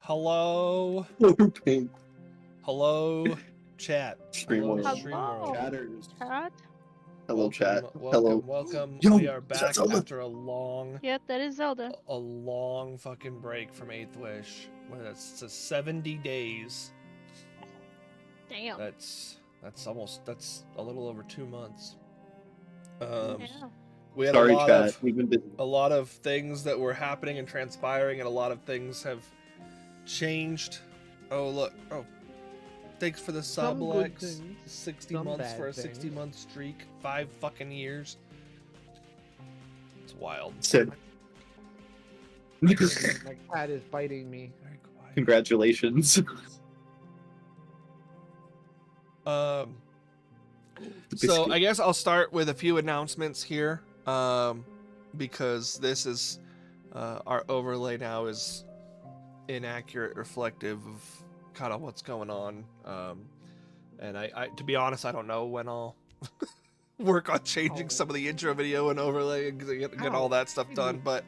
Hello. Paint. Hello, chat. Stream Hello, world. stream world. Hello. Chatters. Chat? Hello, chat. Welcome, Hello. welcome. Yo, We are is that back Zelda? after a long fucking break from 8th Wish. It's 70 days. Damn. That's a little over 2 months. Yeah. We had Sorry, a lot chat. of We've been busy. a lot of things that were happening and transpiring, and a lot of things have changed. Oh look! Oh, thanks for the sub, Some good Lex. things, 60 some months bad for a things. 60-month streak. 5 fucking years. It's wild. Sid. My cat is biting me. Very quiet. Congratulations. So I guess I'll start with a few announcements here, because this is our overlay now is inaccurate, reflective of kind of what's going on. And I to be honest, I don't know when I'll work on changing some of the intro video and overlay and get all that stuff done. But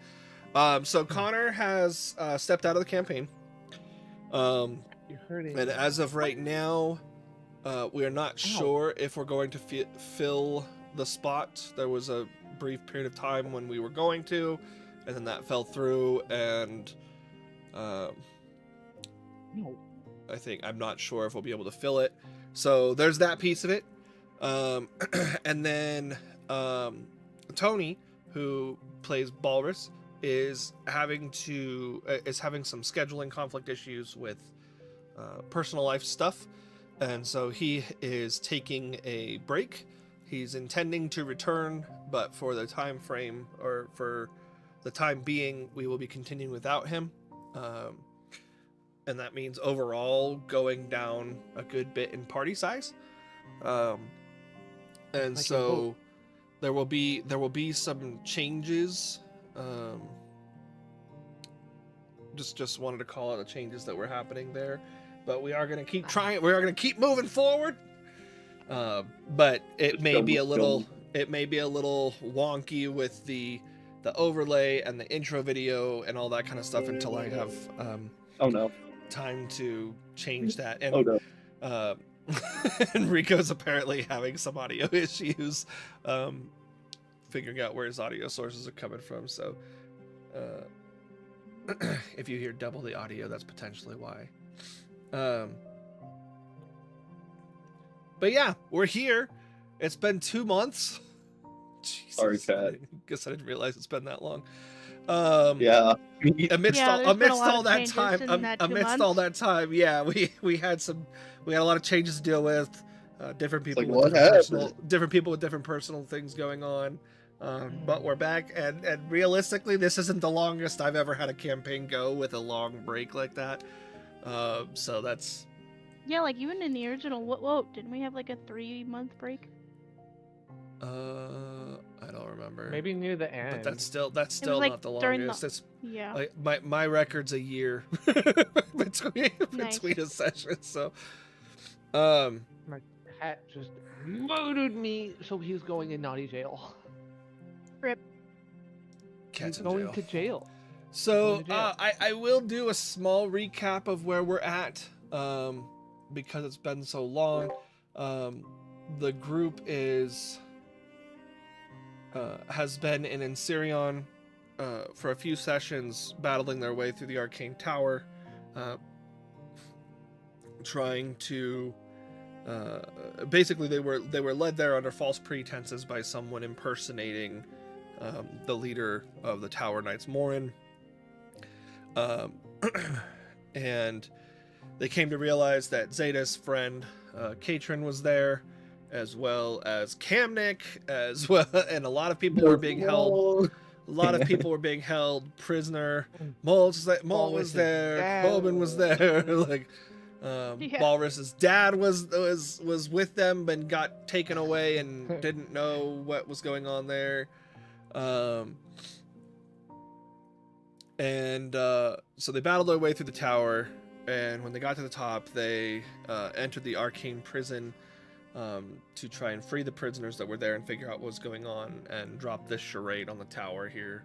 so Connor has stepped out of the campaign. You're hurting. And as of right now, we are not sure if we're going to fill the spot. There was a brief period of time when we were going to, and then that fell through, and No. I'm not sure if we'll be able to fill it. So there's that piece of it. And then Tony, who plays Balrus, is having some scheduling conflict issues with personal life stuff. And so he is taking a break. He's intending to return, but for the time frame, or for the time being, we will be continuing without him. And that means overall going down a good bit in party size. And so there will be some changes. Just wanted to call out the changes that were happening there. But we are going to keep trying. We are going to keep moving forward. But it may be a little wonky with the overlay and the intro video and all that kind of stuff until I have Oh no. time to change that. And Oh no. and Rico's apparently having some audio issues, figuring out where his audio sources are coming from. So if you hear double the audio, that's potentially why. But yeah, we're here. It's been 2 months. Jesus, Sorry, chat. I guess I didn't realize it's been that long. Yeah. Amidst Yeah, all there's been a lot all of that changes time, in that 2 amidst all months. that time, yeah, we had a lot of changes to deal with. Different people like, with what different people with different personal things going on. But we're back, and realistically, this isn't the longest I've ever had a campaign go with a long break like that. So that's Yeah, like even in the original, whoa, didn't we have like a 3-month break? I don't remember. Maybe near the end. But that's still like not the during longest. It's Yeah. like my record's a year between a session. So, My cat just murdered me, so he's going in naughty jail. Rip. cat's He's in going jail. to jail. So Going to jail. I will do a small recap of where we're at, because it's been so long. The group has been in Ensirion for a few sessions, battling their way through the Arcane Tower, trying to basically they were led there under false pretenses by someone impersonating the leader of the Tower Knights, Morin. And they came to realize that Zeta's friend Katrin was there, as well as Kamnik, as well, and a lot of people were being held. A lot of people were being held prisoner. Maul was there. Bobin was there. Like, Yeah. Balrus's dad was with them, but got taken away and didn't know what was going on there. So they battled their way through the tower, and when they got to the top, they entered the arcane prison to try and free the prisoners that were there and figure out what was going on, and drop this charade on the tower here.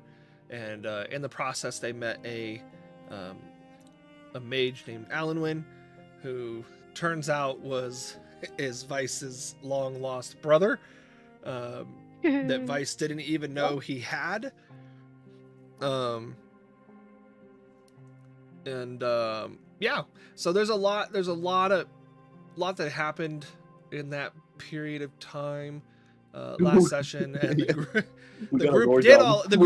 And in the process, they met a mage named Alanwin, who turns out is Vice's long lost brother, that Vice didn't even know he had. Yeah, so there's a lot that happened in that period of time last session, and the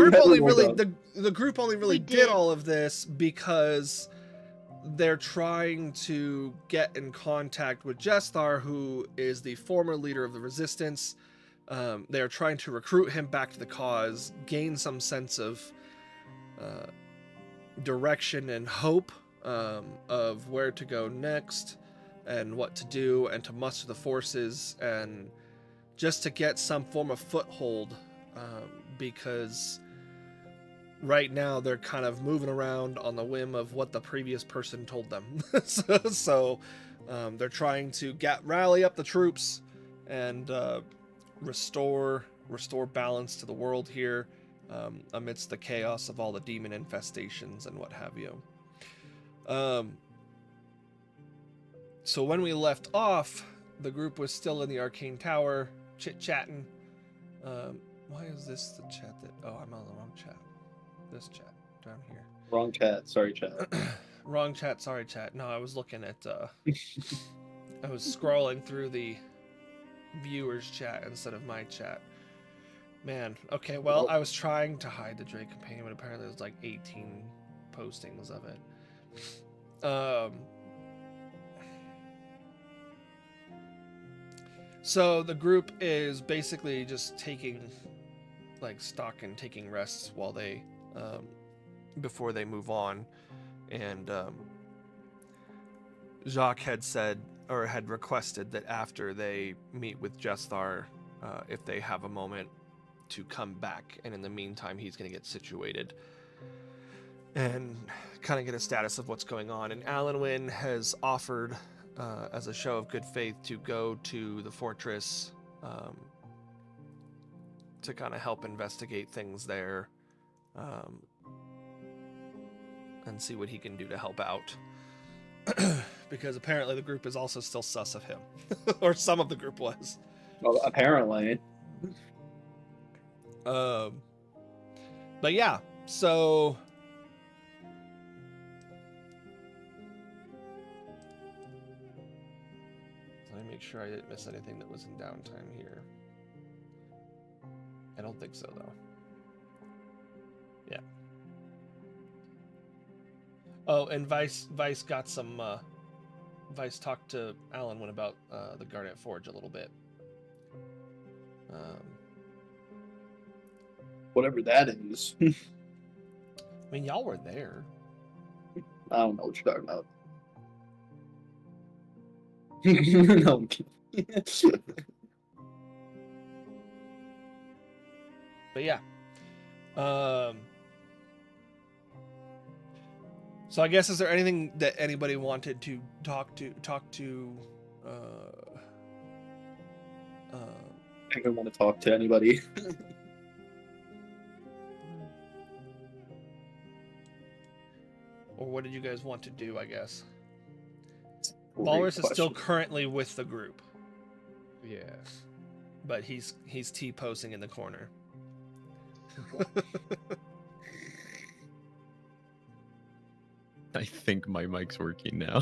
group only really did all of this because they're trying to get in contact with Jestar, who is the former leader of the Resistance. They're trying to recruit him back to the cause, gain some sense of direction and hope of where to go next and what to do, and to muster the forces, and just to get some form of foothold, because right now they're kind of moving around on the whim of what the previous person told them. so they're trying to rally up the troops and restore balance to the world here, amidst the chaos of all the demon infestations and what have you. So when we left off, the group was still in the Arcane Tower, chit-chatting. Why is this the chat that... Oh, I'm on the wrong chat. This chat, down here. Wrong chat, sorry chat. Wrong chat, sorry chat. No, I was looking at... I was scrolling through the viewers chat instead of my chat. Man, okay, well, I was trying to hide the Drake Companion, but apparently there's like 18 postings of it. So the group is basically just taking like stock and taking rests while they before they move on, and Jacques had said, or had requested, that after they meet with Jestar, if they have a moment, to come back, and in the meantime he's going to get situated and kind of get a status of what's going on. And Alanwin has offered, as a show of good faith, to go to the fortress to kind of help investigate things there, and see what he can do to help out. Because apparently the group is also still sus of him. Or some of the group was. Well, apparently. But yeah, so... Let me make sure I didn't miss anything that was in downtime here. I don't think so, though. Yeah. Oh, and Vice got some... Vice talked to Alanwin about the Garnet Forge a little bit. Whatever that is. I mean, y'all were there. I don't know what you're talking about. No, I'm kidding. But yeah. So I guess, is there anything that anybody wanted to talk to I don't want to talk to anybody. or what did you guys want to do, I guess? Great Walrus is still question. currently with the group, Yeah. but he's T-posing in the corner. I think my mic's working now.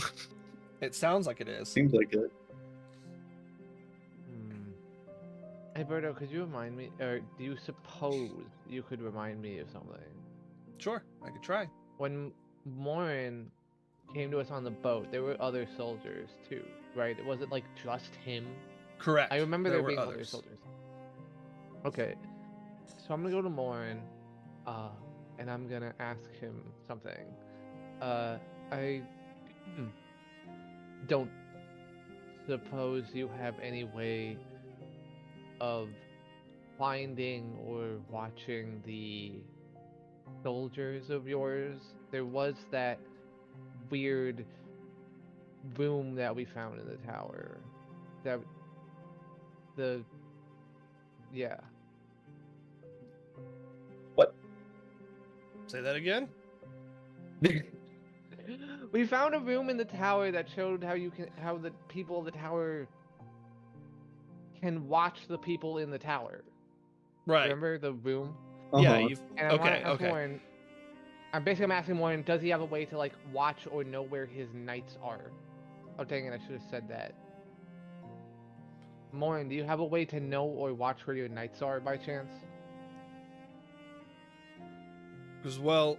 It sounds like it is. Seems like it. Hey, Berto, could you remind me, or do you suppose you could remind me of something? Sure, I could try. When Morin came to us on the boat, there were other soldiers too, right? Was it like just him? Correct. I remember there were being other others. soldiers. Okay, so I'm gonna go to Morin, and I'm gonna ask him something. I don't suppose you have any way of finding or watching the soldiers of yours? There was that weird room that we found in the tower. Yeah. Say that again? We found a room in the tower that showed how the people of the tower can watch the people in the tower. Right. Remember the room? Yeah. Uh-huh. You've. And I want Okay. to ask Okay. Warren. I'm asking Warren, does he have a way to like watch or know where his knights are? Oh dang it, I should have said that. Warren, do you have a way to know or watch where your knights are by chance? Because well,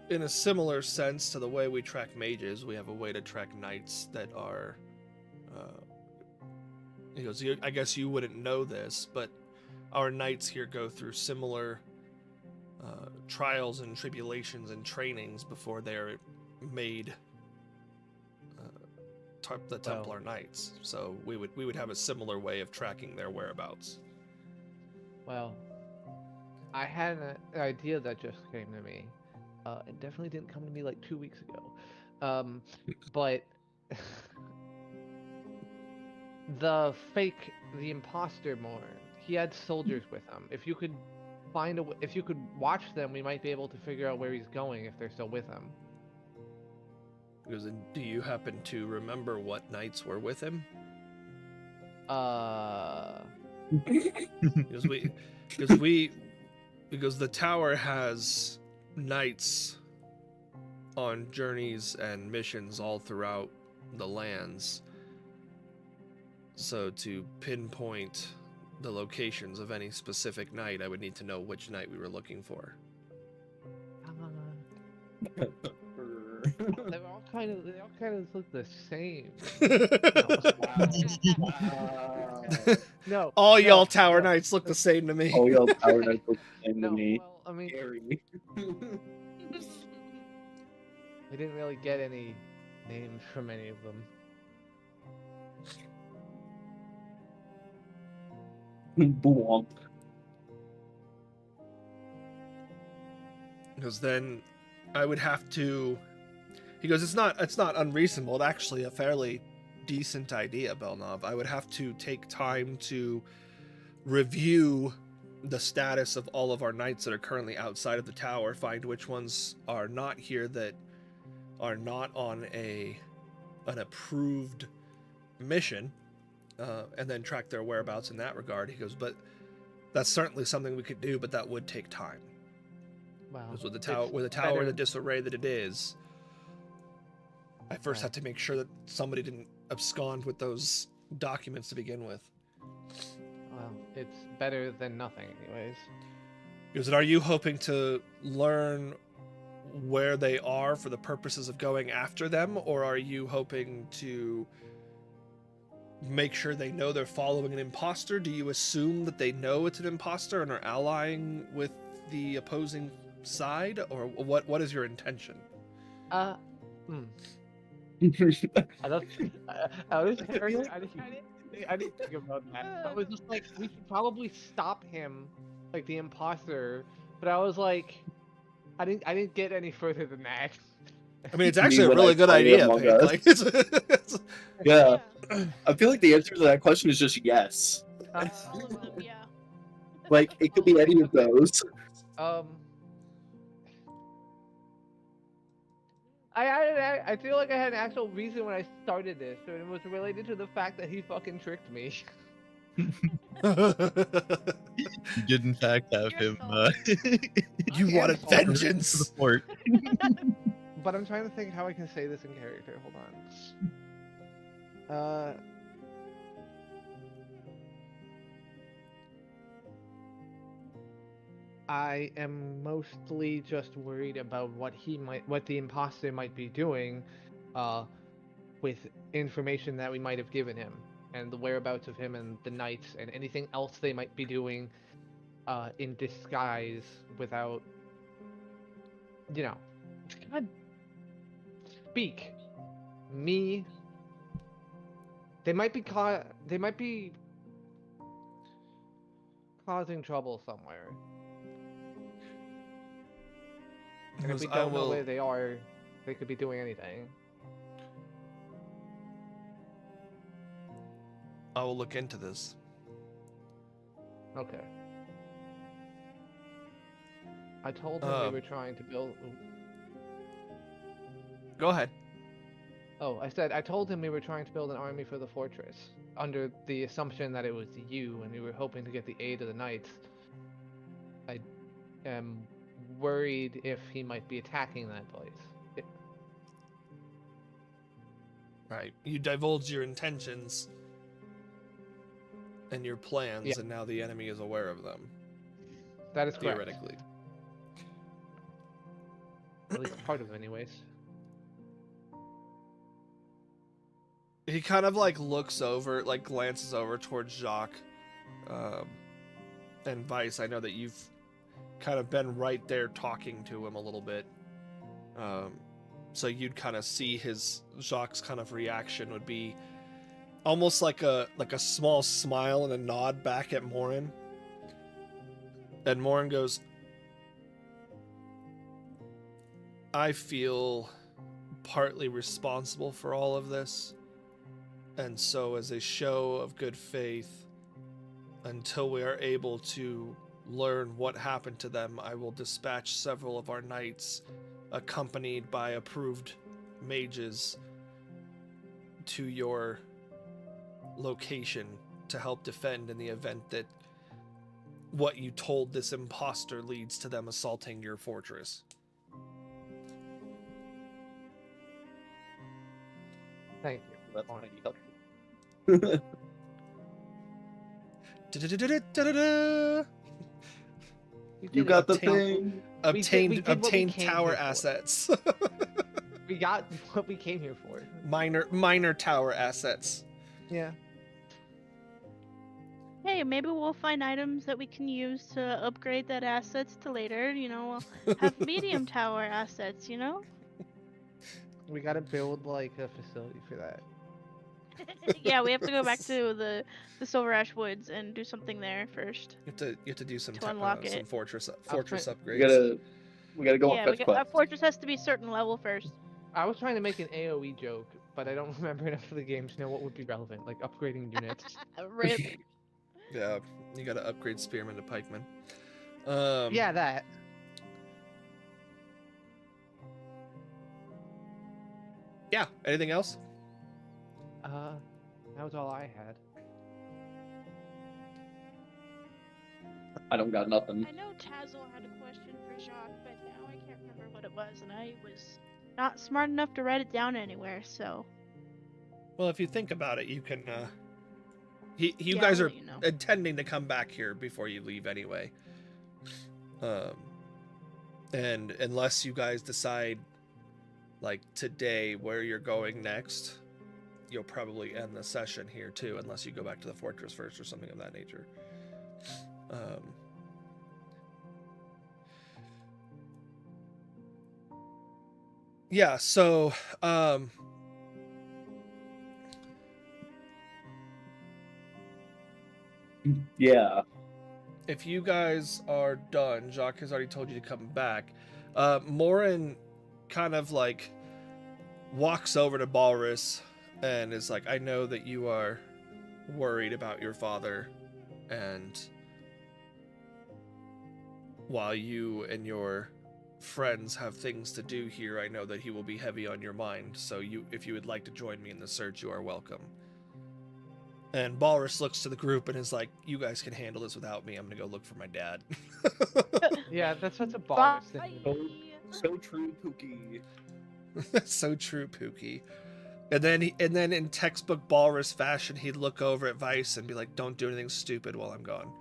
in a similar sense to the way we track mages, we have a way to track knights that are. He goes, I guess you wouldn't know this, but our knights here go through similar trials and tribulations and trainings before they are made the Templar Knights. So we would have a similar way of tracking their whereabouts. Well, I had an idea that just came to me. It definitely didn't come to me like 2 weeks ago. But the imposter more, he had soldiers with him. If you could if you could watch them, we might be able to figure out where he's going if they're still with him. Because do you happen to remember what knights were with him? Because the tower has knights on journeys and missions all throughout the lands. So to pinpoint the locations of any specific knight, I would need to know which knight we were looking for. They all kind of look the same. No. All y'all no, tower no. knights look the same to me. Oh, y'all power knights look the same to No, me. well, I mean, Scary. we didn't really get any names from any of them. Bwomp. Because then I would have to. He goes, it's not unreasonable. It's actually a fairly decent idea, Belnov. I would have to take time to review the status of all of our knights that are currently outside of the tower, find which ones are not here that are not on an approved mission, and then track their whereabouts in that regard. He goes, but that's certainly something we could do, but that would take time. Wow. Because with the tower in the disarray that it is, I first had to make sure that somebody didn't abscond with those documents to begin with. Well, it's better than nothing, anyways. Because are you hoping to learn where they are for the purposes of going after them, or are you hoping to make sure they know they're following an imposter? Do you assume that they know it's an imposter and are allying with the opposing side, or what is your intention? I didn't think about that. I was just like, we should probably stop him, like the imposter. But I was like, I didn't get any further than that. I mean, it's actually a when really I good play idea. Among Pink. Us. Like, it's Yeah. I feel like the answer to that question is just yes. All of them, yeah. Like, it could be any of those. I feel like I had an actual reason when I started this, and it was related to the fact that he fucking tricked me. You did in fact have You're him. You wanted Asshole. vengeance. to the fort. But I'm trying to think how I can say this in character. Hold on. I am mostly just worried about what the imposter might be doing, with information that we might have given him, and the whereabouts of him and the knights, and anything else they might be doing, in disguise without, God, speak, me. They might be causing trouble somewhere. And if we don't know where they are, they could be doing anything. I will look into this. Okay. I told him we were trying to build. Go ahead. Oh, I told him we were trying to build an army for the fortress, under the assumption that it was you, and we were hoping to get the aid of the knights. I am worried if he might be attacking that place. Right. You divulged your intentions and your plans, Yeah. and now the enemy is aware of them. That is correct. Theoretically. At least part of it, anyways. He kind of like looks over, like glances over towards Jacques and Vice. I know that you've kind of been right there talking to him a little bit. So you'd kind of see Jacques' kind of reaction would be almost like a small smile and a nod back at Morin. And Morin goes, I feel partly responsible for all of this. And so as a show of good faith, until we are able to learn what happened to them, I will dispatch several of our knights, accompanied by approved mages, to your location to help defend in the event that what you told this imposter leads to them assaulting your fortress. Thank you. That's Fine. pretty helpful. Da-da-da-da-da-da-da. We You did it. got the Obtain- thing. Obtained we did what we obtained came tower here for. assets. We got what we came here for. minor tower assets. Yeah. Hey, maybe we'll find items that we can use to upgrade that assets to later. You know, we'll have medium tower assets. You know. We gotta build like a facility for that. Yeah, we have to go back to the Silver Ash Woods and do something there first. You have to do some To unlock some it. fortress We upgrades. gotta go Yeah, on we fetch our quest. fortress has to be certain level first. I was trying to make an AoE joke, but I don't remember enough of the game to know what would be relevant, like upgrading units. Rip. Yeah, you got to upgrade spearmen to pikemen. Yeah, that. Yeah. Anything else? That was all I had. I don't got nothing. I know Tazzle had a question for Jacques, but now I can't remember what it was, and I was not smart enough to write it down anywhere. So Well, if you think about it, you can. You Yeah, guys I'll are let you know. intending to come back here before you leave anyway. And unless you guys decide, like today, where you're going next, you'll probably end the session here too, unless you go back to the fortress first or something of that nature. Yeah, so Yeah. if you guys are done, Jacques has already told you to come back. Morin kind of like walks over to Balrus and is like, I know that you are worried about your father, and while you and your friends have things to do here, I know that he will be heavy on your mind, so if you would like to join me in the search, you are welcome. And Balrus looks to the group and is like, you guys can handle this without me. I'm gonna go look for my dad. Yeah, that's such a bye. boss thing. So true, Pookie. So true, Pookie. And then in textbook Balrus fashion, he'd look over at Vice and be like, don't do anything stupid while I'm gone.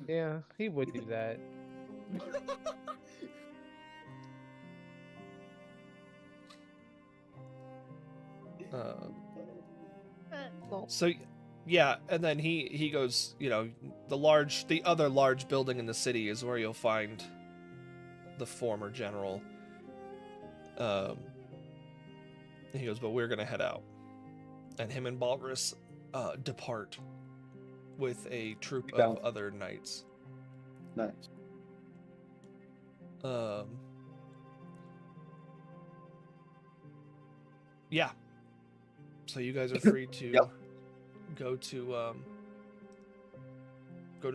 Yeah, he would do that. So yeah, and then he goes, you know, the other large building in the city is where you'll find the former general. He goes, but we're gonna head out, and him and Balrus depart with a troop of Bounce. other knights. Nice. Yeah. So you guys are free to Yep. go to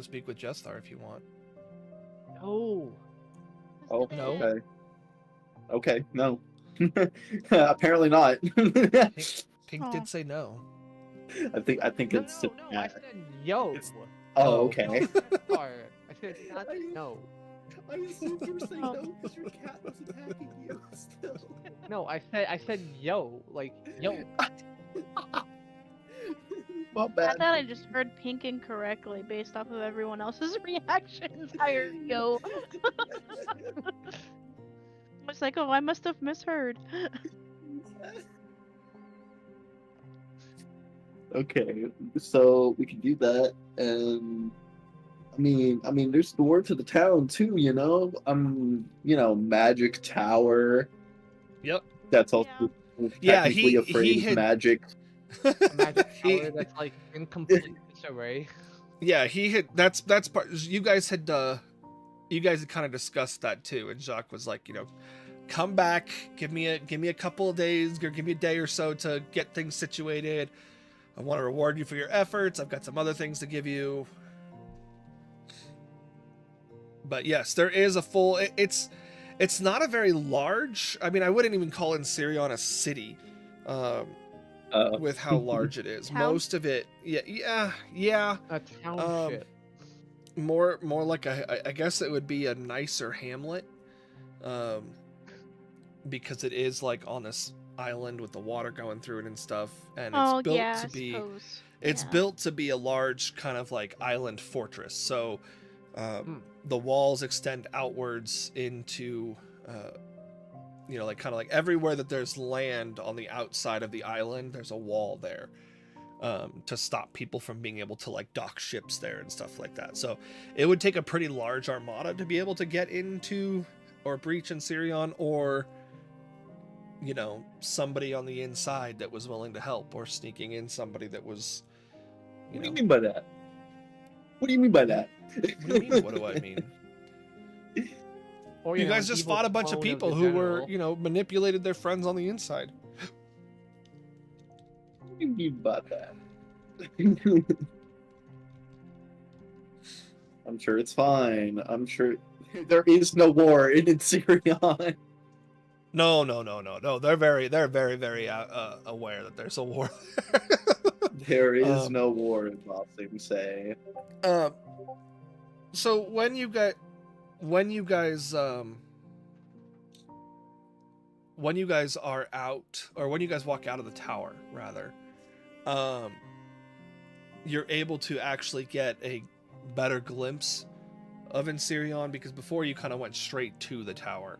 speak with Jestar if you want. Oh, Oh, No. okay. Okay, no. Apparently not. Pink Oh. did say no. I think No, it's no, no. I cat. said yo. It's- Oh, Oh. okay. No, that part. I said not no. I assumed you were saying Oh. no because your cat was attacking you still. No, I said yo, like yo. My I bad. thought I just heard Pink incorrectly based off of everyone else's reactions. I heard yo. I was like, oh, I must have misheard. Okay, so we can do that, and I mean, there's more to the town too, you know. Magic Tower. Yep. That's also Yeah, technically a he phrase, had- magic. A magic He- tower that's like in complete disarray. Yeah, he had. That's part. You guys had kind of discussed that too, and Jacques was like, come back, give me a couple of days, or give me a day or so to get things situated. I want to reward you for your efforts. I've got some other things to give you. But yes, there is a full. It's not a very large. I mean, I wouldn't even call Ensirion a city. With how large it is. Town? Most of it, yeah. A township. More like I guess it would be a nicer hamlet, because it is like on this island with the water going through it and stuff, and it's Oh built yeah, to I be suppose. it's Yeah. built to be a large kind of like island fortress. So the walls extend outwards into like kind of like everywhere that there's land on the outside of the island, there's a wall there to stop people from being able to like dock ships there and stuff like that. So it would take a pretty large armada to be able to get into or breach Ensirion, or somebody on the inside that was willing to help, or sneaking in somebody that was What do you mean by that? What do you mean by that? What do you mean? What do I mean? Or, You know, guys an just evil fought a bunch of clone people the who were, general. manipulated their friends on the inside. What do you mean by that? I'm sure it's fine. I'm sure there is no war in Ensirion. No. They're very, very aware that there's a war. There is Um, no war in Ba Sing Se. So when you guys are out, or when you guys walk out of the tower, rather, you're able to actually get a better glimpse of Ensirion, because before you kind of went straight to the tower.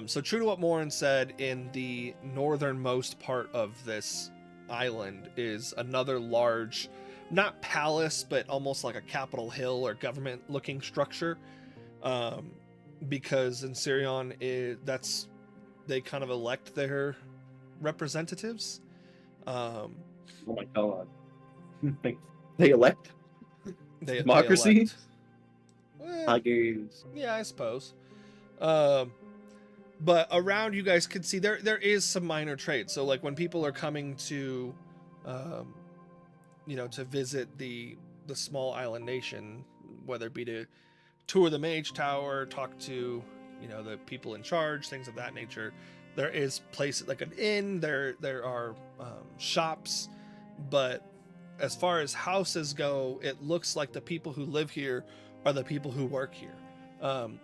So true to what Morin said, in the northernmost part of this island is another large, not palace, but almost like a Capitol Hill or government looking structure. Because Ensirion they kind of elect their representatives. Oh my god. They elect? They Democracy? elect- Eh, I guess. yeah, I suppose. But around, you guys can see there is some minor trade. So like when people are coming to to visit the small island nation, whether it be to tour the Mage Tower, talk to the people in charge, things of that nature, there is places like an inn, there are shops, but as far as houses go, it looks like the people who live here are the people who work here.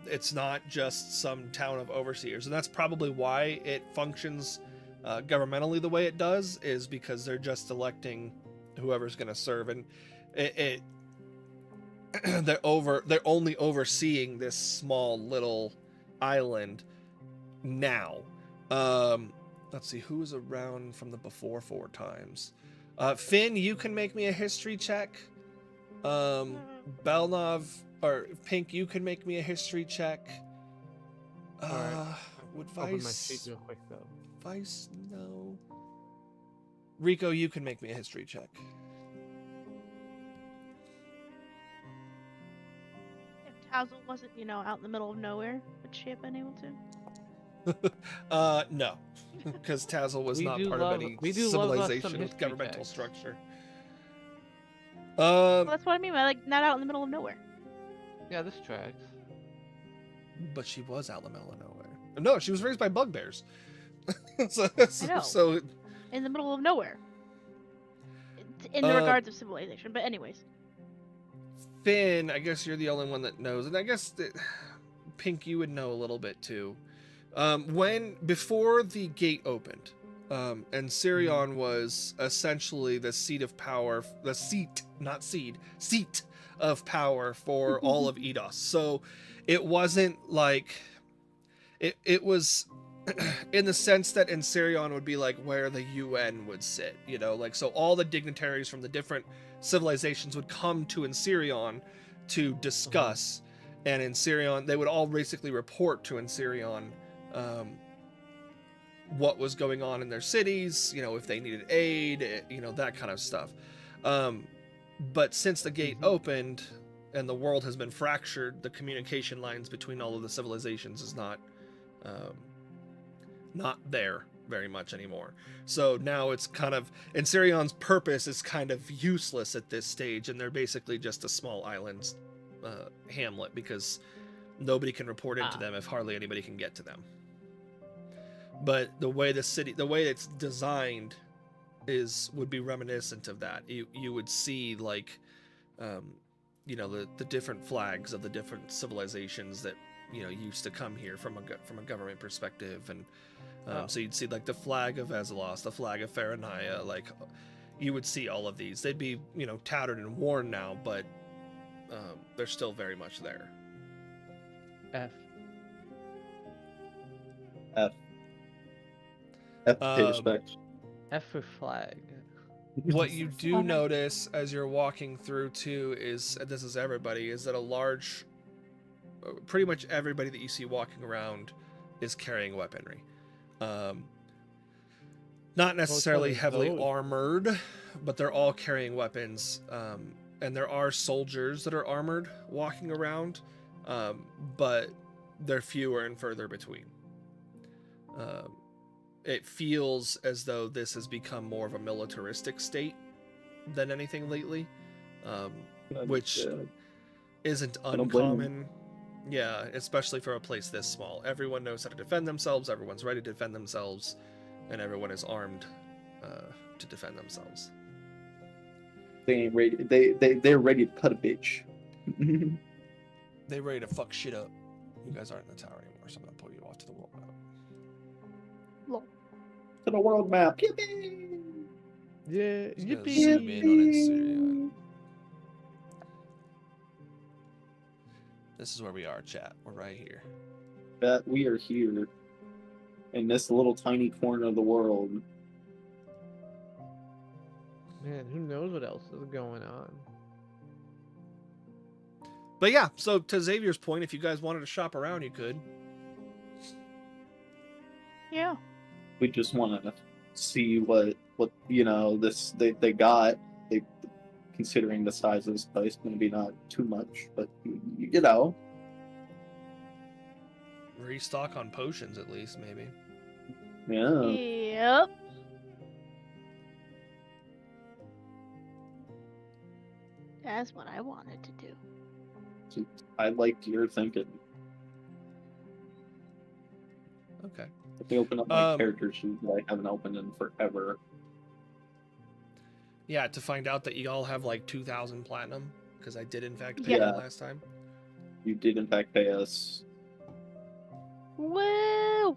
It's not just some town of overseers, and that's probably why it functions governmentally the way it does, is because they're just electing whoever's going to serve, and they're only overseeing this small little island now. Let's see who was around from the before 4 times. Finn, you can make me a history check. Belnov or Pink, you can make me a history check. Alright. Would Open my sheet Vice? real quick though. Vice, no. Rico, you can make me a history check. If Tazzle wasn't, out in the middle of nowhere, would she have been able to? No, because Tazzle was We not do part love- of any we do love us some civilization with history governmental checks. structure. Well, that's what I mean by like not out in the middle of nowhere. Yeah, this tracks. But she was out in the middle of nowhere. No, she was raised by bugbears. so, I know. so In the middle of nowhere. In the regards of civilization, but anyways. Finn, I guess you're the only one that knows, and I guess Pink, you would know a little bit too. Before the gate opened, and Sirion was essentially the seat of power, seat of power for all of Eidos. So it wasn't like it was in the sense that Ensirion would be like where the UN would sit, you know, like so all the dignitaries from the different civilizations would come to Ensirion to discuss, and Ensirion, they would all basically report to Ensirion what was going on in their cities, you know, if they needed aid, you know, that kind of stuff. But since the gate opened and the world has been fractured, the communication lines between all of the civilizations is not there very much anymore. So now it's kind of, Ensirion's purpose is kind of useless at this stage, and they're basically just a small island hamlet because nobody can report into them if hardly anybody can get to them. But the way it's designed would be reminiscent of that. You would see like you know, the different flags of the different civilizations that, you know, used to come here from a government perspective, and so you'd see like the flag of Azelos, the flag of Faranaya, like you would see all of these. They'd be, you know, tattered and worn now, but they're still very much there. F. Pay respect. F for flag. What you do notice as you're walking through too is, and this is everybody, is that pretty much everybody that you see walking around is carrying weaponry. Not necessarily heavily armored, but they're all carrying weapons. And there are soldiers that are armored walking around, but they're fewer and further between. It feels as though this has become more of a militaristic state than anything lately, which isn't uncommon. Yeah, especially for a place this small. Everyone knows how to defend themselves, everyone's ready to defend themselves, and everyone is armed to defend themselves. They ain't ready. They're ready to cut a bitch. They ready to fuck shit up. You guys aren't in the tower anymore, so I'm gonna pull you off to the world map. To the world map. Yippee! Yeah, Just gonna yippee! zoom in on Ensirion. This is where we are, chat. We're right here. That we are here in this little tiny corner of the world. Man, who knows what else is going on? But yeah, so to Xavier's point, if you guys wanted to shop around, you could. Yeah. We just want to see what you know they got. They, considering the size of this place, going to be not too much, but you know. Restock on potions at least, maybe. Yeah. Yep. That's what I wanted to do. I liked your thinking. Okay. If they open up my character sheet that I haven't opened in forever. Yeah, to find out that you all have like 2,000 platinum, because I did in fact pay Yeah. you last time. You did in fact pay us. Woo!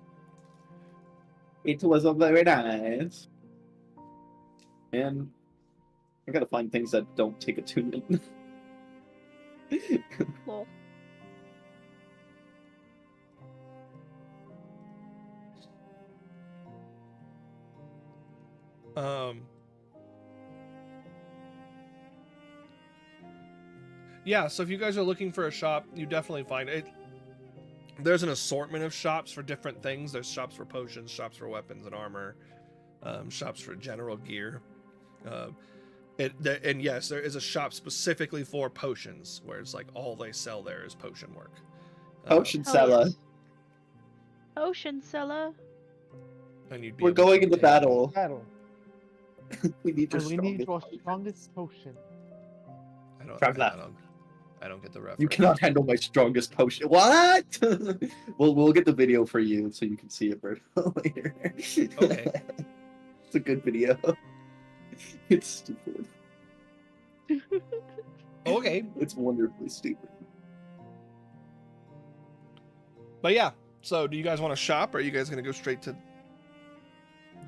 It was very nice. And I gotta find things that don't take attunement. Lol. Yeah, so if you guys are looking for a shop, you definitely find it. There's an assortment of shops for different things. There's shops for potions, shops for weapons and armor, shops for general gear. And yes, there is a shop specifically for potions, where it's like all they sell there is potion work. Potion Oh, seller. yes. Ocean seller. And you'd be We're able to going into take- battle. Battle. We need your And we need strongest. your strongest potion. I don't Traveler. have that I don't get the reference. You cannot handle my strongest potion. What? we'll get the video for you so you can see it, Berto, later. Okay. It's a good video. It's stupid. Okay. It's wonderfully stupid. But yeah, so do you guys want to shop, or are you guys gonna go straight to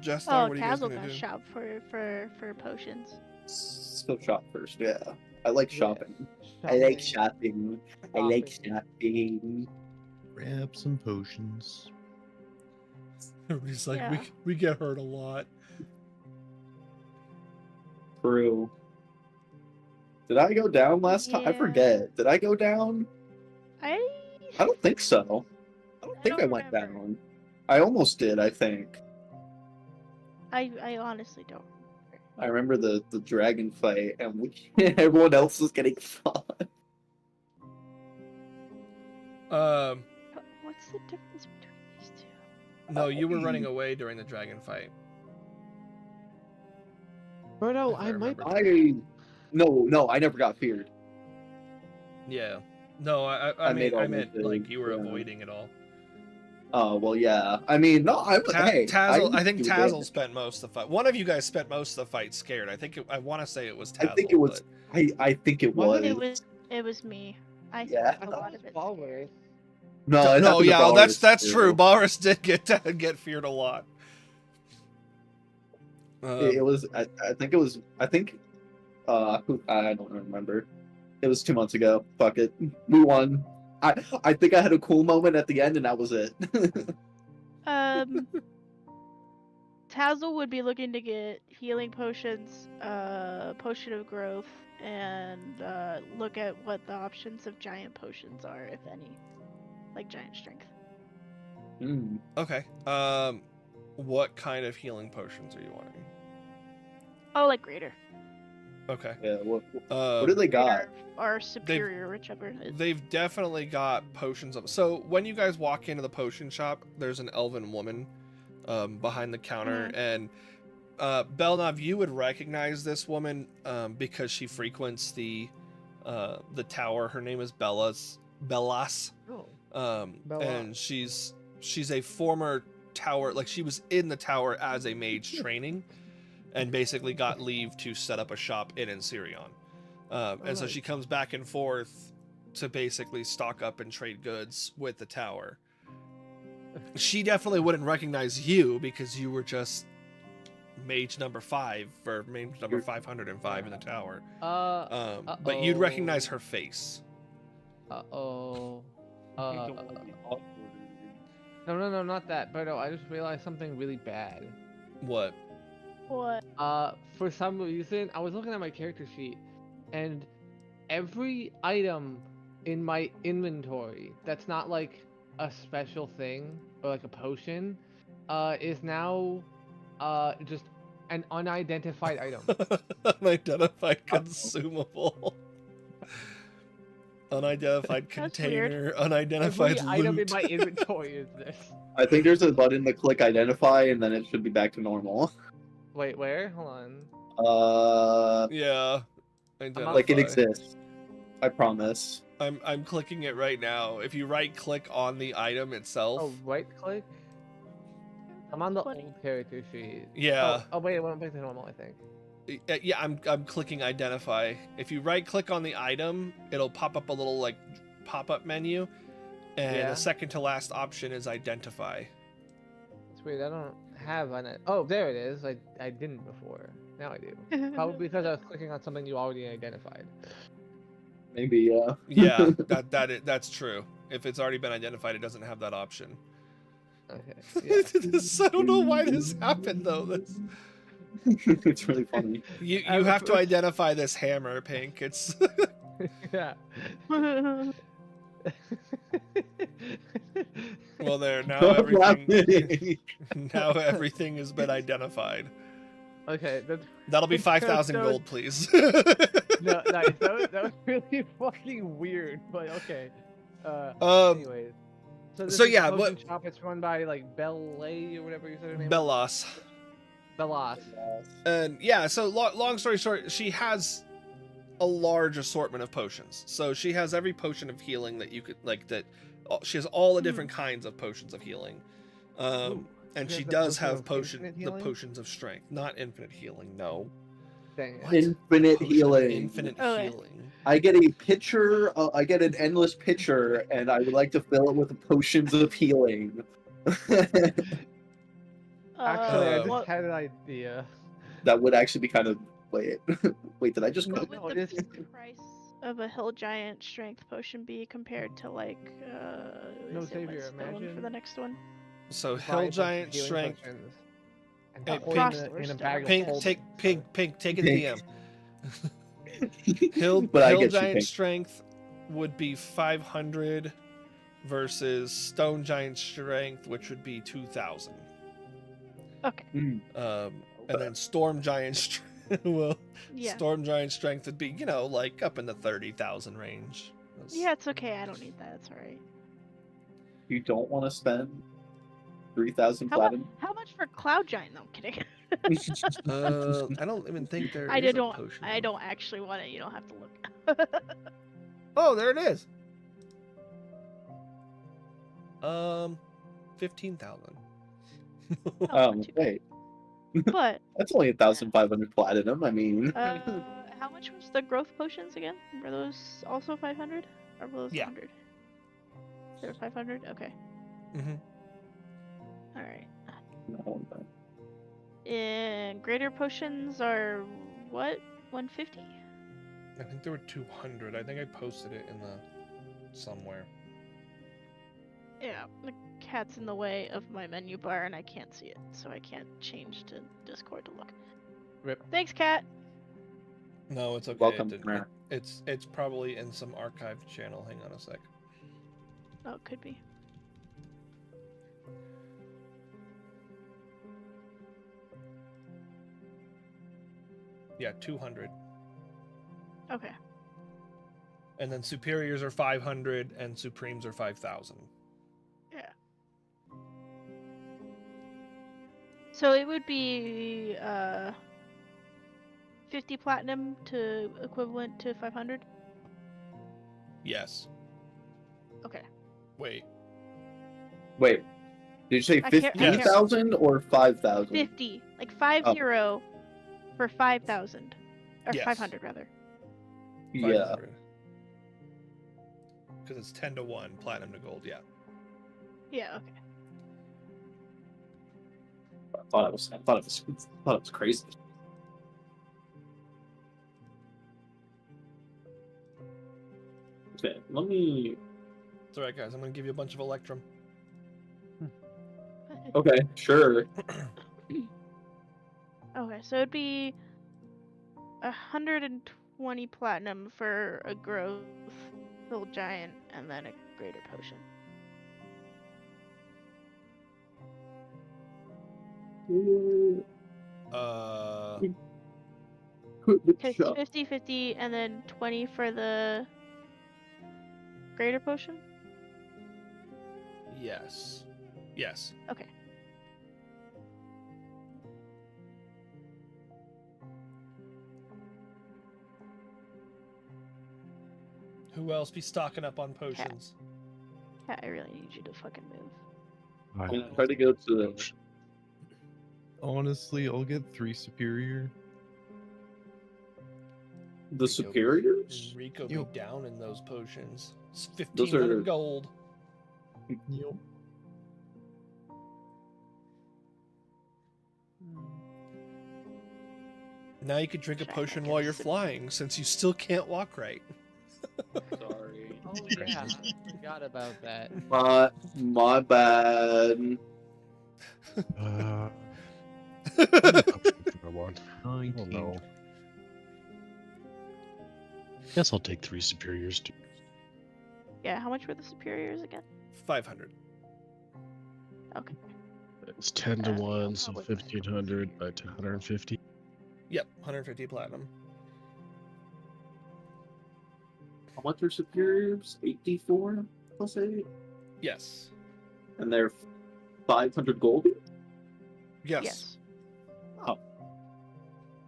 Jestar? Oh, What are you guys Tazzle gonna gonna do? shop for potions. Let's go shop first, yeah. I like Yeah. shopping. I like shopping. I like shopping. Grab some potions. Everybody's like, Yeah. we get hurt a lot. True. Did I go down last time? I Yeah. forget. Did I go down? I don't think so. I don't think I don't went remember. down. I almost did, I think. I honestly don't. I remember the dragon fight and everyone else was getting fought. But what's the difference between these two? No, you were running away during the dragon fight. Berto, If I I might. remember. No, I never got feared. Yeah. No, I I made all meant the- like you were yeah. avoiding it all. Oh well, yeah. I mean, no, I hey, Tazzle, I think do Tazzle it. spent most of the fight. One of you guys spent most of the fight scared. I want to say it was I Tazzle. think it was. but- I think it was. It was me. I Yeah. spent a lot of it. Always. No, it no, happened to yeah, that's Boris, true. too. Boris did get feared a lot. It was. I think it was. I think. I don't remember. It was 2 months ago. Fuck it. We won. I think I had a cool moment at the end, and that was it. Tazzle would be looking to get healing potions, potion of growth, and look at what the options of giant potions are, if any, like giant strength. Hmm. Okay. What kind of healing potions are you wanting? Oh, like greater. Okay. Yeah. What do they got? Or superior, whichever it is. They've definitely got potions up. So when you guys walk into the potion shop, there's an elven woman behind the counter, and Belnav, you would recognize this woman because she frequents the tower. Her name is Bellas. Oh. And she's a former tower, like she was in the tower as a mage training, and basically got leave to set up a shop in Ensirion. And so Alright. she comes back and forth to basically stock up and trade goods with the tower. She definitely wouldn't recognize you because you were just mage number 5 or mage number You're- 505 in the tower. Uh-oh. But you'd recognize her face. Uh-oh. No, not that. Berto, I just realized something really bad. What? What? For some reason, I was looking at my character sheet, and every item in my inventory that's not like a special thing or like a potion, is now just an unidentified item. Unidentified consumable. Unidentified That's container. weird. Unidentified Every item in loot. my inventory is this. I think there's a button to click identify, and then it should be back to normal. Wait, where? Hold on. Yeah. Like it identify. exists. I promise. I'm clicking it right now. If you right click on the item itself. Oh, right click? I'm on the What? old character sheet. Yeah. Oh, wait, it went back to normal, I think. Yeah, I'm clicking identify. If you right click on the item, it'll pop up a little like pop-up menu. And Yeah. the second to last option is identify. It's weird, I don't have on it. Oh, there it is. I didn't before. Now I do. Probably because I was clicking on something you already identified. Maybe, yeah. Yeah, that's true. If it's already been identified, it doesn't have that option. Okay. Yeah. I don't know why this happened though. It's really funny. You I have to prefer- identify this hammer, Pink. It's Yeah. well there now Stop everything laughing. now everything has been identified. Okay, that's That'll be 5,000 So- gold, please. no, nice. That was really fucking weird, but okay. Anyways. this so is yeah, Potion what- shop, it's run by like Bellay or whatever you said her name. Bellas. Bellas. And yeah, so long story short, she has a large assortment of potions. So she has every potion of healing that you could she has all the different kinds of potions of healing. Ooh, And she she has the does potion have of potion infinite the healing? potions of strength, not infinite healing. No. Dang it. What? Infinite Potion of healing. Infinite Okay. healing. I get a pitcher. I get an endless pitcher, and I would like to fill it with potions of healing. Actually, I just What, had an idea. That would actually be kind of wait. Wait, did I just? No, what would no, the this- price of a hill giant strength potion be compared to like No, is it Xavier, Whetstone for imagine- the next one? So Buy a hill bunch of giant healing strength. potions and Hey, put Pink- them in a Pink- bag of Pink, holding. take it to the Pink. DM. Hill But I get you, giant Pink. strength would be 500 versus stone giant strength, which would be 2,000. Okay. And then storm giant strength. Well, Yeah. storm giant strength would be like up in the 30,000 range. That's- Yeah, it's okay. I don't need that. It's alright. You don't want to spend 3,000 How, mu- platinum. how much for cloud giant? No, I'm kidding. I don't even think there I is a don't. potion. I don't actually want it. You don't have to look. Oh, there it is. 15,000. Oh, not too bad. Wait, But that's only 1,500 platinum. I mean, how much was the growth potions again? Were those also 500? Or were those Yeah. 100? They were 500. Okay. Mm-hmm. All right. no, no. And greater potions are what? 150? I think there were 200. I think I posted it in the somewhere. Yeah. The cat's in the way of my menu bar and I can't see it, so I can't change to Discord to look. Rip. Thanks, cat. No, it's okay. Welcome, It didn't- Connor. it's probably in some archived channel. Hang on a sec. Oh, it could be. Yeah, 200. Okay. And then superiors are 500 and supremes are 5,000. Yeah. So it would be 50 platinum to equivalent to 500. Yes. Okay. Wait. Wait, did you say I can't- 50,000 or 5,000? 50, like 50 for 5,000 or Yes. 500 rather. Yeah. Because it's 10 to 1, platinum to gold. Yeah. Yeah. Okay. I thought it was crazy. Okay, let me. It's all right, guys. I'm gonna give you a bunch of electrum. Okay, sure. Okay, so it'd be 120 platinum for a growth hill giant and then a greater potion. Okay, 50-50 and then 20 for the greater potion? Yes. Yes. Okay. Who else be stocking up on potions? Yeah, I really need you to fucking move. I'm gonna try to go to the. Honestly, I'll get 3 superior. The superiors? Rico be You- down in those potions. It's Those 1,500 are- gold. Yep. Now you could drink a Check, I potion can while you're sit- flying, since you still can't walk right. Sorry. Oh yeah, I forgot about that. My bad. I want. I don't 19. know. Guess I'll take 3 superiors too. Yeah, how much were the superiors again? 500. Okay. It's 10 to I'll 1, so probably buy 1,500 by 250. Yep, 150 platinum. How much are superiors? 84 plus 8? Yes. And they're 500 gold? Yes. Yes. Oh.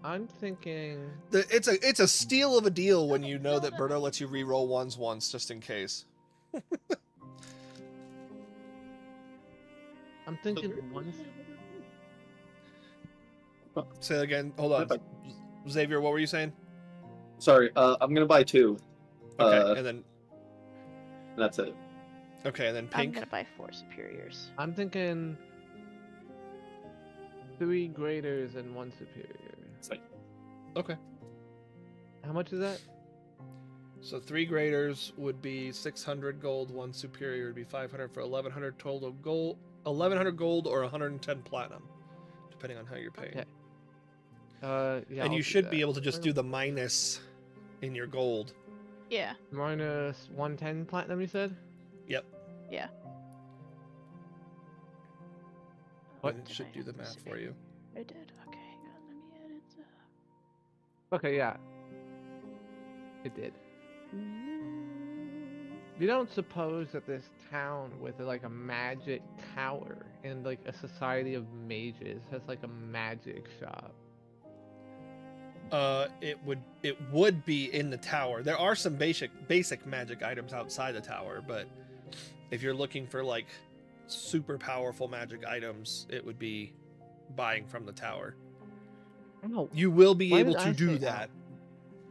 I'm thinking. It's a steal of a deal when you know that Berto lets you re-roll ones once just in case. I'm thinking once. Say that again. Hold on. Xavier, what were you saying? Sorry, I'm gonna buy 2. Okay, and then That's it. okay, and then I'm pink. gonna buy 4 superiors. I'm thinking 3 graders and 1 superior. Okay. How much is that? So 3 graders would be 600 gold, 1 superior would be 500 for 1100 total gold, 1100 gold or 110 platinum, depending on how you're paid. Okay. Yeah. And I'll you do should that. be able to just do the minus in your gold. Yeah. Minus 110 platinum, you said? Yep. Yeah. What? And it Did should I do the have math for you. I did. Okay, hang on. Let me edit. Okay, yeah. It did. You don't suppose that this town with like a magic tower and like a society of mages has like a magic shop? It would be in the tower. There are some basic magic items outside the tower, but if you're looking for like super powerful magic items, it would be buying from the tower. Oh, You will be Why able did to I do say that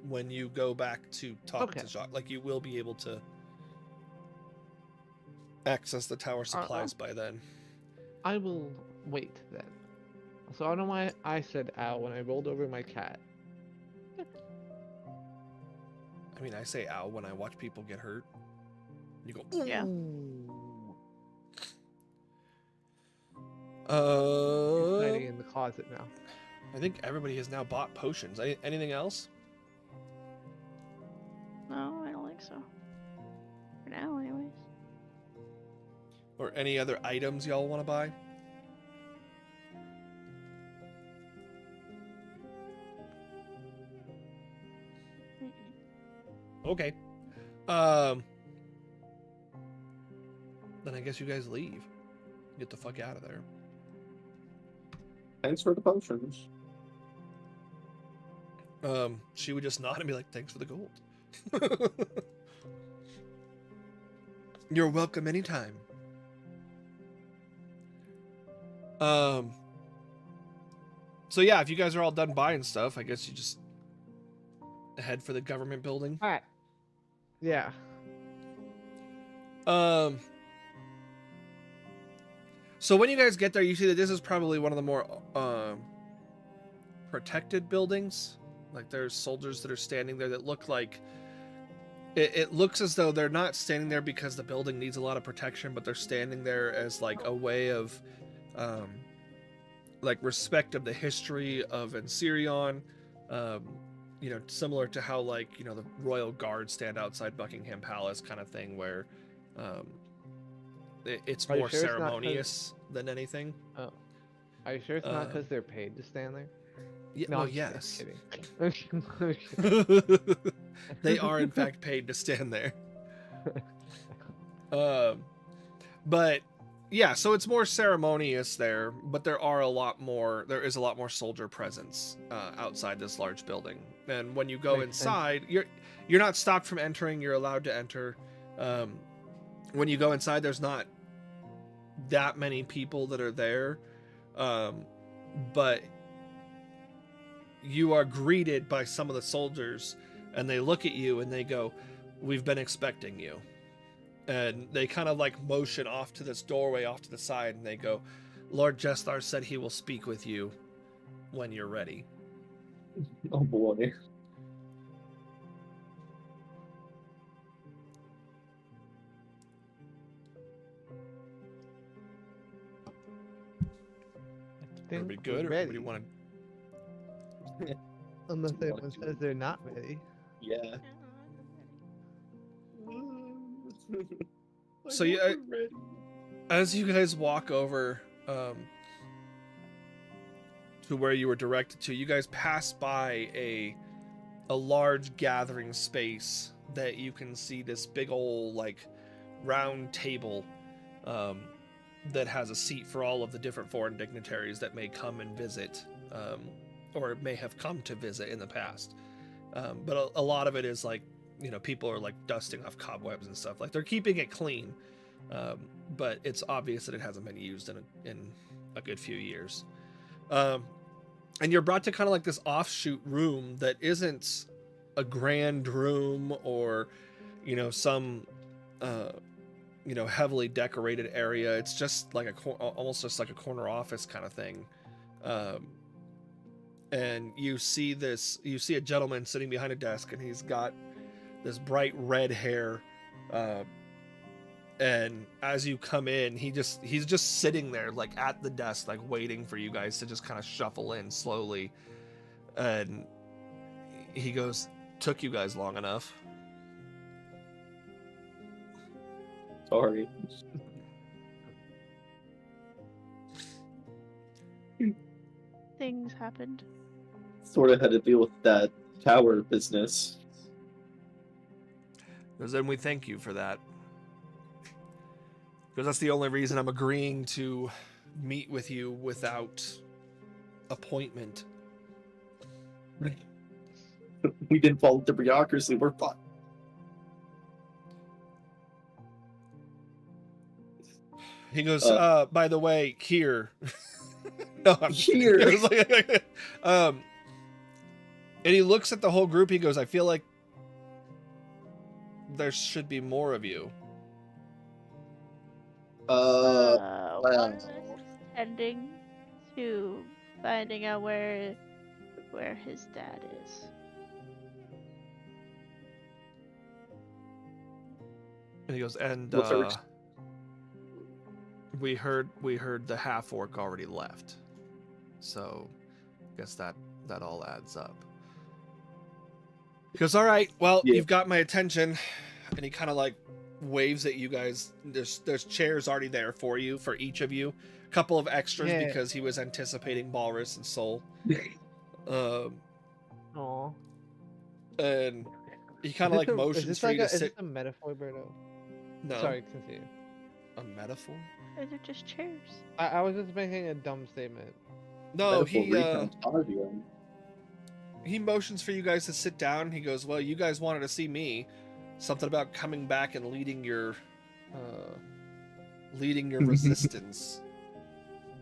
when you go back to talk Okay. to Jacques. Like you will be able to access the tower supplies by then. I will wait then. So I don't know why I said ow when I rolled over my cat. I mean, I say ow when I watch people get hurt. You go, ooh. Yeah. Hiding in the closet now. I think everybody has now bought potions. Anything else? No, I don't think so. For now, anyways. Or any other items y'all want to buy? Okay. Then I guess you guys leave. Get the fuck out of there. Thanks for the potions. She would just nod and be like, "Thanks for the gold." You're welcome anytime. So yeah, if you guys are all done buying stuff, I guess you just head for the government building. Alright. Yeah. So when you guys get there, you see that this is probably one of the more protected buildings. Like there's soldiers that are standing there that look like it looks as though they're not standing there because the building needs a lot of protection, but they're standing there as like a way of like respect of the history of Ensirion. You know, similar to how like, you know, the royal guards stand outside Buckingham Palace kind of thing, where it's Are you more sure it's not 'cause- ceremonious than anything. Are you sure it's not because they're paid to stand there? Yeah, No, well, I'm just yes. kidding. They are in fact paid to stand there. But yeah, so it's more ceremonious there, but there is a lot more soldier presence outside this large building. And when you go Makes sense. inside, you're not stopped from entering, you're allowed to enter. When you go inside, there's not that many people that are there. But you are greeted by some of the soldiers, and they look at you and they go, "We've been expecting you." And they kind of like motion off to this doorway off to the side, and they go, "Lord Jestar said he will speak with you when you're ready." Oh boy. Everybody good? Or everybody want to? Unless Wanna anyone do says it. they're not ready. Yeah. So yeah, as you guys walk over to where you were directed to, you guys pass by a large gathering space that you can see this big old like round table that has a seat for all of the different foreign dignitaries that may come and visit or may have come to visit in the past. But a lot of it is like, you know, people are like dusting off cobwebs and stuff. Like they're keeping it clean, but it's obvious that it hasn't been used in a good few years. And you're brought to kind of like this offshoot room that isn't a grand room or, you know, some, you know, heavily decorated area. It's just like almost just like a corner office kind of thing. And you see a gentleman sitting behind a desk, and he's got this bright red hair. And as you come in, he's just sitting there like at the desk, like waiting for you guys to just kind of shuffle in slowly. And he goes, "Took you guys long enough." Sorry. Things happened. Sort of had to deal with that tower business. Because then we thank you for that. Because that's the only reason I'm agreeing to meet with you without appointment. We didn't follow the bureaucracy. We're fine. He goes, by the way, here. No, I'm Here. It was like, and he looks at the whole group. He goes, I feel like there should be more of you. Well. One is tending to finding out where his dad is. And he goes, and What's our we heard the half orc already left. So I guess that all adds up. He goes, all right, well, Yeah. you've got my attention. And he kind of like waves at you guys. There's chairs already there for you, for each of you. A couple of extras Yeah. because he was anticipating Balrus and Soul. Aw. And he kind of like motions for you to Is sit. this a metaphor, Berto? No, Sorry, continue. a metaphor? Or they're just chairs. I was just making a dumb statement. No, he motions for you guys to sit down. He goes, well, you guys wanted to see me. Something about coming back and leading your resistance.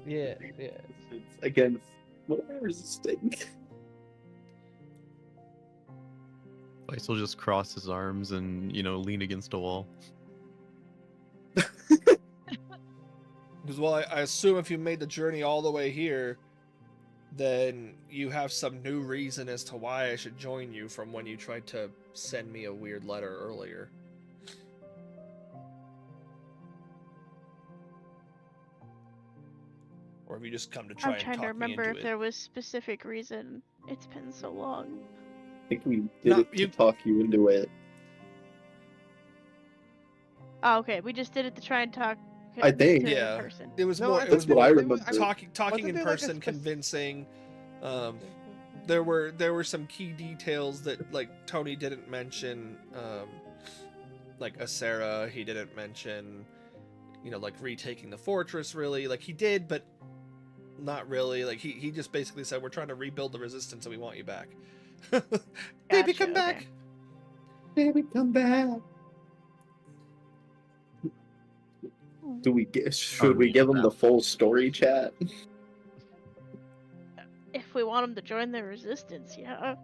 Yeah. It's against what am I resisting? Vice will just cross his arms and, you know, lean against a wall. Because, well, I assume if you made the journey all the way here, then you have some new reason as to why I should join you from when you tried to send me a weird letter earlier. Or have you just come to try I'm and trying talk to remember me if into there was specific reason. It's been so long. I think we did No, it to talk you into it. Oh, okay. We just did it to try and talk. I think. to Yeah. In person. It was No, more. I It That's was what more I it remember. was talking Wasn't in there, like, a person, convincing. There were some key details that like Tony didn't mention. Like Asera, he didn't mention. You know, like retaking the fortress. Really, like he did, but not really. Like he just basically said, "We're trying to rebuild the resistance, and we want you back." Baby, Gotcha, come back. okay. Baby, come back. Should we give him the full story chat? If we want him to join the resistance, yeah.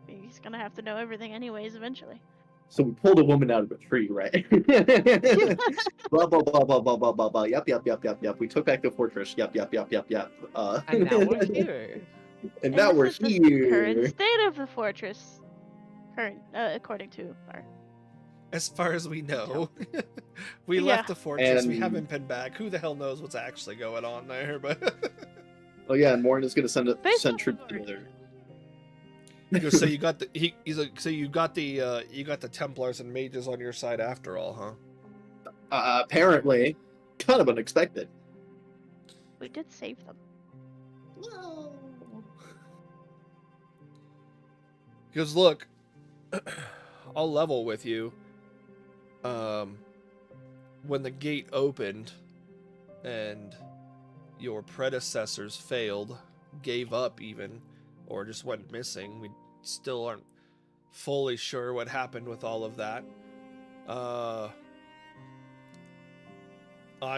He's gonna have to know everything anyways eventually. So we pulled a woman out of a tree, right? Blah blah blah blah blah blah blah blah. Yep. We took back the fortress. Yep. And now we're here. And now this we're is the current here. state of the fortress. According to our. As far as we know, we Yeah. left the fortress. We And- haven't been back. Who the hell knows what's actually going on there? But Oh yeah, and Morin is gonna send Based on troops the together. he goes, so you got the he's like, so you got the Templars and mages on your side after all, huh? Apparently, kind of unexpected. We did save them. He goes, look, I'll level with you. When the gate opened and your predecessors failed, gave up even, or just went missing. We still aren't fully sure what happened with all of that. I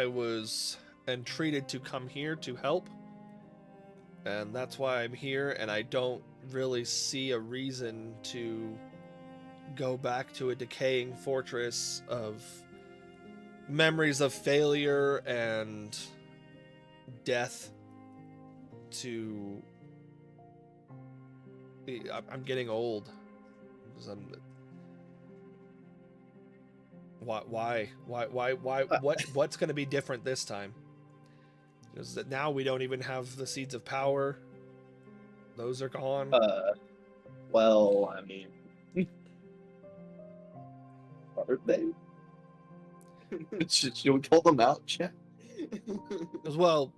was entreated to come here to help, and that's why I'm here, and I don't really see a reason to go back to a decaying fortress of memories of failure and death to... I'm getting old. Why? What's going to be different this time? Is that now we don't even have the seeds of power? Those are gone. Well, I mean, are they? Should we call them out, Chat? As well,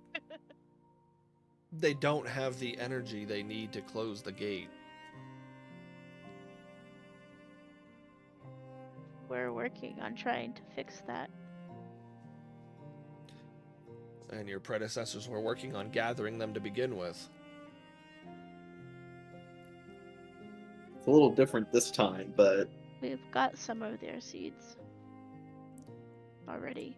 they don't have the energy they need to close the gate. We're working on trying to fix that. And your predecessors were working on gathering them to begin with. It's a little different this time, but We've got some of their seeds already.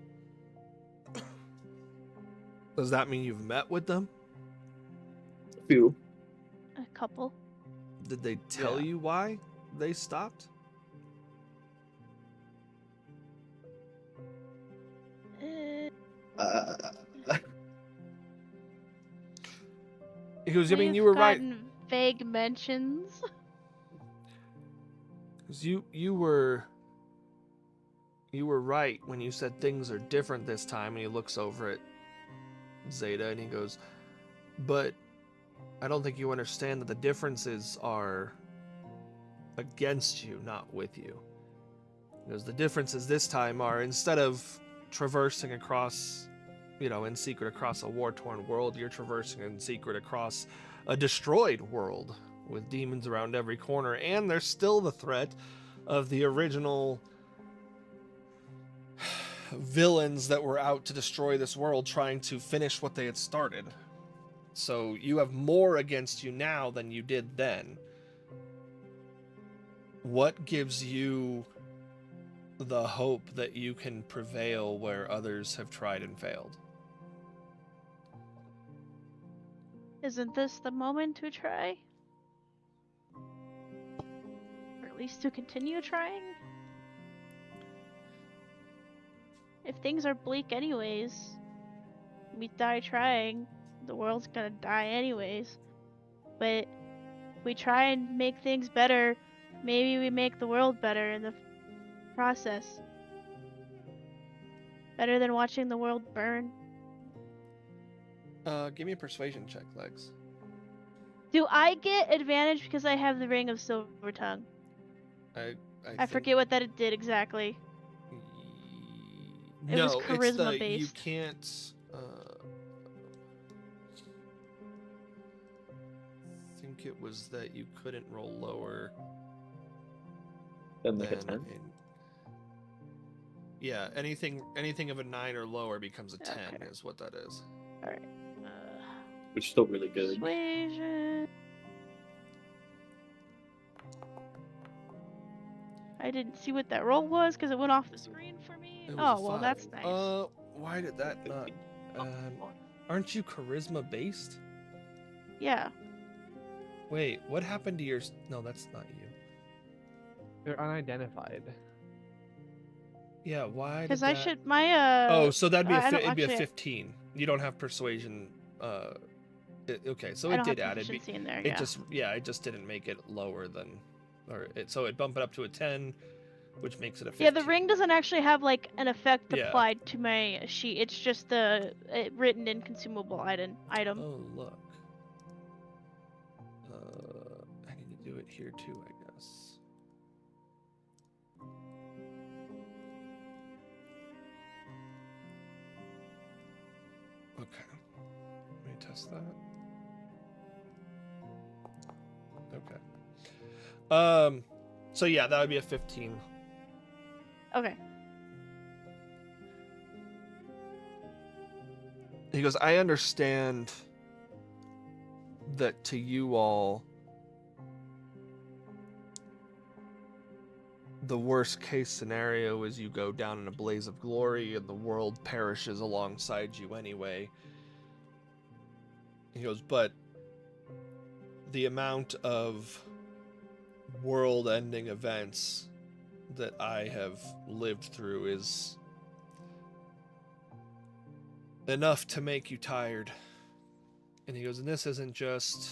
Does that mean you've met with them? a few. A couple. Did they tell you why they stopped? Because I mean, you were right. Vague mentions. Because you were right when you said things are different this time, and he looks over at Zeta and he goes, but I don't think you understand that the differences are against you, not with you. Because the differences this time are, instead of traversing across, in secret across a war-torn world, you're traversing in secret across a destroyed world with demons around every corner, and there's still the threat of the original villains that were out to destroy this world trying to finish what they had started. So you have more against you now than you did then. What gives you the hope that you can prevail where others have tried and failed? Isn't this the moment to try? Or at least to continue trying? If things are bleak anyways, we die trying, the world's gonna die anyways. But if we try and make things better, maybe we make the world better in the process. Better than watching the world burn. Give me a persuasion check, Lex. Do I get advantage because I have the Ring of Silver Tongue? I I forget what that it did exactly. It was No, it's charisma you based. can't. I think it was that you couldn't roll lower Then than they hit 10. Yeah, anything of a 9 or lower becomes a 10 Okay. is what that is. Alright. Which is still really good. Persuasion. I didn't see what that roll was because it went off the screen for me. It was a Oh, well, 5. that's nice. Why did that not? Aren't you charisma based? Yeah. Wait, what happened to your? No, that's not you. They're unidentified. Yeah, why? Because did I that... should, my, Oh, so that'd be I don't it'd be a actually- 15. You don't have persuasion. Okay, so I it don't did have add it. proficiency in there, It yeah. it just didn't make it lower than, so it bumped it up to a 10, which makes it a 15. Yeah, the ring doesn't actually have, like, an effect Yeah. applied to my sheet. It's just the written in consumable item. Oh look. I need to do it here too, I guess. Okay. Let me test that. Okay. So yeah, that would be a 15. Okay. He goes, I understand that to you all, the worst case scenario is you go down in a blaze of glory and the world perishes alongside you anyway. He goes, but the amount of world-ending events that I have lived through is enough to make you tired. And he goes, and this isn't just...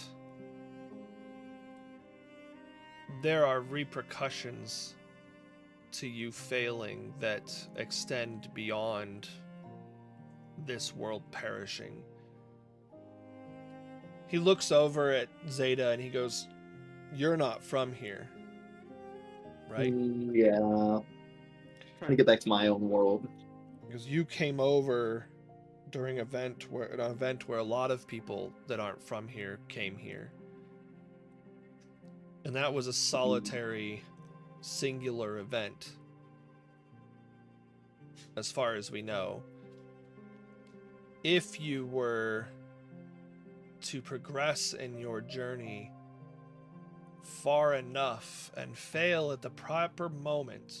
There are repercussions to you failing that extend beyond this world perishing. He looks over at Zeta and he goes, you're not from here, right? Yeah. Trying to get back to my own world. Because you came over during an event where a lot of people that aren't from here came here. And that was a solitary, singular event, as far as we know. If you were to progress in your journey far enough and fail at the proper moment,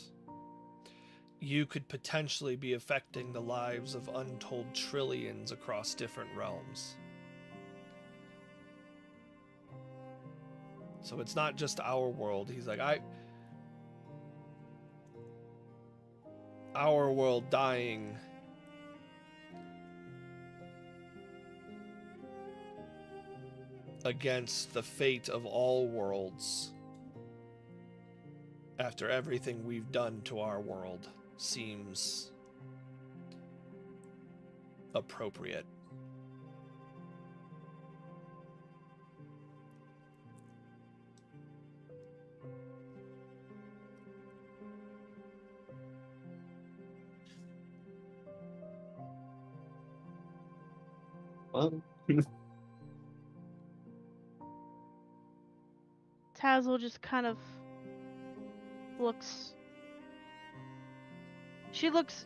you could potentially be affecting the lives of untold trillions across different realms. So it's not just our world. He's like, our world dying against the fate of all worlds after everything we've done to our world seems appropriate. Well, Tazzle just kind of looks. She looks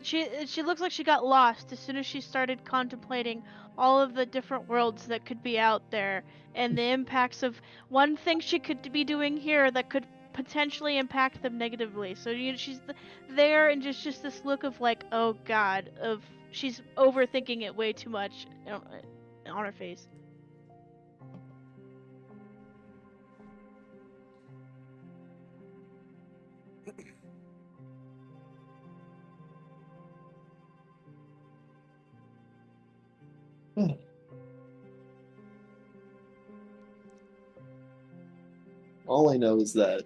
like she got lost as soon as she started contemplating all of the different worlds that could be out there and the impacts of one thing she could be doing here that could potentially impact them negatively. So she's there and just this look of like, oh god, of she's overthinking it way too much on her face. all I know is that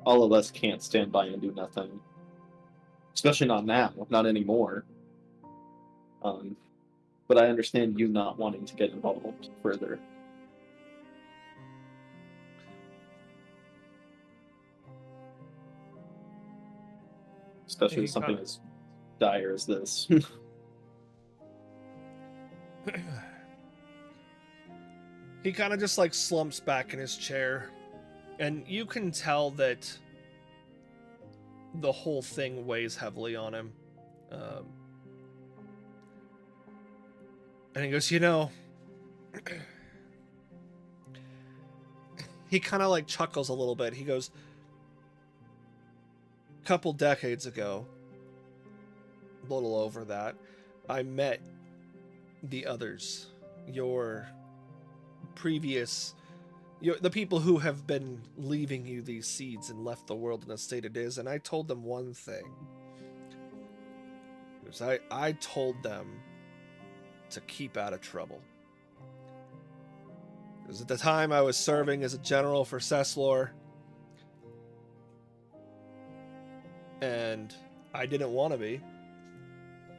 all of us can't stand by and do nothing. Especially not now, not anymore. But I understand you not wanting to get involved further. Especially with something as dire as this. He kind of just like slumps back in his chair, and you can tell that the whole thing weighs heavily on him. And he goes, you know, he kind of like chuckles a little bit. He goes, a couple decades ago, a little over that, I met the others, your previous, the people who have been leaving you these seeds and left the world in the state it is, and I told them one thing. I told them to keep out of trouble. Because at the time I was serving as a general for Ceslor, and I didn't want to be.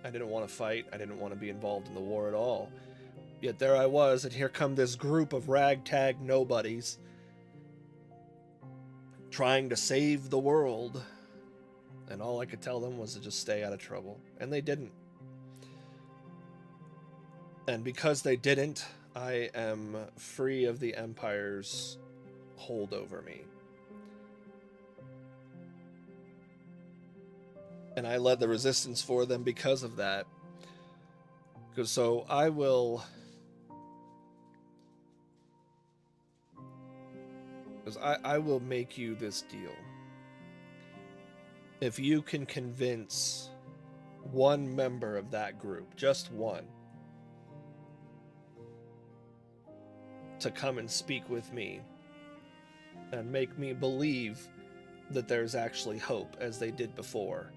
I didn't want to fight. I didn't want to be involved in the war at all. Yet there I was, and here come this group of ragtag nobodies trying to save the world. And all I could tell them was to just stay out of trouble. And they didn't. And because they didn't, I am free of the Empire's hold over me. And I led the resistance for them because of that. So I will Because I will make you this deal. If you can convince one member of that group, just one, to come and speak with me and make me believe that there's actually hope as they did before,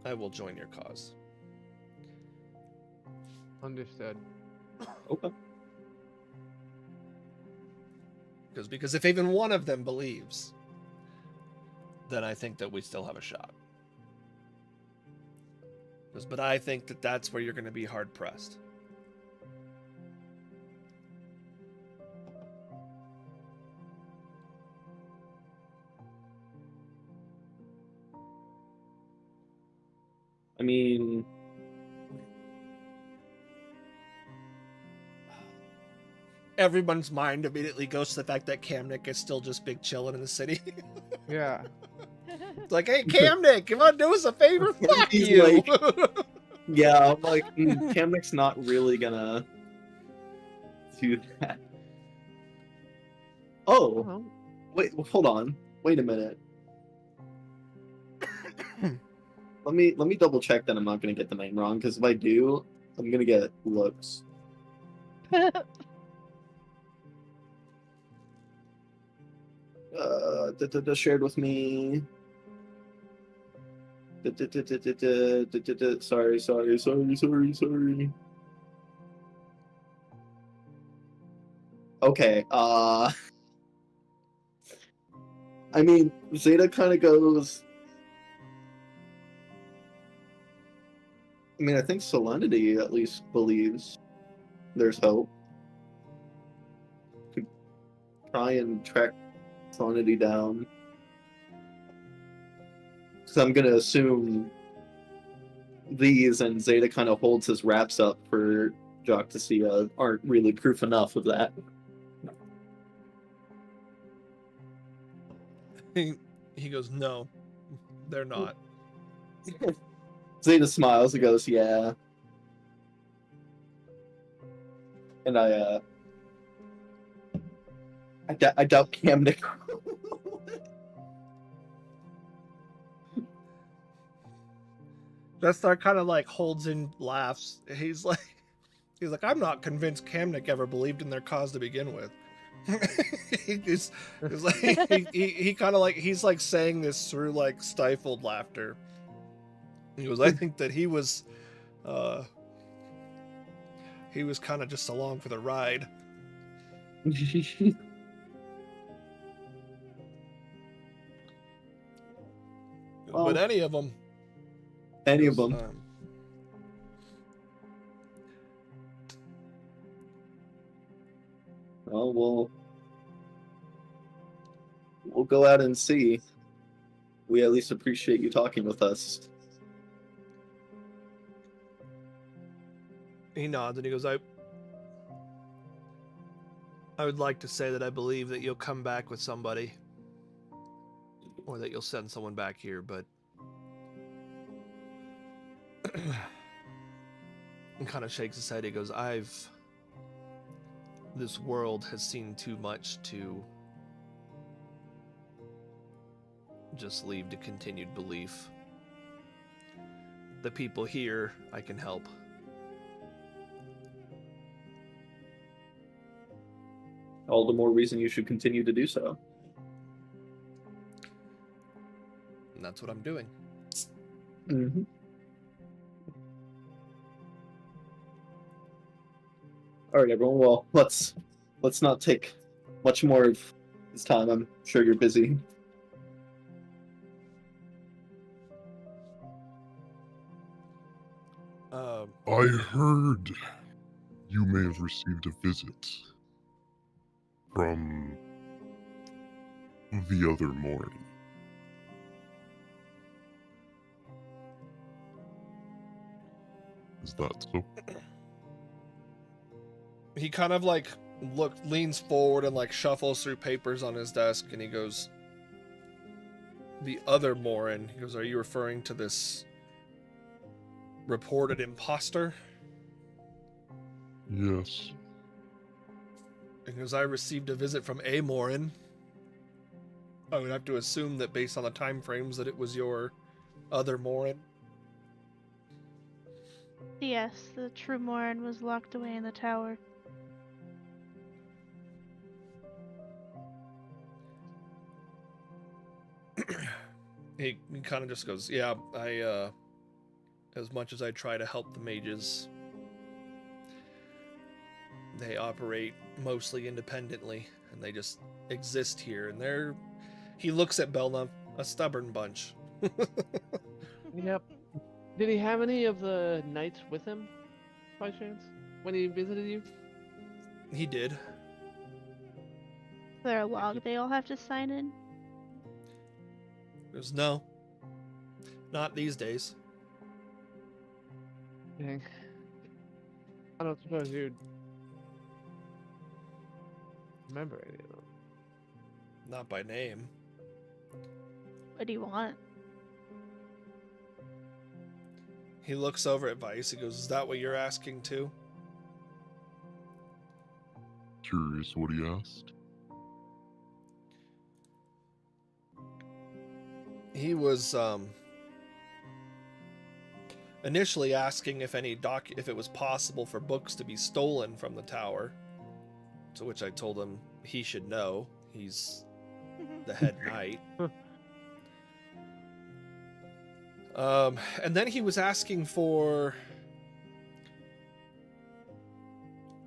I will join your cause. Understood. Okay. Because if even one of them believes, then I think that we still have a shot. But I think that that's where you're going to be hard pressed. I mean, Everyone's mind immediately goes to the fact that Kamnik is still just big chilling in the city. Yeah. It's like, hey, Kamnik, come on, do us a favor. Fuck He's you. yeah, I'm like, Kamnik's not really gonna do that. Oh, Well, wait, hold on. Wait a minute. Let me double check that I'm not gonna get the name wrong, because if I do, I'm gonna get looks. Shared with me. Sorry. Okay, I mean, Zeta kind of goes. I mean, I think Solemnity at least believes there's hope. Could try and track Solemnity down. So I'm gonna assume these and Zeta kind of holds his wraps up for Jock to see aren't really proof enough of that. He goes, no, they're not. Zeta smiles and goes, yeah. And I doubt Kamnik. Vestar kind of like holds and laughs. He's like, I'm not convinced Kamnik ever believed in their cause to begin with. he's like, he kind of like, he's like saying this through like stifled laughter. He goes, I think that he was kind of just along for the ride. But any of them. Any of them. Well, we'll go out and see. We at least appreciate you talking with us. He nods and he goes, I would like to say that I believe that you'll come back with somebody. Or that you'll send someone back here, but and kind of shakes his head. He goes, this world has seen too much to just leave to continued belief. The people here, I can help. All the more reason you should continue to do so. And that's what I'm doing. Mm-hmm. All right, everyone. Well, let's not take much more of this time. I'm sure you're busy. I heard you may have received a visit from the other morning. Is that so? He kind of like leans forward and like shuffles through papers on his desk, and he goes, the other Morin. He goes, are you referring to this reported imposter? Yes. Because I received a visit from a Morin. I would have to assume that based on the time frames that it was your other Morin. Yes, the true Morin was locked away in the tower. He kind of just goes, yeah, as much as I try to help the mages, they operate mostly independently, and they just exist here, and he looks at Belna, a stubborn bunch. Yep. Did he have any of the knights with him, by chance, when he visited you? He did. Is there a log they all have to sign in? There's no. Not these days. Dang. I don't suppose you'd remember any of them. Not by name. What do you want? He looks over at Vice. He goes, is that what you're asking too? Curious what he asked. He was initially asking if if it was possible for books to be stolen from the tower. To which I told him he should know. He's the head knight. And then he was asking for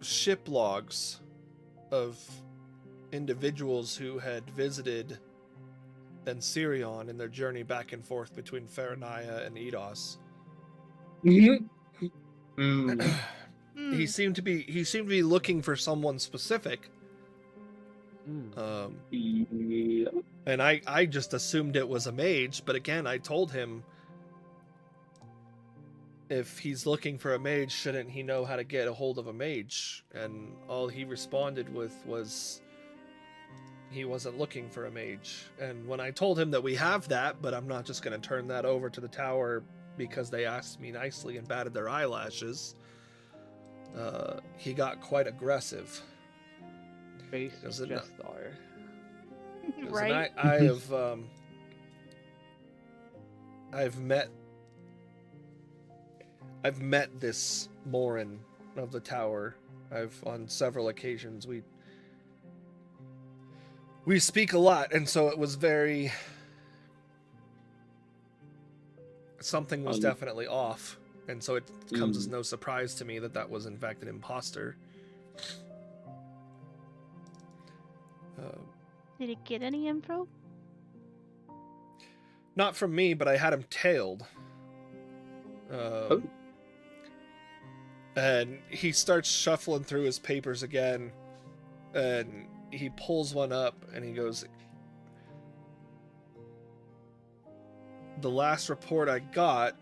ship logs of individuals who had visited Ensirion in their journey back and forth between Faranaya and Eidos. He seemed to be looking for someone specific. Yeah. And I just assumed it was a mage, but again, I told him if he's looking for a mage, shouldn't he know how to get a hold of a mage? And all he responded with was he wasn't looking for a mage. And when I told him that we have that, but I'm not just going to turn that over to the tower because they asked me nicely and batted their eyelashes, he got quite aggressive. Face Does of it not- Jestar. Right? I've met this Morin of the tower. On several occasions we speak a lot, and so it was something was definitely off, and so it comes as no surprise to me that was in fact an imposter. Did he get any info? Not from me, but I had him tailed. And he starts shuffling through his papers again, and he pulls one up, and he goes, the last report I got,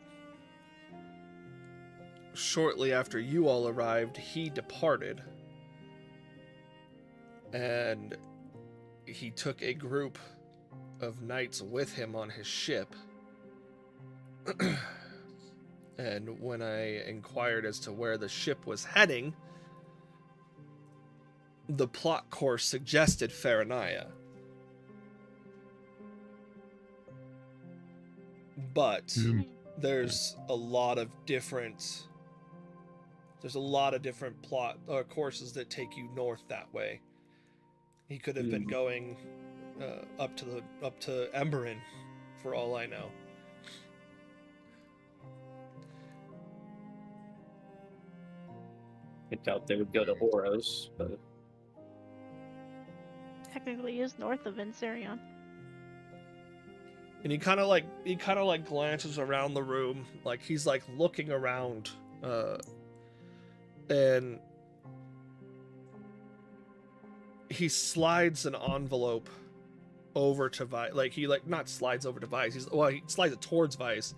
shortly after you all arrived, he departed. And he took a group of knights with him on his ship. And when I inquired as to where the ship was heading, the plot course suggested Faranaya. But there's a lot of different plot courses that take you north that way. He could have been going up to Emberin, for all I know. I doubt they would go to Horos, but Technically is north of Ensirion. And he kind of like glances around the room, like he's like looking around, and he slides an envelope over to Vice. Like he not slides over to Vice. He slides it towards Vice,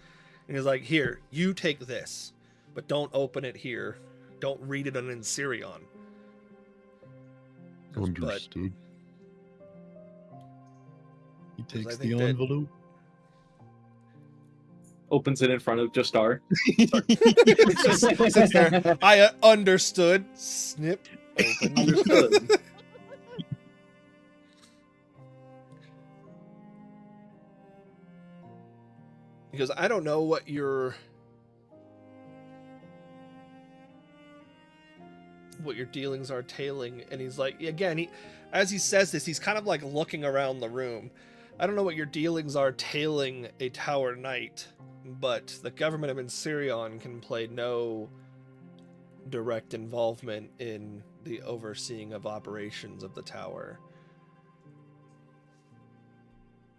and he's like, "Here, you take this, but don't open it here. Don't read it on Ensirion." Understood. He takes think the that- envelope. opens it in front of Justar. Sits there. I understood. Snip. Open. Understood. He goes, I don't know what your dealings are tailing. And he's like, again, as he says this, he's kind of like looking around the room. I don't know what your dealings are tailing a Tower Knight, but the government of Ensirion can play no direct involvement in the overseeing of operations of the tower.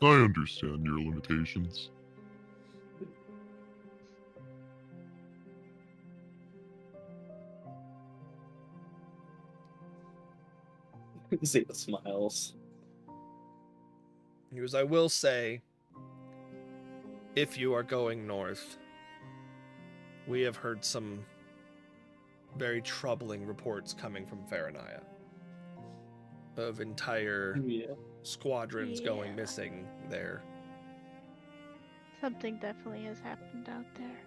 I understand your limitations. See the smiles. He goes, I will say, if you are going north, we have heard some very troubling reports coming from Faranaya of entire Yeah. squadrons going Yeah. missing there. Something definitely has happened out there.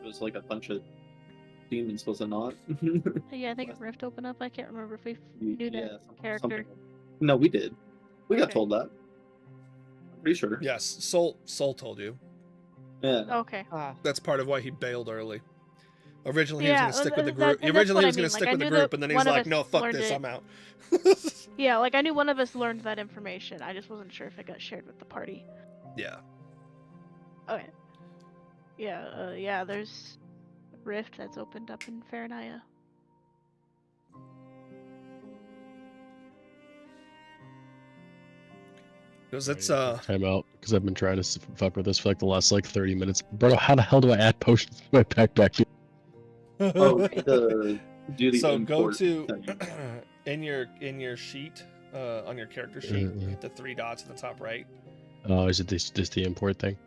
It was like a bunch of demons, was it not? Yeah, I think a rift opened up. I can't remember if we knew Yeah, that character. No, we did. We got Okay. told that. I'm pretty sure. Yes, Soul told you. Yeah. Okay. That's part of why he bailed early. Originally, Yeah, he was going to stick with the that- group. and that's Originally, what he I was going mean, to like, stick I with the knew group, that and then he's one of like, us "No, fuck learned this, it. I'm out." Yeah, like I knew one of us learned that information. I just wasn't sure if it got shared with the party. Yeah. Okay. Yeah, yeah, there's a rift that's opened up in Faranaya. Because it's Time out because I've been trying to fuck with this for like the last like 30 minutes. Bro, how the hell do I add potions to my backpack? Oh, the do the so go import to thing. in your sheet on your character sheet, Mhm. hit the 3 dots in the top right. Oh, is it this the import thing?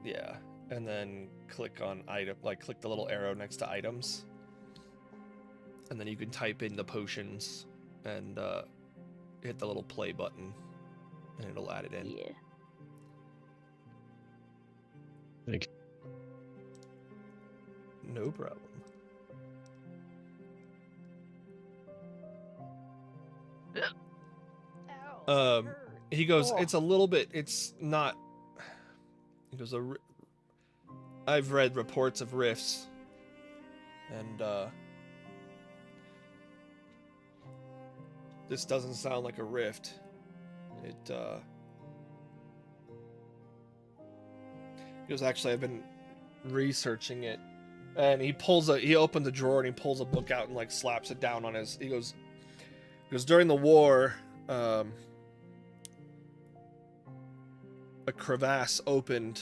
Yeah, and then click on item, like click the little arrow next to items, and then you can type in the potions and hit the little play button, and it'll add it in. Yeah. Thank No problem. He goes, it's a little bit, it's not, he goes, I've read reports of rifts, and this doesn't sound like a rift. It he goes, actually, I've been researching it, and he opens a drawer and he pulls a book out and like slaps it down on his, he goes during the war, a crevasse opened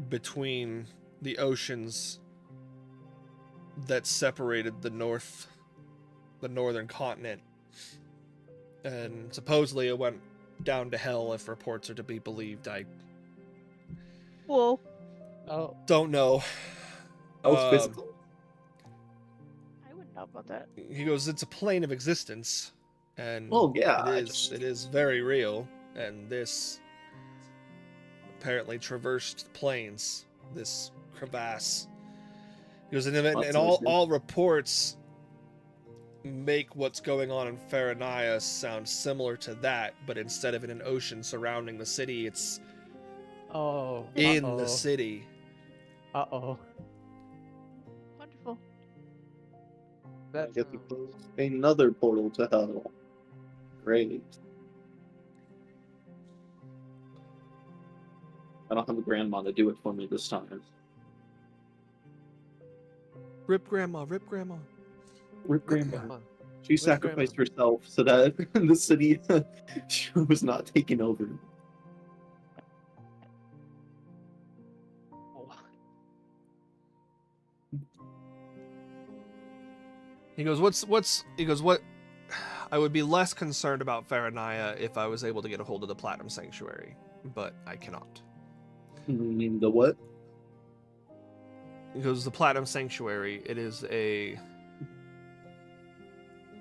between the oceans that separated the northern continent, and supposedly it went down to hell, if reports are to be believed. I Whoa. Oh, don't know. Oh, physical. I wouldn't know about that. He goes, it's a plane of existence, and Oh, yeah, it is very real, and this apparently traversed planes, this crevasse. He goes, and That's all interesting. reports make what's going on in Faranaya sound similar to that, but instead of in an ocean surrounding the city, it's in the city. Uh-oh. Wonderful. I That's get to close another portal to hell. Great. I don't have a grandma to do it for me this time. Rip grandma, rip grandma. Rip grandma. Grandma. She sacrificed herself so that the city was not taken over. Oh. He goes, what? I would be less concerned about Faranaya if I was able to get a hold of the Platinum Sanctuary, but I cannot. The what? He goes, the Platinum Sanctuary, it is a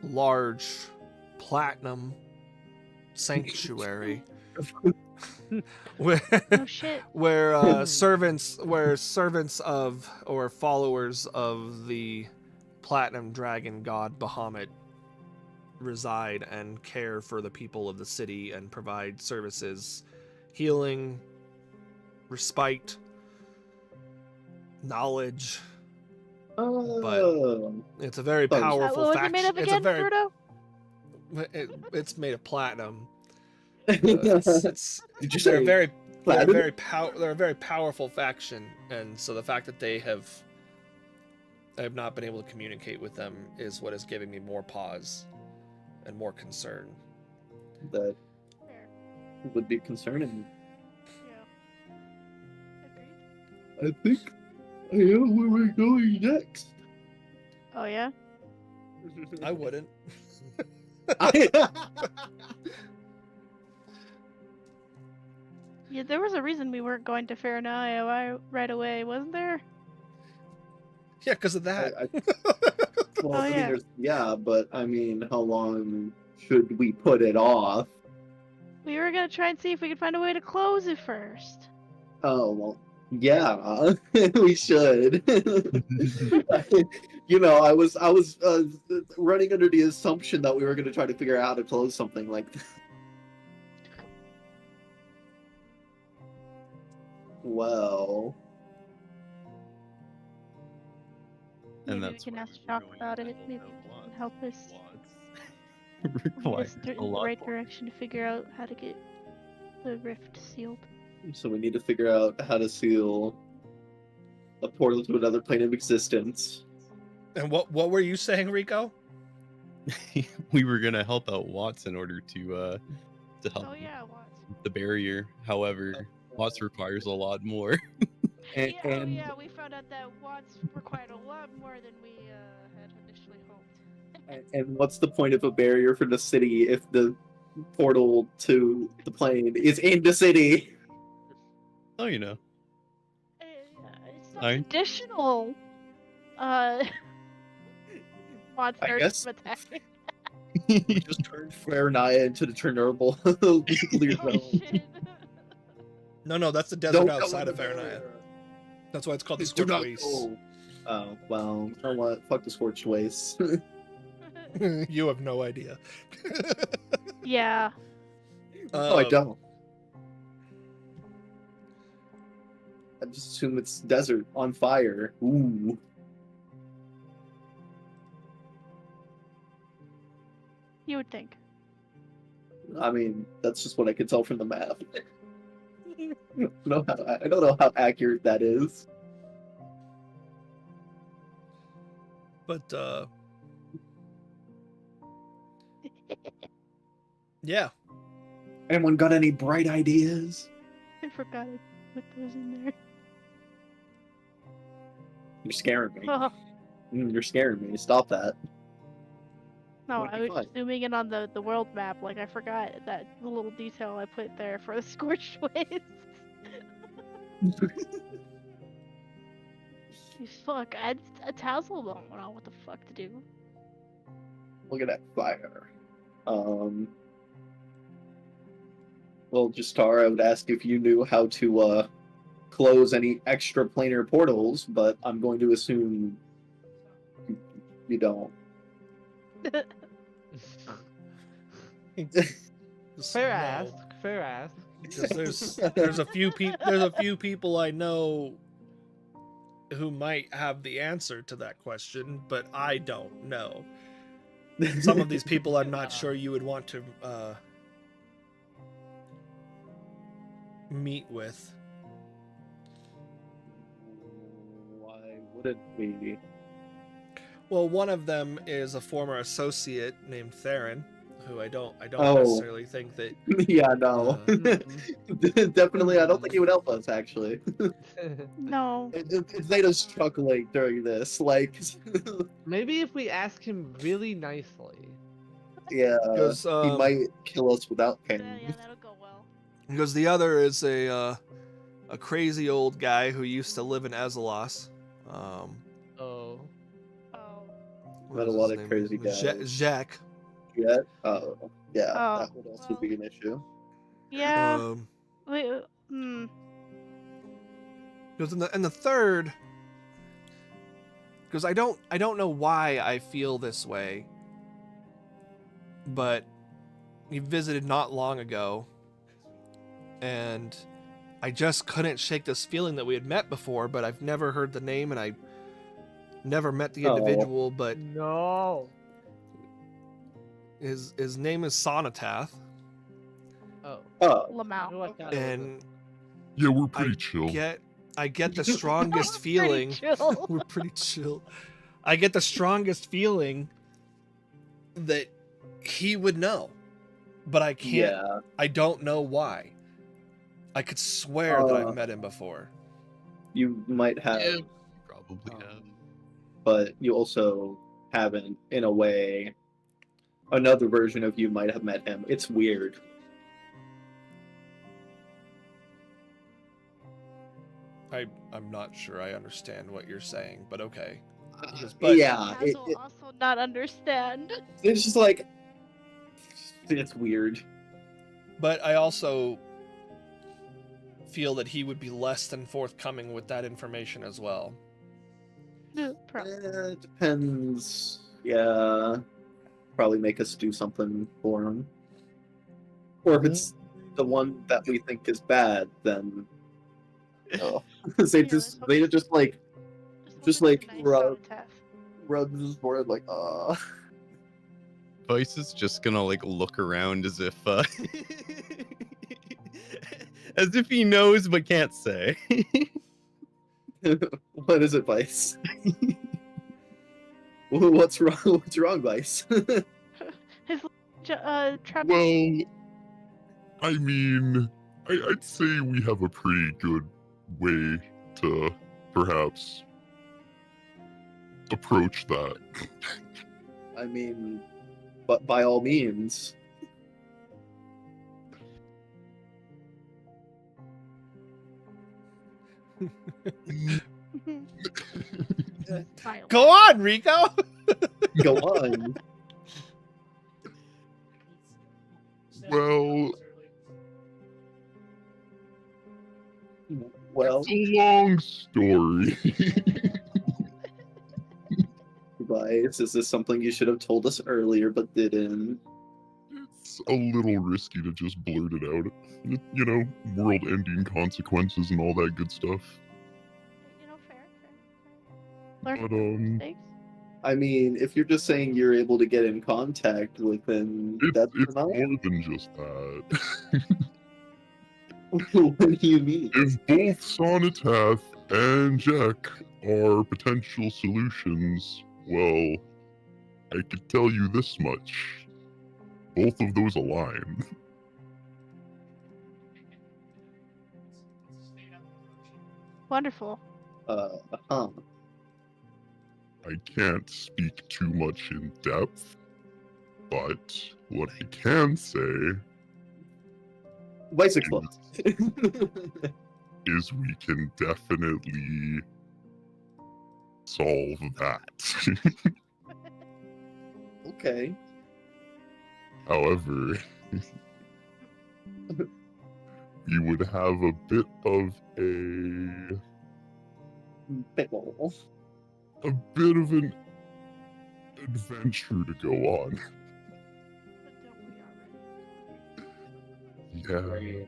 large platinum sanctuary where, Oh shit. where servants of or followers of the platinum dragon god Bahamut reside and care for the people of the city and provide services, healing, respite, knowledge. Oh. It's a very Oh, powerful what was it faction. made of It's a again, very Bruto? it's made of platinum. Did They're you a say very platinum? they're a very powerful faction, and so the fact that I have not been able to communicate with them is what is giving me more pause and more concern. That Fair. would be concerning. Yeah. I Agreed. think I know where we're going next. Oh yeah. I wouldn't. Yeah, there was a reason we weren't going to Faranaya right away, wasn't there? Yeah, because of that. Well, Oh, I mean, yeah. yeah, but I mean, how long should we put it off? We were gonna try and see if we could find a way to close it first. Oh, well, yeah, we should. I was running under the assumption that we were going to try to figure out how to close something like that. Well, And Maybe we that's can why ask we were Shock going about to it. Maybe know he what can help us lead requires us a in the lot right more. direction to figure out how to get the rift sealed. so we need to figure out how to seal a portal to another plane of existence. And what were you saying, Rico? We were gonna help out Watts in order to help Oh yeah, Watts. the barrier. However, Watts requires a lot more. And, Oh and yeah, we found out that Watts required a lot more than we had initially hoped. and what's the point of a barrier for the city if the portal to the plane is in the city? Oh, you know. It's not I- additional monster I guess- attack. We just turned Faranaya into the Chernobyl nuclear Oh zone. shit. No, that's the desert Don't go outside in of the Faranaya. barrier. That's why it's called the Do Scorched not Waste. go. Oh, well, you know what? Fuck the Scorched Waste. You have no idea. Yeah. No, I Um, don't. I just assume it's desert on fire. Ooh. You would think. I mean, that's just what I could tell from the map. I don't know how accurate that is. But yeah. Anyone got any bright ideas? I forgot I put those in there. You're scaring me. Oh, You're scaring me. Stop that. no, What'd I you was find? zooming in on the world map. Like I forgot that the little detail I put there for the scorched waste. Fuck, a Tassel don't know what the fuck to do. Look at that fire. Well, Justar, I would ask if you knew how to close any extra planar portals, but I'm going to assume you don't. Fair No. ask. Fair ask. 'Cause there's a few people I know who might have the answer to that question, but I don't know. Some of these people I'm not sure you would want to meet with. Why wouldn't we? Well, one of them is a former associate named Theron, who I don't Oh. necessarily think that Yeah, no. Definitely, I don't think he would help us, actually. No. Zeta's struggling during this. Like, Maybe if we ask him really nicely. yeah, because he might kill us without Yeah, pain. that'll go well. because the other is a crazy old guy who used to live in Azelos. Oh. Oh. What Met a is lot his of name? crazy guys. Jacques. Yeah. Oh, yeah. Oh, That would also be an issue. Yeah. Um, Wait. Because in the third, because I don't know why I feel this way, but he visited not long ago, and I just couldn't shake this feeling that we had met before, but I've never heard the name and I never met the Oh. individual, but No. his name is Sonatath, Oh. Oh, Lamau. who I thought it was and Yeah, we're pretty chill. I get the strongest feeling. Pretty chill. We're pretty chill. I get the strongest feeling that he would know, but I can't. yeah. I don't know why. I could swear that Uh, I've met him before. You might have, Yeah, probably have. but you also haven't, in a way. Another version of you might have met him. It's weird. I'm not sure I understand what you're saying, but okay. Uh, But- yeah, Tazzle also not understand. it's just like it's weird. But I also feel that he would be less than forthcoming with that information as well. Probably. It depends. Yeah, probably make us do something for him. Or if it's the one that we think is bad, then no. they Yeah, just let's they hope- just like just hope like it's a nice rub Sonatath. rubs his forehead like Vice is just gonna like look around as if as if he knows but can't say. what is it, Vice? What's wrong? What's wrong, Vice? His trap. Well, I mean, I'd say we have a pretty good way to perhaps approach that. I mean, but by all means. Violent. Go on, Rico. Go on. Well, Well, it's a long story. Vice, is this something you should have told us earlier but didn't? It's a little risky to just blurt it out. You know, world-ending consequences and all that good stuff. You know, fair. Learn But from mistakes. I mean, if you're just saying you're able to get in contact with him, that's it's enough. more than just that. What do you mean? If both Sonatath and Jack are potential solutions, well, I could tell you this much. Both of those align. Wonderful. Huh. I can't speak too much in depth, but what I can say Vice explodes. is we can definitely solve that. Okay. However, we would have a bit of a Pickle. an adventure to go on. Yeah.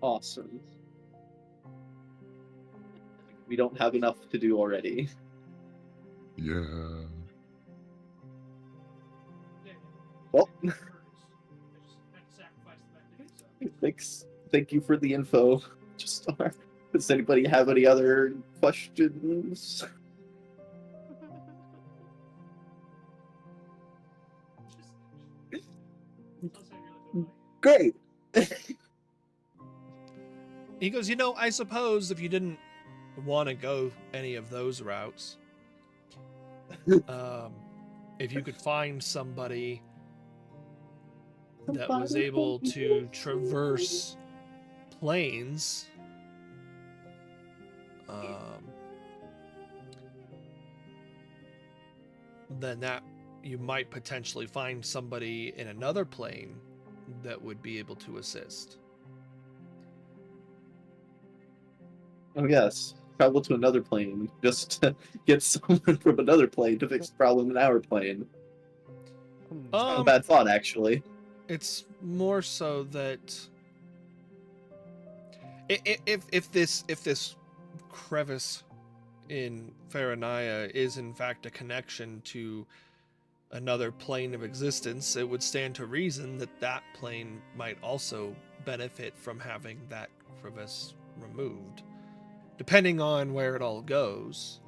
Awesome. We don't have enough to do already. Yeah. Well, thank you for the info. Just does anybody have any other questions? Great. He goes, you know, I suppose if you didn't want to go any of those routes, if you could find somebody that was able to traverse planes, then that you might potentially find somebody in another plane that would be able to assist. Oh yes, travel to another plane. Just to get someone from another plane to fix the problem in our plane. Not a bad thought, actually. It's more so that if this crevice in Faranaya is in fact a connection to another plane of existence, it would stand to reason that that plane might also benefit from having that crevice removed, depending on where it all goes.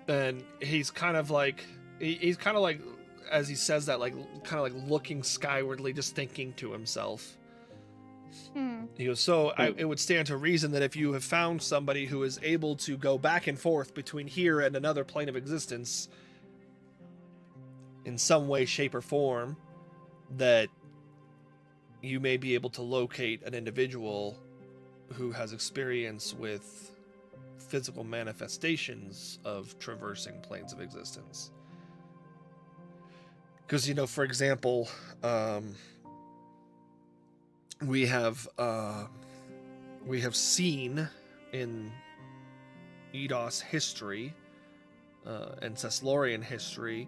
And he's kind of like, as he says that, like, kind of like looking skywardly, just thinking to himself. He goes, it would stand to reason that if you have found somebody who is able to go back and forth between here and another plane of existence in some way, shape, or form, that you may be able to locate an individual who has experience with physical manifestations of traversing planes of existence. Because, you know, for example, we have seen in Eidos history and Ceslorian history,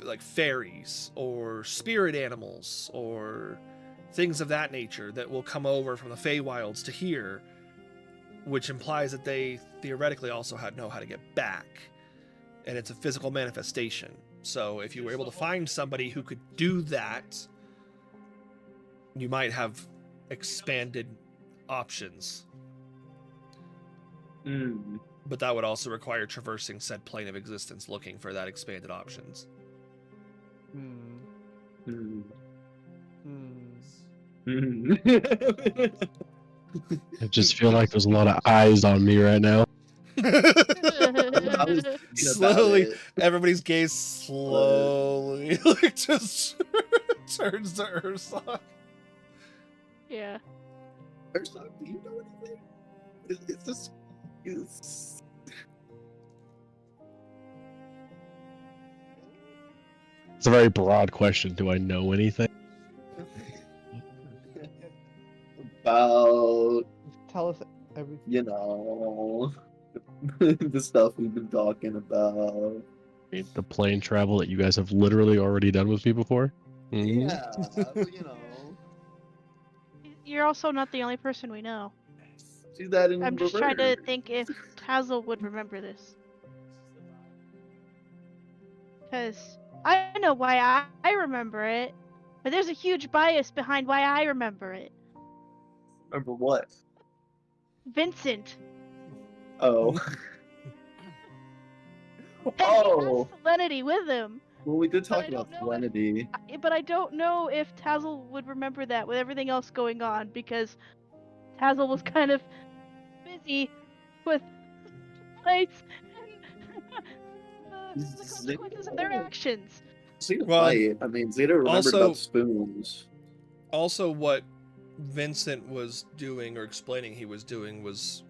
like fairies or spirit animals or things of that nature that will come over from the Feywilds to here, which implies that they theoretically also know how to get back, and it's a physical manifestation. So if you were able to find somebody who could do that, you might have expanded options. But that would also require traversing said plane of existence, looking for that expanded options. I just feel like there's a lot of eyes on me right now. I was thinking Slowly, about it. everybody's gaze slowly like just turns to Ursa. Yeah. Ursa, do you know anything? Is this? It's a very broad question. Do I know anything? About, Tell us everything. you know, the stuff we've been talking about. The plane travel that you guys have literally already done with me before? Mhm. Yeah, but, you know, You're also not the only person we know. do that in I'm just trying to reverse. think if Tazzle would remember this. Because I know why I remember it, but there's a huge bias behind why I remember it. Remember what? Vincent. Oh. And Oh. he has Selenity with him. Well, we did But talk I about don't know Serenity. But I don't know if Tazzle would remember that with everything else going on, because Tazzle was kind of busy with plates and the consequences of their actions. Zeta Well, might. I mean, Zeta remembered also- about spoons. Also, what Vincent was doing or explaining he was doing was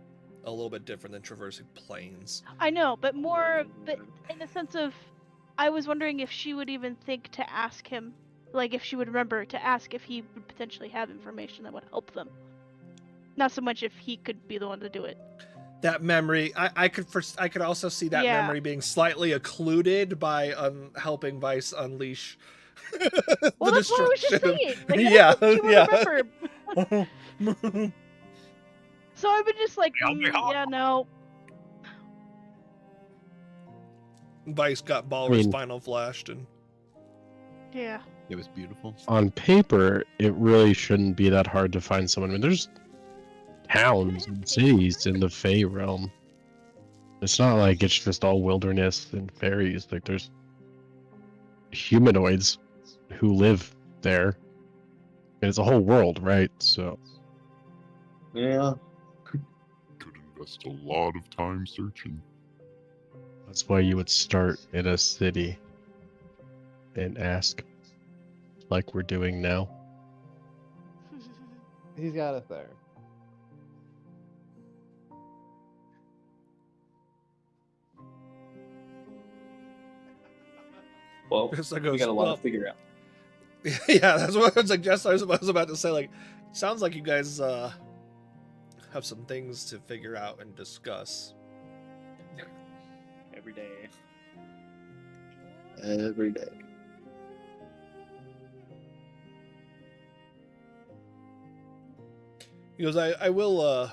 a little bit different than traversing planes. I know, but in the sense of, I was wondering if she would even think to ask him, like if she would remember to ask if he would potentially have information that would help them. Not so much if he could be the one to do it. That memory, I could also see that Yeah. memory being slightly occluded by helping Vice unleash Well, the that's what I was just destruction. saying. Like, Yeah, I don't think she would yeah. remember. So I've been just like, yeah, no. Vice got Balr's I mean- final flashed, and Yeah. It was beautiful. On paper, it really shouldn't be that hard to find someone. I mean, there's towns and cities in the Fey realm. It's not like it's just all wilderness and fairies. Like, there's humanoids who live there. And it's a whole world, right? So, Yeah. Could invest a lot of time searching. that's why you would start in a city and ask, like we're doing now. He's got us there. Well, Ursa we goes, got a lot well, to figure out. yeah, that's what I was like. Just I was about to say, like, sounds like you guys have some things to figure out and discuss. Every day. Every day. He goes, I will,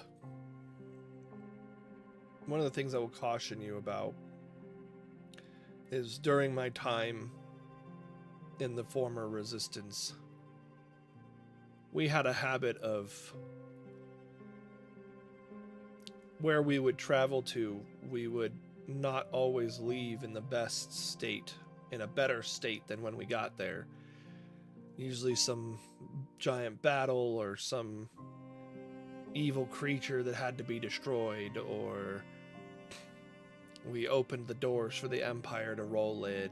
one of the things I will caution you about is during my time in the former resistance, we had a habit of where we would travel to, we would not always leave in the best state, in a better state than when we got there. Usually some giant battle or some evil creature that had to be destroyed, or we opened the doors for the Empire to roll in.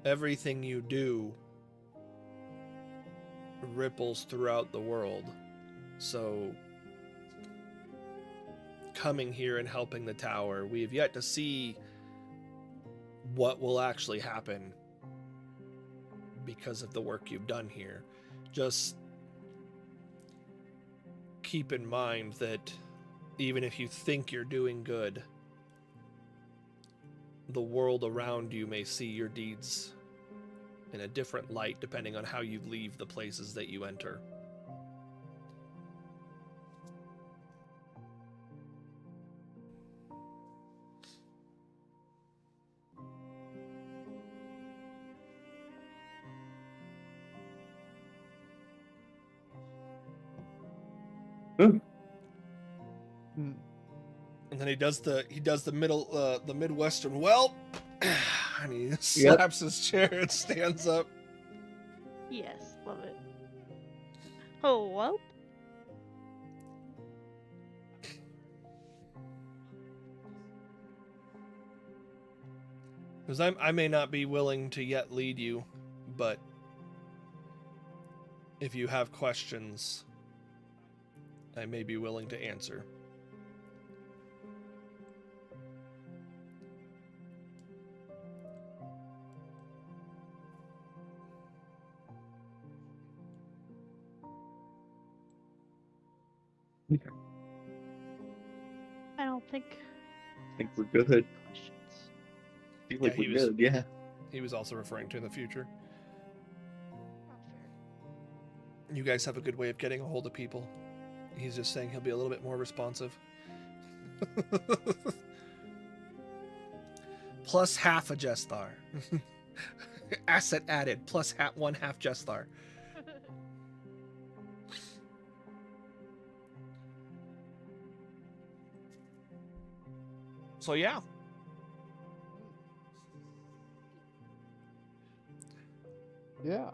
Everything you do ripples throughout the world. So coming here and helping the tower, we have yet to see what will actually happen because of the work you've done here. Just keep in mind that even if you think you're doing good, the world around you may see your deeds in a different light depending on how you leave the places that you enter. And then he does the Midwestern well, and he slaps his chair and stands up. Yes, love it. Oh, well. Because I may not be willing to yet lead you, but if you have questions, I may be willing to answer. I don't think. I think we're good. Questions. I feel like Yeah, we're good, yeah. He was also referring to in the future. Not fair. You guys have a good way of getting a hold of people. He's just saying he'll be a little bit more responsive. Plus half a Jestar. Asset added. Plus one half Jestar. So yeah. Yeah.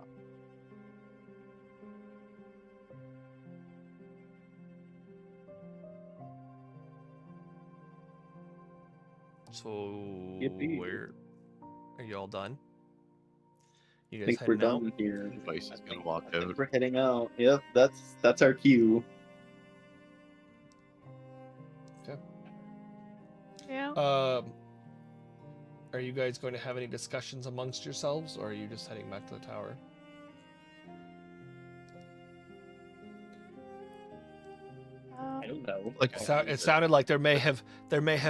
So Yippee. where are you all done? You I guys think we're heading out? done here. Vice is gonna walk I think out. we're heading out. Yep, that's our cue. Yeah. Are you guys going to have any discussions amongst yourselves, or are you just heading back to the tower? I don't know. Like It sounded like there may have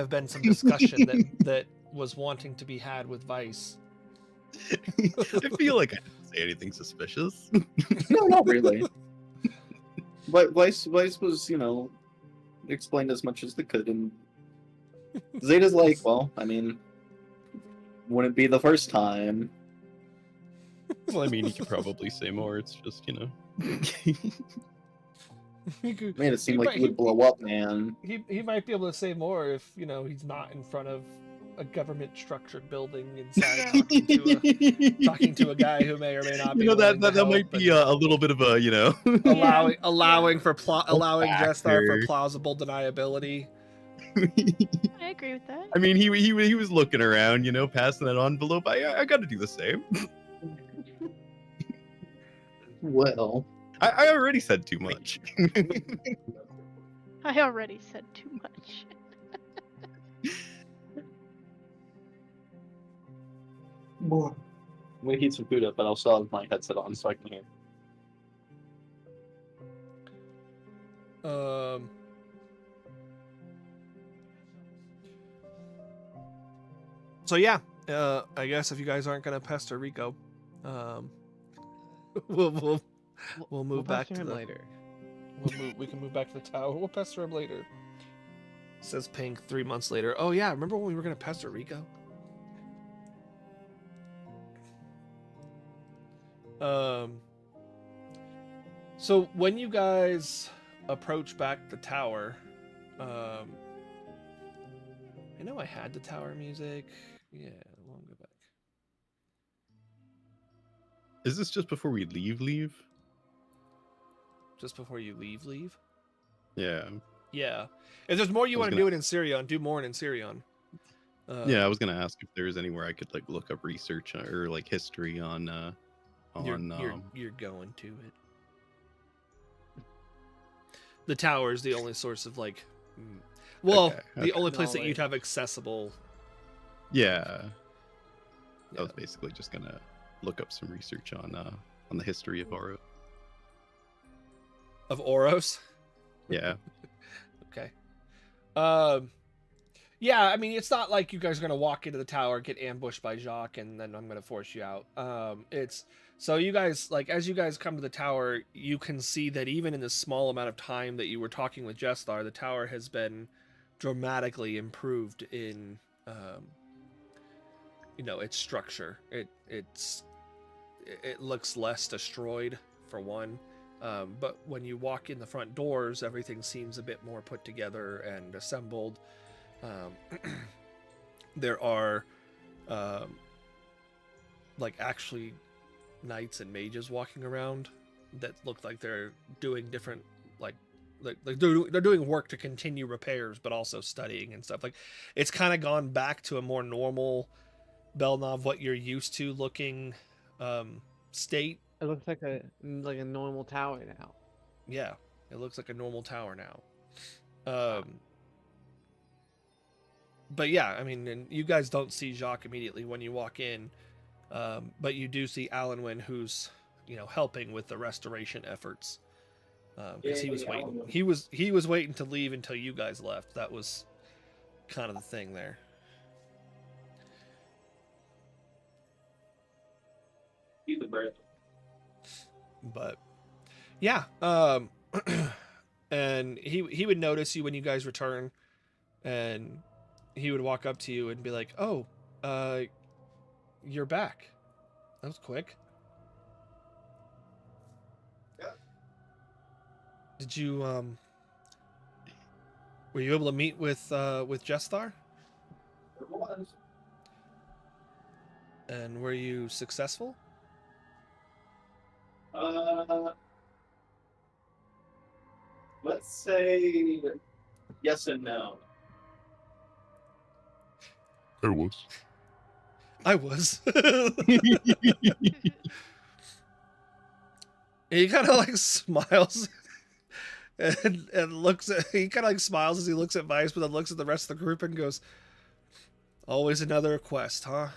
been some discussion that was wanting to be had with Vice. I feel like I didn't say anything suspicious. No, not really. But Vice was, explained as much as they could, and Zeta's like, well, I mean, wouldn't be the first time. Well, I mean, you could probably say more. It's just, Made it seem like he would blow up, man. He might be able to say more if he's not in front of a government structured building inside talking to a guy who may or may not be willing to that might help be and a little bit of a allowing Jestar for factor. plausible deniability. I agree with that. I mean, he was looking around, passing that envelope. I got to do the same. Well, I already said too much. I already said too much. I'm gonna heat some food up, but I'll still have my headset on so I can hear. So yeah, I guess if you guys aren't gonna pester Rico, we'll We'll move back pester to him the later. we can move back to the tower. We'll pester him later. Says Pink 3 months later. Oh yeah, remember when we were gonna pester Rico? So when you guys approach back the tower, I know I had the tower music. Yeah, we'll go back. Is this just before we leave? Just before you leave? Yeah. Yeah. If there's more you I was want to gonna- do it in Sirion, do more in Sirion. Yeah, I was gonna ask if there's anywhere I could like look up research or like history on you're going to it. The tower is the only source of like, well, Okay, the okay. only place that you'd Knowledge. have accessible. Yeah. Yeah. I was basically just gonna look up some research on the history of Oro. Of Oros. Yeah. Okay. Yeah, I mean, it's not like you guys are gonna walk into the tower, get ambushed by Jacques, and then I'm gonna force you out. It's so you guys like as you guys come to the tower, you can see that even in the small amount of time that you were talking with Jestar, the tower has been dramatically improved in, its structure. It looks less destroyed for one. But when you walk in the front doors, everything seems a bit more put together and assembled. There are actually knights and mages walking around that look like they're doing different they're doing work to continue repairs, but also studying and stuff. Like it's kind of gone back to a more normal Belnov, what you're used to looking state. It looks like a normal tower now. Yeah, it looks like a normal tower now. But yeah, I mean, and you guys don't see Jacques immediately when you walk in, but you do see Alanwin, who's helping with the restoration efforts, because he was waiting. He was waiting to leave until you guys left. That was kind of the thing there. But yeah, and he would notice you when you guys return, and he would walk up to you and be like, "Oh, you're back. That was quick." Yeah. Did you were you able to meet with Jestar? It was. And were you successful? Let's say yes and no. I was. I was. He kind of like smiles and looks at. He kind of like smiles as he looks at Vice, but then looks at the rest of the group and goes, "Always another request, huh?"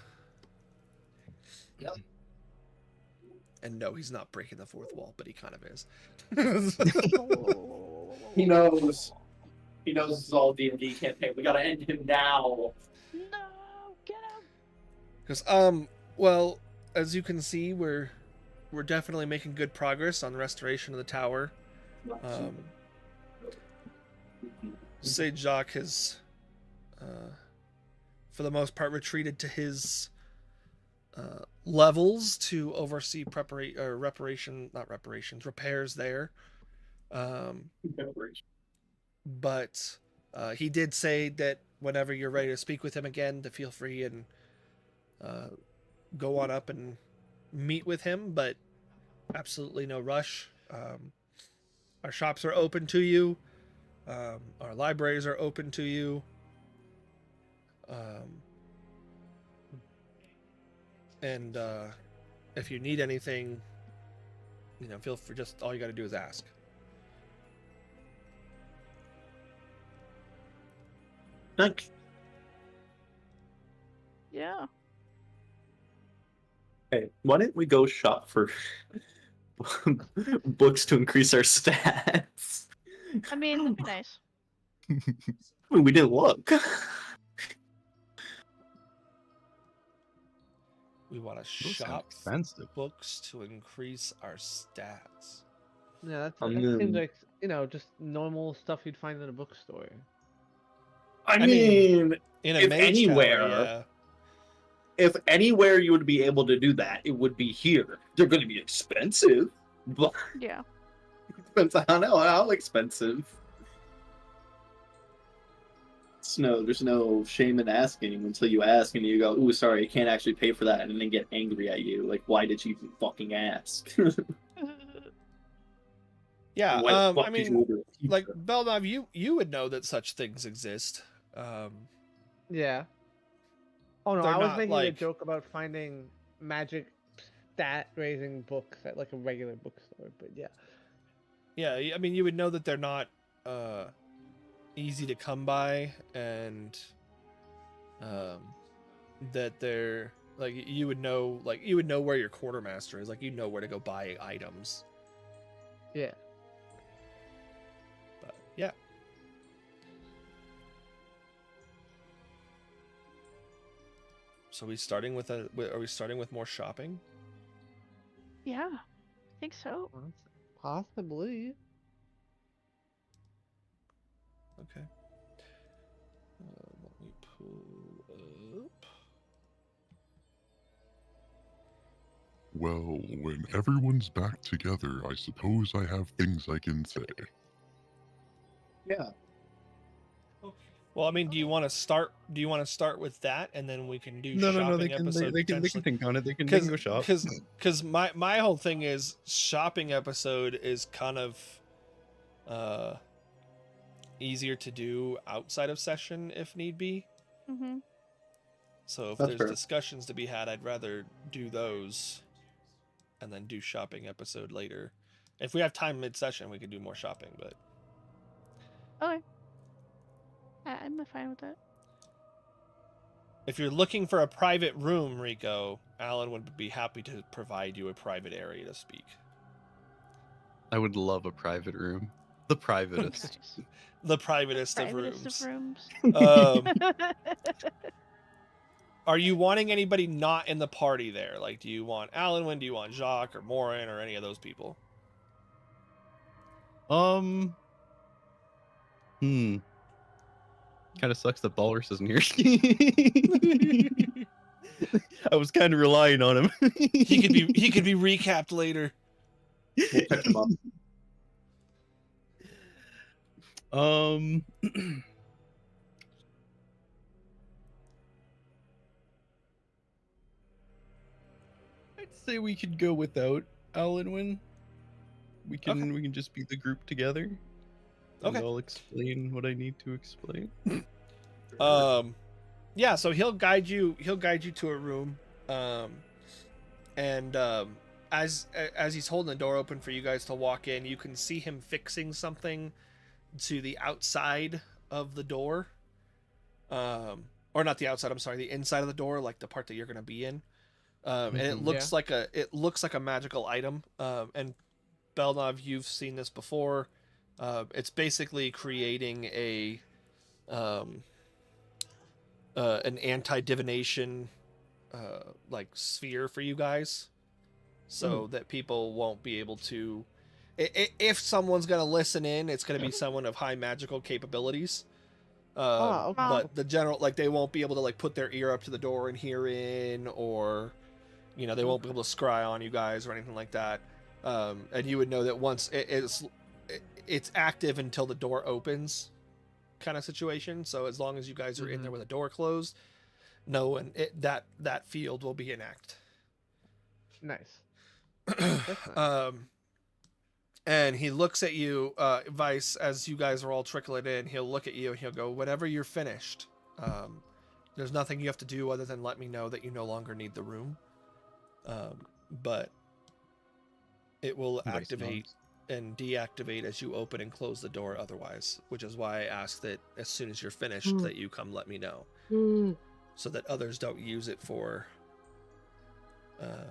Yep. And no, he's not breaking the fourth wall, but he kind of is. He knows. He knows this is all D&D campaign. We gotta end him now. No, get him. Because well, as you can see, we're definitely making good progress on the restoration of the tower. Sage Jacques has, for the most part, retreated to his levels to oversee repairs there. But he did say that whenever you're ready to speak with him again, to feel free and go on up and meet with him, but absolutely no rush. Our shops are open to you. Our libraries are open to you. And if you need anything, feel free. Just all you got to do is ask. Thanks. Yeah. Hey, why didn't we go shop for books to increase our stats? I mean, that'd be nice. I mean, we didn't look. We want to Those sound shop expensive. books to increase our stats. Yeah, that Um, seems like, just normal stuff you'd find in a bookstore. I mean, mean, In a if mage anywhere, tower, yeah. if anywhere you would be able to do that, it would be here. They're going to be expensive, but Yeah. it depends on how expensive. There's no shame in asking until you ask and you go, "Ooh, sorry, I can't actually pay for that," and then they get angry at you. Like, why did you fucking ask? Yeah, Why the fuck I did you mean, order a pizza? like Belnov, you would know that such things exist. Yeah. Oh no, They're I was not, making a like- joke about finding magic stat raising books at like a regular bookstore, but yeah. Yeah, I mean, you would know that they're not easy to come by, and that they're like you would know where your quartermaster is. Like you know where to go buy items. Yeah. But yeah. So are we starting with more shopping? Yeah. I think so. Possibly. Okay. Let me pull up. Well, when everyone's back together, I suppose I have things I can say. Yeah. Well, I mean, do you want to start with that, and then we can do No, shopping they can episode they can potentially? think on it. They can go shop. Because my whole thing is shopping episode is kind of easier to do outside of session if need be. Mm-hmm. So if That's there's fair. discussions to be had, I'd rather do those and then do shopping episode later. If we have time mid-session, we can do more shopping, but Okay. I'm fine with that. if you're looking for a private room, Rico, Alan would be happy to provide you a private area to speak. I would love a private room. The privatest. Nice. The privatest of Privatest rooms. of rooms. Are you wanting anybody not in the party there? Like, do you want Alan? Do you want Jacques or Morin or any of those people? Kind of sucks that Balrus isn't here. I was kind of relying on him. He could be recapped later. We'll check them up. I'd say we could go without Alanwin. We can Okay. we can just be the group together. Okay. And I'll explain what I need to explain. Yeah, so he'll guide you to a room. And as he's holding the door open for you guys to walk in, you can see him fixing something to the outside of the door. Or not the outside, I'm sorry, the inside of the door, like the part that you're gonna be in. And it looks like a magical item. And Belnov, you've seen this before. It's basically creating an anti-divination like sphere for you guys, so that people won't be able to. If someone's gonna listen in, it's gonna be someone of high magical capabilities. Okay. But the general, like, they won't be able to like put their ear up to the door and hear in, or they won't be able to scry on you guys or anything like that. And you would know that once it's active until the door opens, kind of situation. So as long as you guys are in there with a door closed, no, and that field will be inactive. Nice. That's nice. And he looks at you, Vice, as you guys are all trickling in. He'll look at you and he'll go, "Whenever you're finished, there's nothing you have to do other than let me know that you no longer need the room. But it will Vice activate nods. and deactivate as you open and close the door otherwise, which is why I ask that as soon as you're finished that you come let me know, so that others don't use it for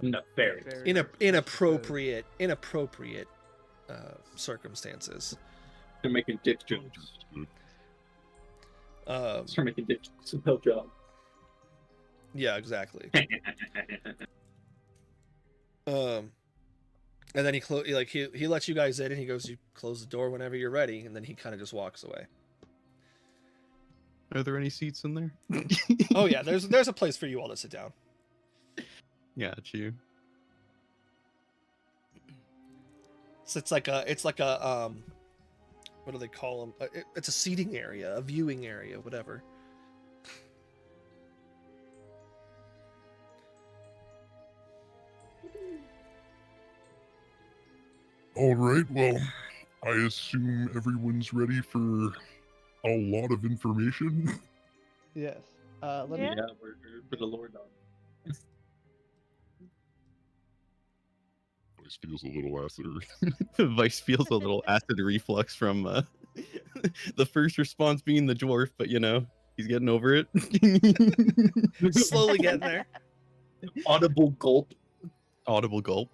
Nefarious. inappropriate circumstances. They're making dick jokes. Understood. They're making dick jokes. No job. Yeah, exactly. And then he lets you guys in, and he goes, "You close the door whenever you're ready," and then he kind of just walks away. Are there any seats in there? Oh yeah, there's a place for you all to sit down. Got you. So it's like a what do they call them? It's a seating area, a viewing area, whatever. All right, well, I assume everyone's ready for a lot of information. Yes. Let Yeah. me. We're for the Lord on. Voice feels a little acid. Vice feels a little acid reflux from the first response being the dwarf, but he's getting over it. Slowly getting there. Audible gulp. Audible gulp.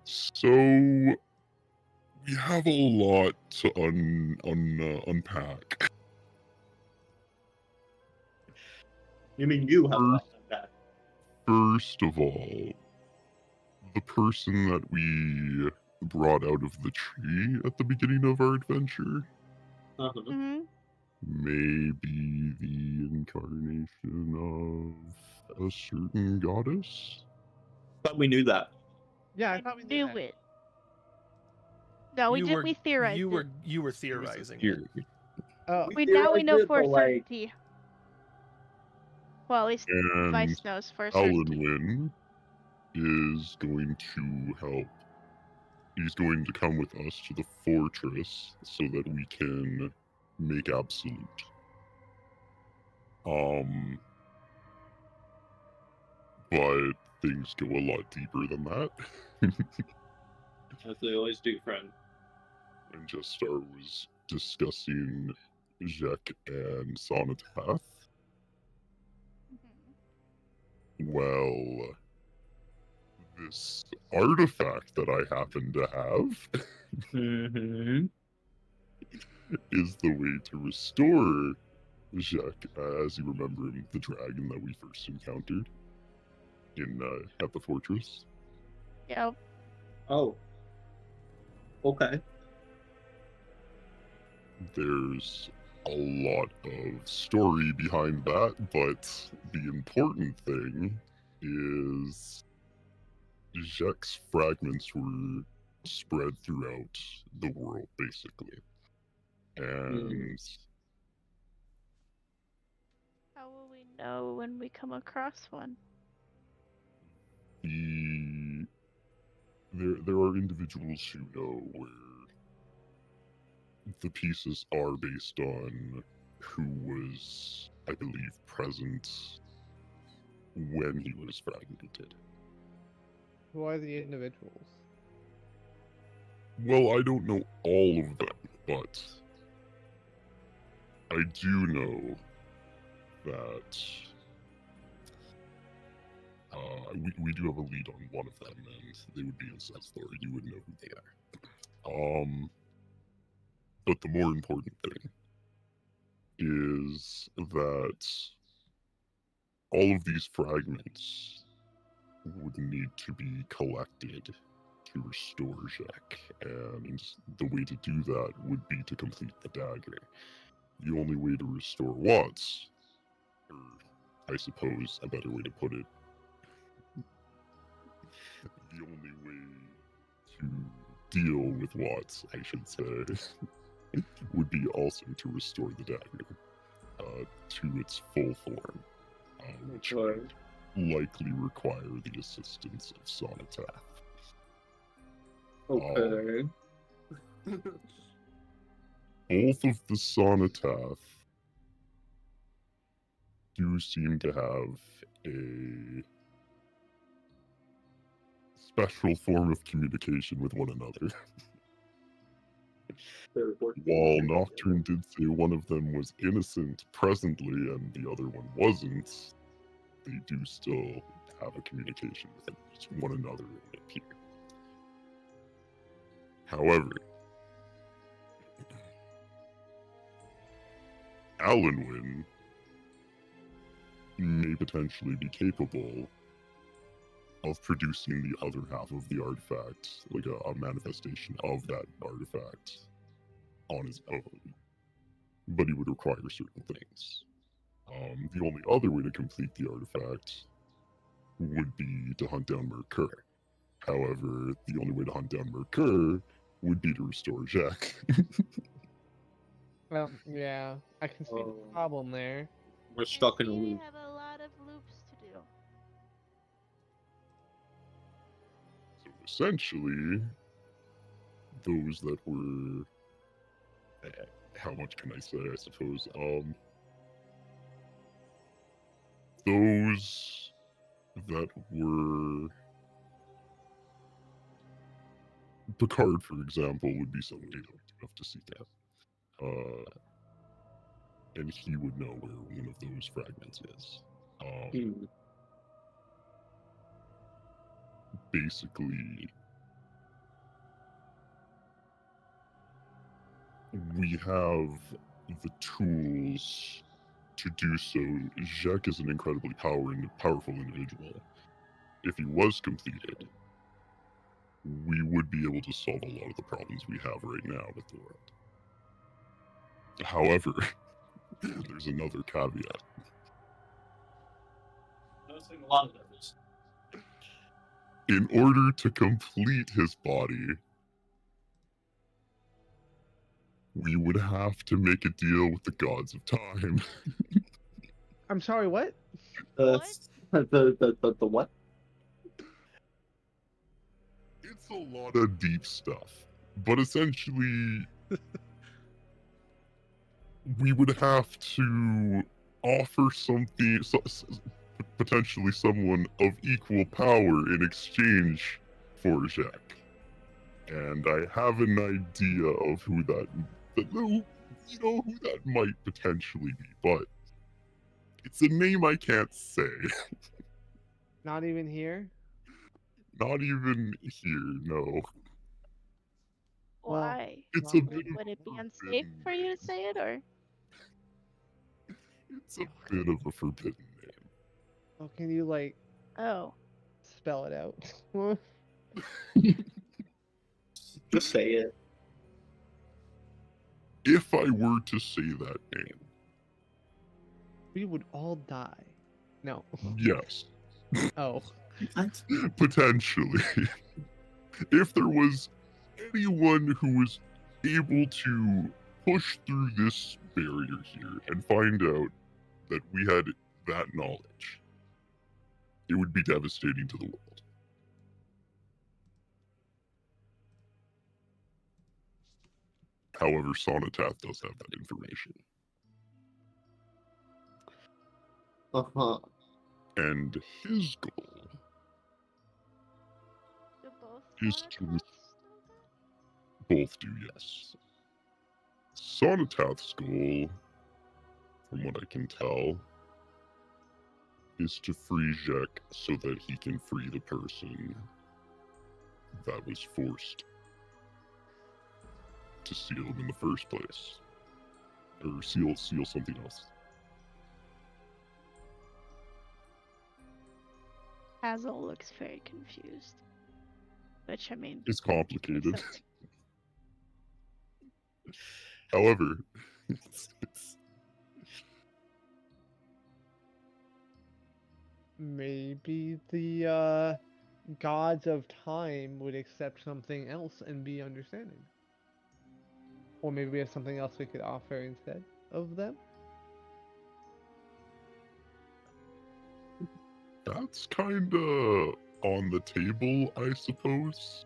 So we have a lot to unpack. You mean you have a lot of that? First of all, the person that we brought out of the tree at the beginning of our adventure Uh-huh. Hmm. may be the incarnation of a certain goddess. But we knew that. Yeah, I thought we knew Knew that. it. No, we theorized you it. were theorizing. Here. Oh, We now we know theorized it, for but, like, certainty. Well, at least And Vice knows for certainty. Alanwin is going to help. He's going to come with us to the fortress so that we can make absolute. But things go a lot deeper than that. As they always do, friend. And Justar was discussing Jek and Sonatath. Well, this artifact that I happen to have Mm-hmm. is the way to restore Jek, as you remember him, the dragon that we first encountered in at the fortress. Yep. Oh. Okay. There's a lot of story behind that, but the important thing is Jek's fragments were spread throughout the world, basically. And How will we know when we come across one? there are individuals who know where the pieces are based on who was, I believe, present when he was fragmented. who are the individuals? Well, I don't know all of them, but I do know that we do have a lead on one of them, and they would be in Sethor. You would know who they are. But the more important thing is that all of these fragments would need to be collected to restore Jek, and the way to do that would be to complete the dagger. The only way to restore Watts, or I suppose a better way to put it, the only way to deal with Watts, I should say, would be also to restore the dagger to its full form, which would likely require the assistance of Sonatath. Okay. Both of the Sonatath do seem to have a special form of communication with one another. While Nocturne did say one of them was innocent presently and the other one wasn't, they do still have a communication with one another, it would appear. However, Alanwin may potentially be capable of producing the other half of the artifact, like a manifestation of that artifact on his own. But he would require certain things. The only other way to complete the artifact would be to hunt down Merkur. However, the only way to hunt down Merkur would be to restore Jack. Well, yeah, I can see the Oh. problem there. We're stuck in a We loop. have a lot of loops to do. So essentially, those that were, how much can I say? I suppose those that were Picard, for example, would be someone you don't have to seek out, and he would know where one of those fragments is. Hmm. Basically, we have the tools to do so. Jacques is an incredibly powerful individual. If he was completed, we would be able to solve a lot of the problems we have right now with the world. However, there's another caveat. Noticing a lot of those. In order to complete his body, we would have to make a deal with the gods of time. I'm sorry, what? The what? It's a lot of deep stuff, but essentially, we would have to offer something, potentially someone of equal power in exchange for Jacques. And I have an idea of who that who that might potentially be, but it's a name I can't say. Not even here? Not even here, no. Well, Why? It's Well, a bit of Would it be a unsafe forbidden for you to say it, or? It's a bit of a forbidden name. Oh, can you, like, Oh. spell it out? Just say it. If I were to say that name, We would all die. No. yes, Oh. What? potentially. If there was anyone who was able to push through this barrier here and find out that we had that knowledge, it would be devastating to the world. However, Sonatath does have that information. Uh-huh. And his goal Do both is Sonataths to do that? both do, yes. Sonatath's goal, from what I can tell, is to free Jek so that he can free the person that was forced to seal him in the first place. Or seal something else. Hazel looks very confused. Which, I mean, It's complicated. makes sense. However, Maybe the gods of time would accept something else and be understanding. Or maybe we have something else we could offer instead of them. that's kinda on the table, I suppose.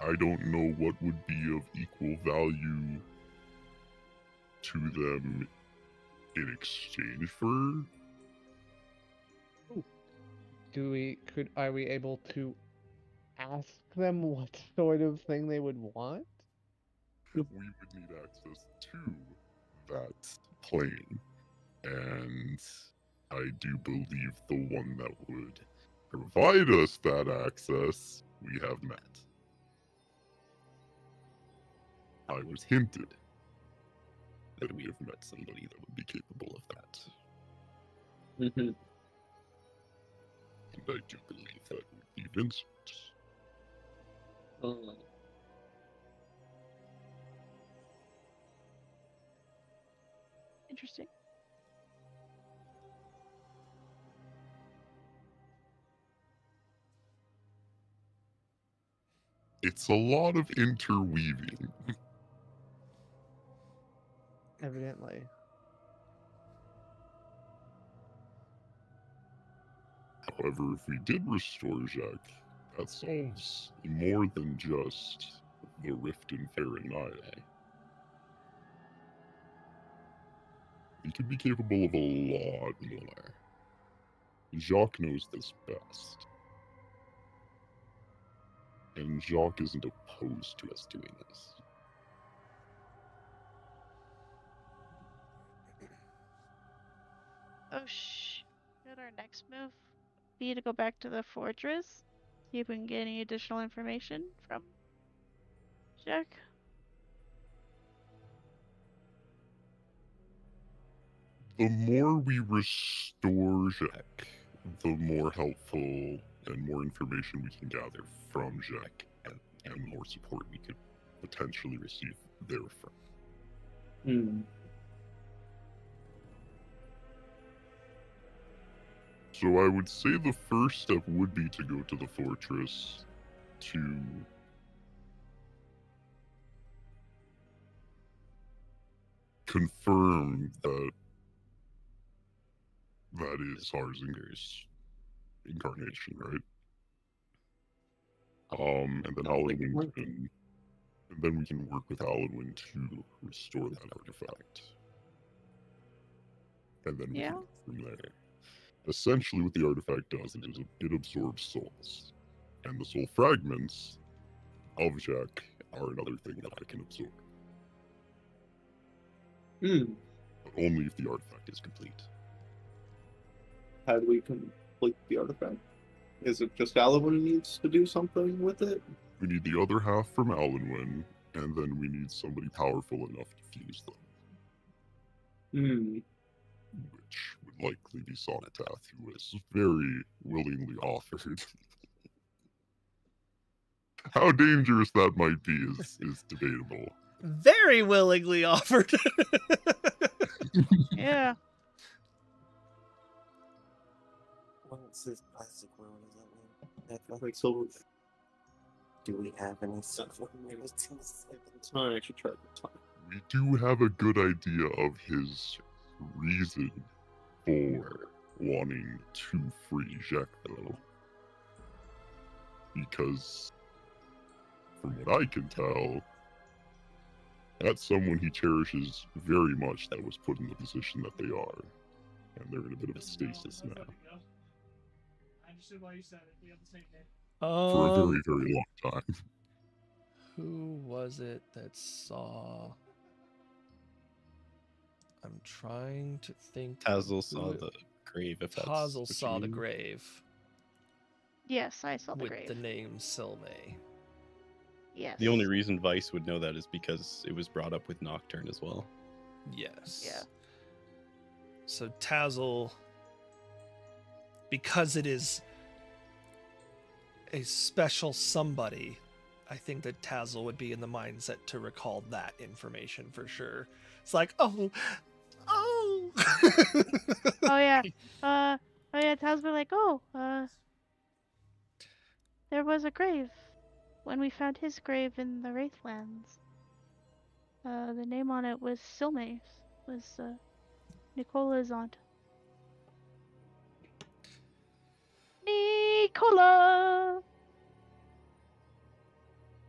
I don't know what would be of equal value to them in exchange for. Are we able to ask them what sort of thing they would want? We would need access to that plane, and I do believe the one that would provide us that access we have met. I was hinted that we have met somebody that would be capable of that. Mm-hmm. And I do believe that would be Vincent. Interesting. It's a lot of interweaving. Evidently. However, if we did restore Jacques, that solves more than just the rift in Farinaya. He could be capable of a lot more. Jacques knows this best. And Jacques isn't opposed to us doing this. Oh, should our next move be to go back to the fortress? See if we can get any additional information from Jack? The more we restore Jacques, the more helpful and more information we can gather from Jacques, and more support we could potentially receive therefrom. Hmm. So I would say the first step would be to go to the fortress to confirm that that is Harzinger's incarnation, right? And then Alanwin can, and then we can work with Alanwin to restore that artifact. And then we can go from there. Essentially, what the artifact does is it absorbs souls. And the soul fragments of Jacques are another thing that I can absorb. Hmm. But only if the artifact is complete. How do we complete the artifact? Is it just Alwyn needs to do something with it? We need the other half from Alanwin, and then we need somebody powerful enough to fuse them. Hmm. Which would likely be Sonatath, who is very willingly offered. How dangerous that might be is debatable. Very willingly offered. Yeah. What's this plastic world? Is that Like silver. do we have any silver mirrors? I should try the time. We do have a good idea of his reason for wanting to free Jacques, though. Because, from what I can tell, that's someone he cherishes very much that was put in the position that they are. And they're in a bit of a stasis now. For a very, very long time. Who was it that saw? I'm trying to think. Tazzle who saw it- the grave. If that's Tazzle what you saw the mean. grave Yes, I saw the with grave. the name Silme. Yes. The only reason Vice would know that is because it was brought up with Nocturne as well. Yes. Yeah. So Tazzle, because it is a special somebody, I think that Tazzle would be in the mindset to recall that information for sure. It's like, oh. Oh yeah. Oh yeah. Taz be like, there was a grave when we found his grave in the Wraithlands. The name on it was Silme. Was Nicola's aunt. Nicola.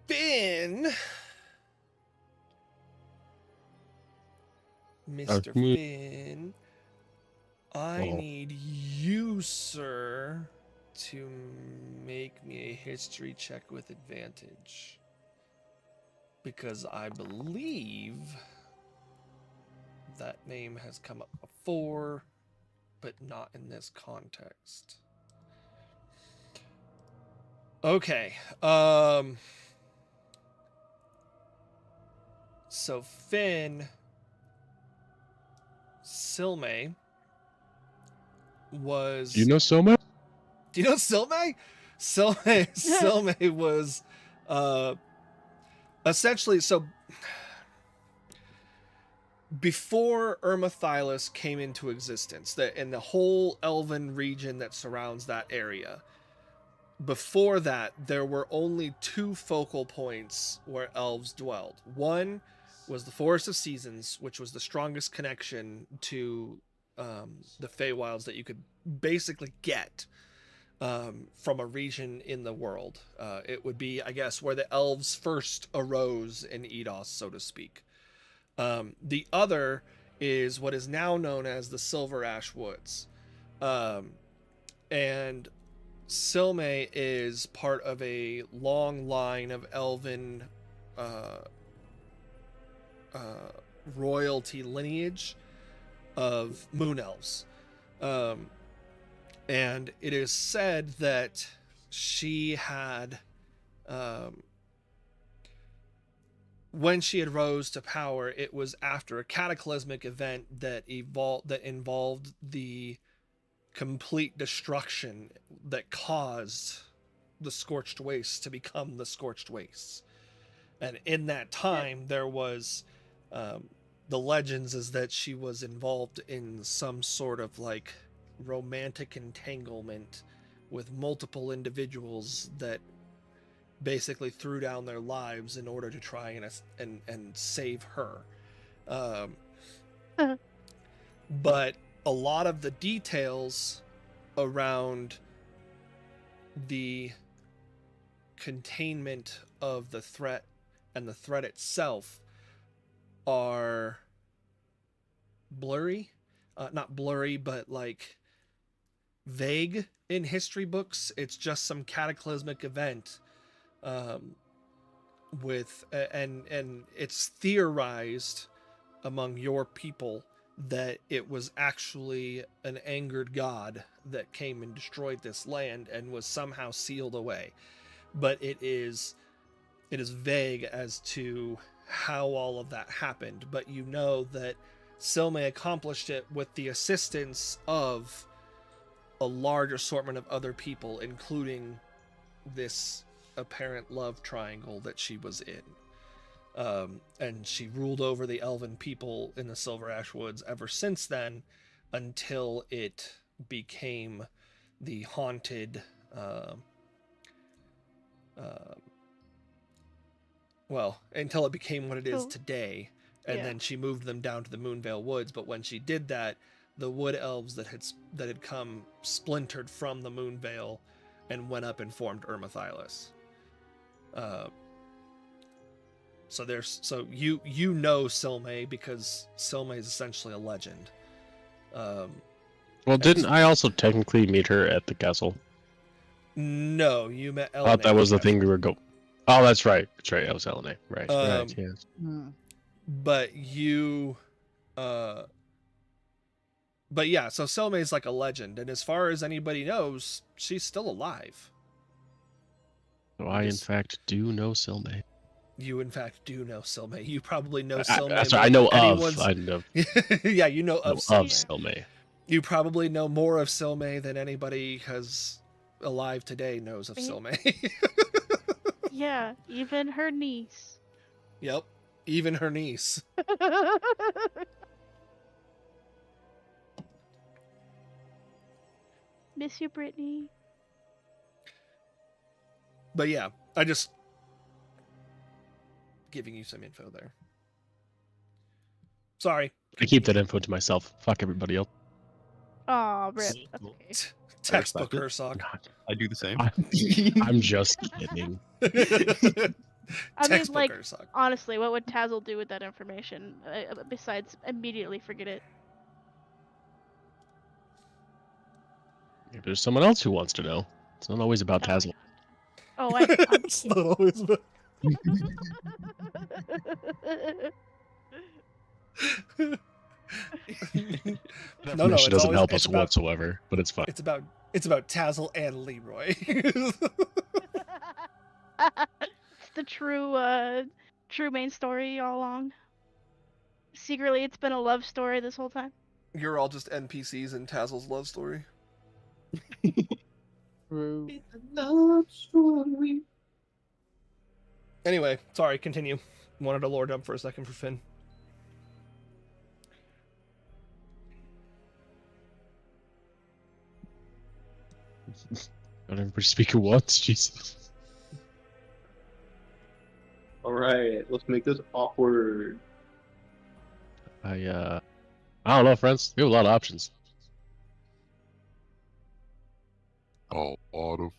Finn! Mr. me. Finn, I Oh. need you, sir, to make me a history check with advantage. Because I believe that name has come up before, but not in this context. Okay. So Finn Silme was. Do you know Soma? Do you know Silme? Silme was essentially so. Before Ermathylos came into existence, in the whole elven region that surrounds that area, before that, there were only two focal points where elves dwelled. One was the Forest of Seasons, which was the strongest connection to the Feywilds that you could basically get from a region in the world. It would be, I guess, where the elves first arose in Eidos, so to speak. The other is what is now known as the Silver Ash Woods. And Silme is part of a long line of elven royalty lineage of moon elves. And it is said that she had when she had rose to power, it was after a cataclysmic event that involved the complete destruction that caused the Scorched Wastes to become the Scorched Wastes. And in that time, there was the legends is that she was involved in some sort of like romantic entanglement with multiple individuals that basically threw down their lives in order to try and save her. But a lot of the details around the containment of the threat and the threat itself are blurry. Not blurry, but like vague in history books. It's just some cataclysmic event and it's theorized among your people that it was actually an angered god that came and destroyed this land and was somehow sealed away. But it is vague as to how all of that happened, but you know that Silme accomplished it with the assistance of a large assortment of other people, including this apparent love triangle that she was in. And she ruled over the elven people in the Silver Ash Woods ever since then, until it became the haunted until it became what it is today. And then she moved them down to the Moonvale Woods. But when she did that, the wood elves that had come splintered from the Moonvale and went up and formed Ermathylos. So you know Silme because Silme is essentially a legend. Well, didn't I also technically meet her at the castle? No, you met Elena. I thought that was the thing we were going. Oh, that's right. That's right. That was Elena. Right. Right. Yes. But you, but yeah. So Silme is like a legend, and as far as anybody knows, she's still alive. So I, in fact, do know Silme. You, in fact, do know Silme. You probably know Silme. Silme. I know of. I know. Yeah, you know of Silme. Silme. You probably know more of Silme than anybody has alive today knows of Silme. Yeah, even her niece. Yep, even her niece. Miss you, Brittany. But yeah, I just giving you some info there. Sorry. I keep that info to myself. Fuck everybody else. Aw, Rip. That's okay. Textbook Ursoc. I do the same. I'm just kidding. I mean, Textbook like, Ursoc. honestly, what would Tazzle do with that information besides immediately forget it? If there's someone else who wants to know, it's not always about Tazzle. Oh, I'm It's not always about... No, She it's doesn't always- help it's us about- whatsoever, but it's fine. It's about Tazzle and Leroy. It's the true main story all along. Secretly, it's been a love story this whole time. You're all just NPCs in Tazel's love story. True. It's a love story. Anyway, sorry, continue. Wanted to lore dump for a second for Finn. Not everybody speak at once, Jesus. Alright, let's make this awkward. I don't know, friends. We have a lot of options. A lot of.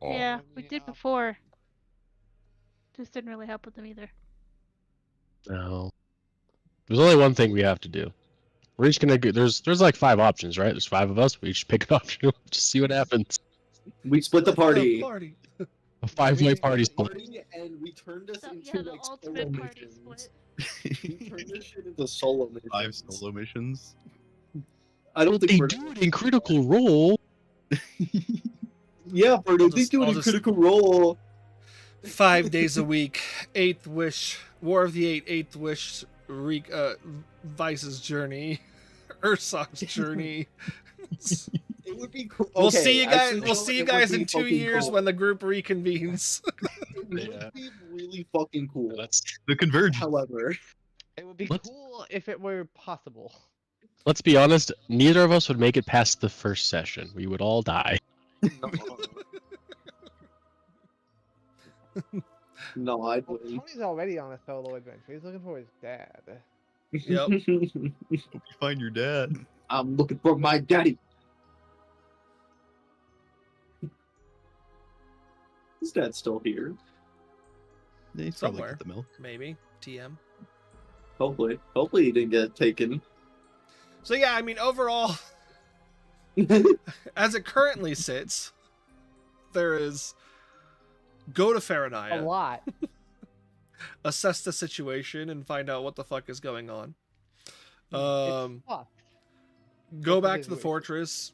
Yeah, we did before. Just didn't really help with them either. No. There's only one thing we have to do. We're each gonna go. There's like 5 options, right? There's 5 of us. We each pick an option. Just see what happens. We split the party. Party. A 5-way party split. Party, and we turned this So, into yeah, the like solo ultimate party missions. split. We turned this shit into solo missions. 5 solo missions. I don't think They we're. do it in Critical Role. Yeah, Birdo, I'll they just- do it I'll in just- Critical Role. 5 days a week. 8th Wish. War of the 8th Wish. Vice's journey. Ursoc's journey. It would be cool. We'll Okay, see you I guys. actually We'll feel see like you it would guys be in 2 fucking years cool. when the group reconvenes. It would Yeah. be really fucking cool. Let's The convergence. However, It would be Let's- cool if it were possible. let's be honest. Neither of us would make it past the first session. We would all die. no, I Well, wouldn't. Tony's already on a solo adventure. He's looking for his dad. Yep. Hope you find your dad. I'm looking for my daddy. His dad's still here. Yeah, he's probably Somewhere. got the milk. Maybe. TM. Hopefully. Hopefully he didn't get taken. So yeah, I mean, overall, as it currently sits, there is go to A Faranaya, lot. assess the situation, and find out what the fuck is going on. It's fucked. Go What back is to the it? fortress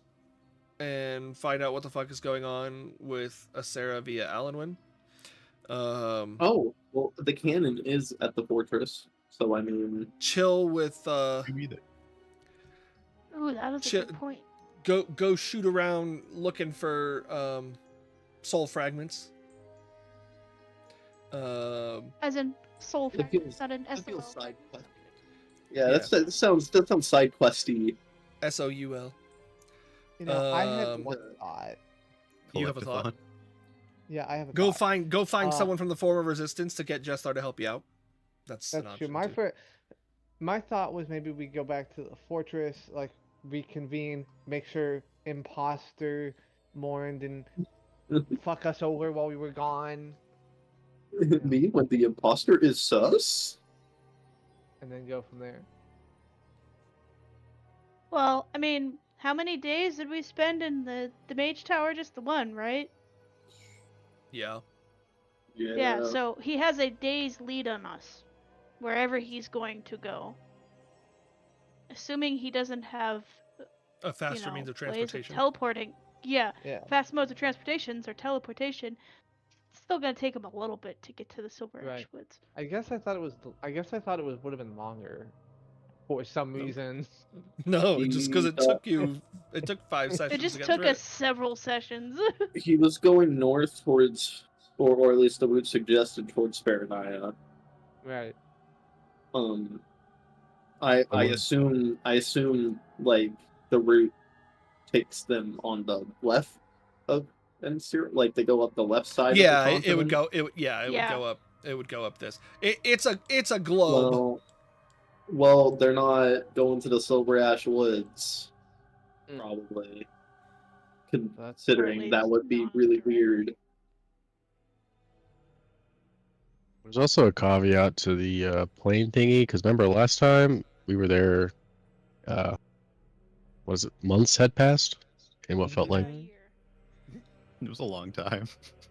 and find out what the fuck is going on with Asera via Alanwin. Oh, well, the cannon is at the fortress. So, I mean, Chill with Maybe that- Ooh, that was a Shit. good point. go shoot around looking for soul fragments. As in soul It feels- fragments, not an that feels SOL. side quest. Yeah, that sounds side questy. SOUL. You know, I had Um, one thought. You have a thought? Collectathon. Yeah, I have a Go thought. find Uh, someone from the Form of Resistance to get Jestar to help you out. That's an That's true. option, too. My thought was maybe we go back to the fortress, like reconvene, make sure imposter mourned and fuck us over while we were gone, Me, when the imposter is sus? and then go from there. Well, I mean, how many days did we spend in the Mage Tower? Just the one, right? Yeah. Yeah, so he has a day's lead on us, wherever he's going to go. Assuming he doesn't have, A faster means of ways transportation. teleporting. Yeah, Yeah. fast modes of transportations or teleportation. It's still gonna take him a little bit to get to the Silver Ash Right. Woods. I guess I thought it was. Would have been longer, for some reason. No, just because it Uh, took you. It took 5 sessions. It just to get took through us several sessions. He was going north towards, or at least the route suggested towards Faranaya. Right. I would- assume like the route takes them on the left of Ensir, like they go up the left side. Yeah, of the it would continent? go. It would. Yeah, it Yeah. would go up. It would go up this. It's a globe. Well, they're not going to the Silver Ash Woods, Mm. probably. That's Considering that would be really weird. There's also a caveat to the plane thingy, because remember last time we were there, was it months had passed? In what felt like. It was a long time.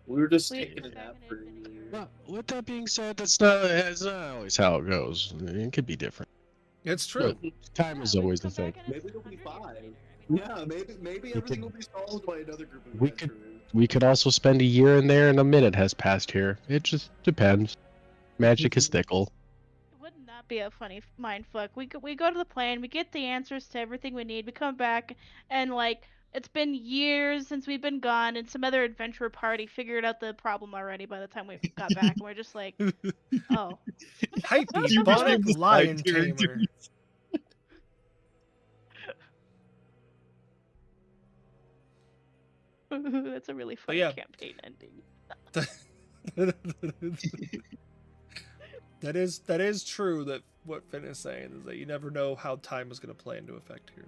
We were just Wait, taking a it's nap not for gonna a be year. Well, with that being said, that's not always how it goes. It could be different. It's true. Time is always the thing. Maybe it'll be 5. Yeah, maybe everything will be solved by another group of we could- adventurers. We could also spend a year in there and a minute has passed here. It just depends. Magic is fickle. Wouldn't that be a funny mind fuck. We go to the plane, we get the answers to everything we need, we come back, and like it's been years since we've been gone, and some other adventurer party figured out the problem already by the time we got back, and we're just like, oh. Hyperbolic lion tamer. That's a really funny yeah. campaign ending. That is true. That what Finn is saying is that you never know how time is going to play into effect here.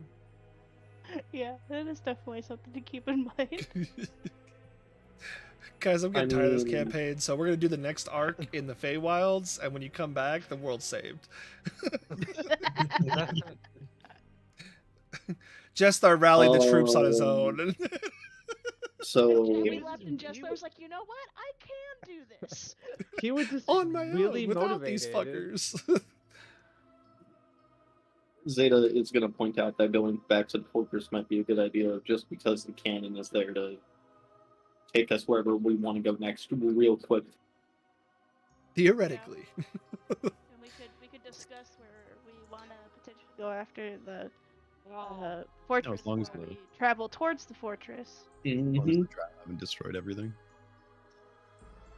Yeah, that is definitely something to keep in mind. Guys, I'm getting tired of this campaign, so we're gonna do the next arc in the Feywilds, and when you come back, the world's saved. Jestar rallied the troops on his own. So We left and Jestar was like, you know what? I can do this. He was just on my really own without motivated. these fuckers. Zeta is going to point out that going back to the fortress might be a good idea, just because the cannon is there to take us wherever we want to go next, real quick. Theoretically. And we could discuss where we want to potentially go after the fortress. as long as before the- we travel towards the fortress. Haven't destroyed everything.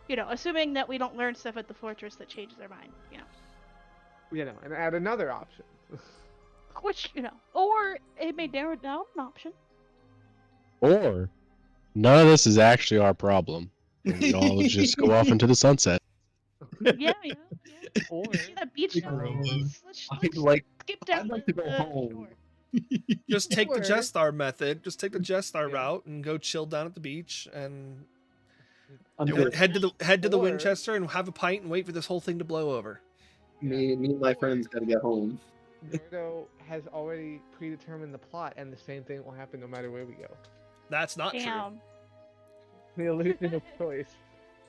You know, assuming that we don't learn stuff at the fortress that changes our mind. You know, You know, and add another option. which or it may narrow down an option. Or none of this is actually our problem. And we all just go off into the sunset. Yeah. Or See that beach now? Let's Like, skip down. I'd like to go the home. shore. Just take the Or- Jestar method. Just take the Jestar Yeah. route and go chill down at the beach and Under- head to the Or- Winchester and have a pint and wait for this whole thing to blow over. me and my friends got to get home. Gordo has already predetermined the plot, and the same thing will happen no matter where we go. That's not true. Damn. The illusion of choice.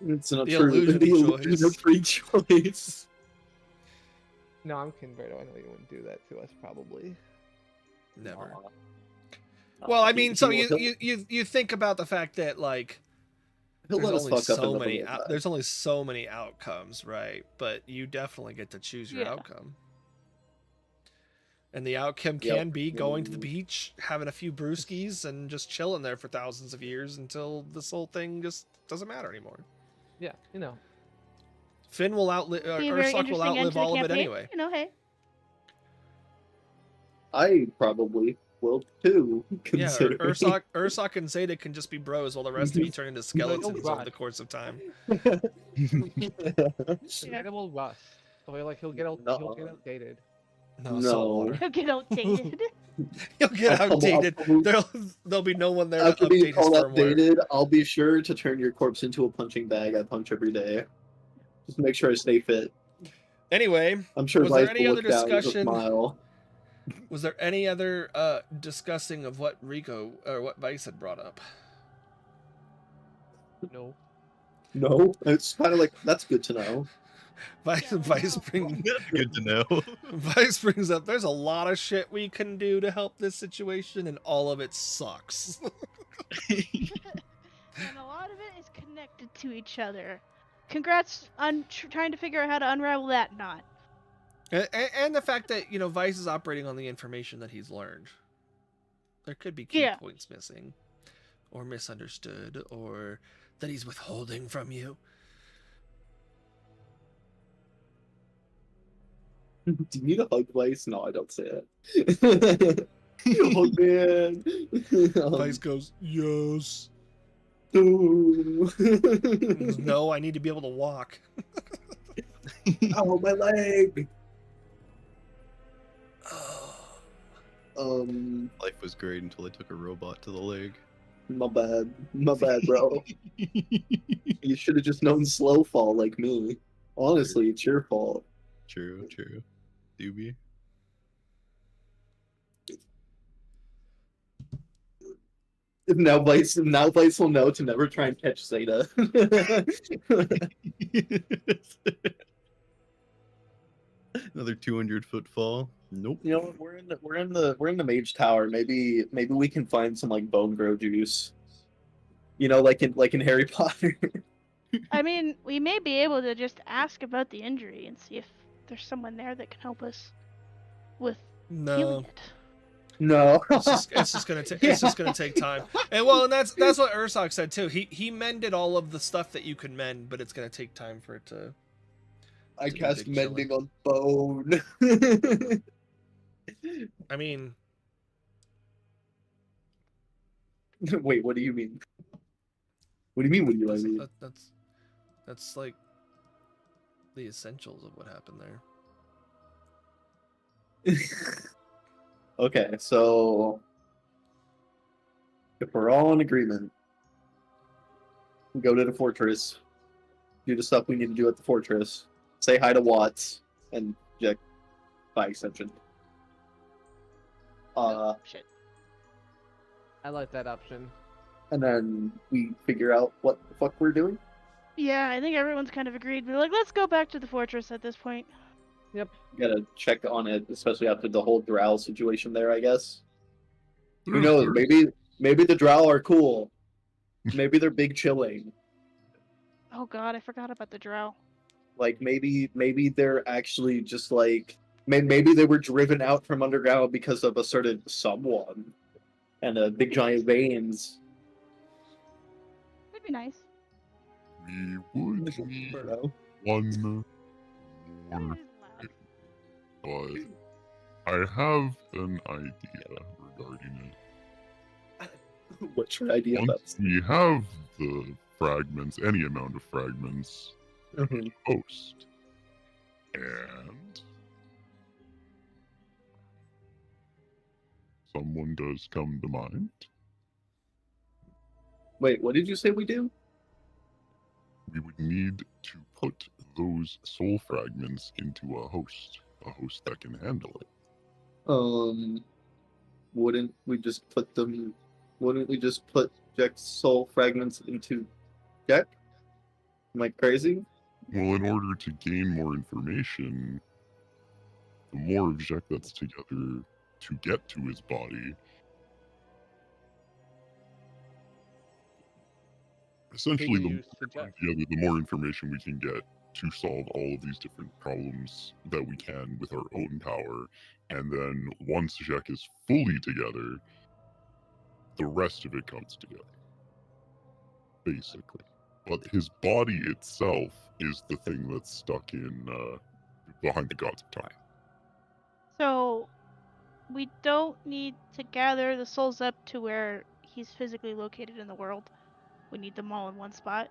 It's not The true. illusion The of illusion choice. of free choice. No, I'm kidding, Gordo. I know you wouldn't do that to us, probably. Never. Aw. Well, I He- mean, so he will- you think about the fact that like he'll there's let us only fuck up so another many little bit. there's only so many outcomes, right? But you definitely get to choose your Yeah. outcome. And the outcome Yep. can be going to the beach, having a few brewskis, and just chilling there for thousands of years until this whole thing just doesn't matter anymore. Yeah, you know. Finn will outlive, Be a very Ursoc will interesting end outlive to the all of it campaign. anyway. You know, hey. I probably will too. Yeah, Considering. Ursoc and Zeta can just be bros while the rest of you turn into skeletons over God. the course of time. Animal rust. So like he'll get No. outdated. No, No. saltwater. He'll get outdated. You'll get I'll probably- outdated. There'll be no one there to After being update his called firmware. updated, I'll be sure to turn your corpse into a punching bag. I punch every day. Just make sure I stay fit. Anyway, I'm sure Was there Vice any will other look down with a discussion? smile. was there any other discussing of what Rico or what Vice had brought up? No. No, it's kind of like that's good to know. Vice brings That's good to know. Vice brings up there's a lot of shit we can do to help this situation, and all of it sucks. And a lot of it is connected to each other. Congrats on trying to figure out how to unravel that knot. and the fact that Vice is operating on the information that he's learned. There could be key Yeah. points missing, or misunderstood, or that he's withholding from you. Do you need a hug, Vice? No, I don't say it. Oh man. Vice goes, yes. No, No, I need to be able to walk. oh my leg. Life was great until I took a robot to the leg. My bad, bro. You should have just known slow fall like me. Honestly, it's your fault. True. Doobie. Now Vice will know to never try and catch Zeta. Another 200-foot fall. Nope. You know what? We're in the mage tower. Maybe we can find some like bone grow juice. Like in Harry Potter. I mean, we may be able to just ask about the injury and see if there's someone there that can help us with No, healing it. No. it's just gonna take it's just gonna take time. And well, and that's what Ursoc said too. He mended all of the stuff that you could mend, but it's gonna take time for it to. I to be cast big mending killing. on bone. I mean, Wait, what do you mean? What do you mean? What do I mean? that's like the essentials of what happened there. Okay, so if we're all in agreement, we go to the fortress, do the stuff we need to do at the fortress, say hi to Watts and Jack by extension. Shit. I like that option. And then we figure out what the fuck we're doing. Yeah, I think everyone's kind of agreed. We're like, let's go back to the fortress at this point. Gotta check on it, especially after the whole Drow situation there, I guess. Who There's- knows? there's- Maybe the Drow are cool. Maybe they're big chilling. Oh god, I forgot about the drow. Like maybe they're actually just like maybe they were driven out from underground because of a certain someone and big giant veins. That'd be nice. We would need Bro. one That more, was loud. but I have an idea regarding it. What's your idea about Once we have the fragments, any amount of fragments, Mhm. host, and someone does come to mind, Wait, what did you say we do? we would need to put those soul fragments into a host that can handle it. Wouldn't we just put Jack's soul fragments into Jack? Am I crazy? Well, in order to gain more information, the more of Jack that's together to get to his body, essentially, the you more we're suggest? together, the more information we can get to solve all of these different problems that we can with our own power. And then once Jack is fully together, the rest of it comes together. Basically. But his body itself is the thing that's stuck in behind the gods of time. So, we don't need to gather the souls up to where he's physically located in the world. We need them all in one spot.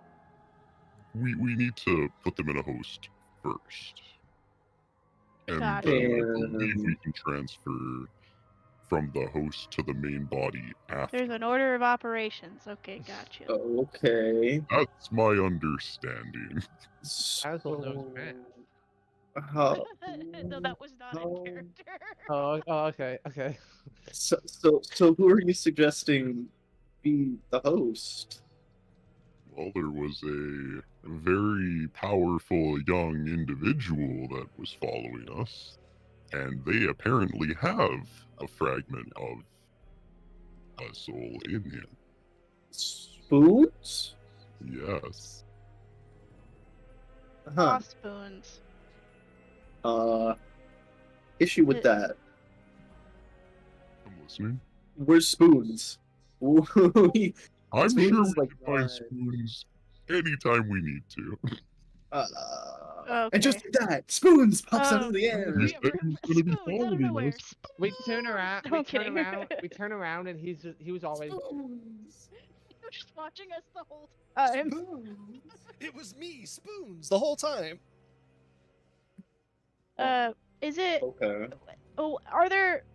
We need to put them in a host first. And Got then it. I believe we can transfer from the host to the main body after. There's an order of operations. Okay, gotcha. Okay. That's my understanding. Basil knows math. How, No, that was not no. in character. Oh, okay. so who are you suggesting be the host? Well, there was a very powerful young individual that was following us, and they apparently have a fragment of a soul in him. Spoons? Yes. Huh. Aw, spoons. Issue with that. I'm listening. Where's spoons? We- I'm Spoons sure we is like can find fine. spoons anytime we need to. And just Okay. like that, spoons pops out Oh, of the air. He said he's gonna be Spoons out of following nowhere. us. We turn around. I'm kidding. We turn around, and he was already. Spoons. You're just watching us the whole time. Spoons. It was me, Spoons, the whole time. Is it? Okay. Oh,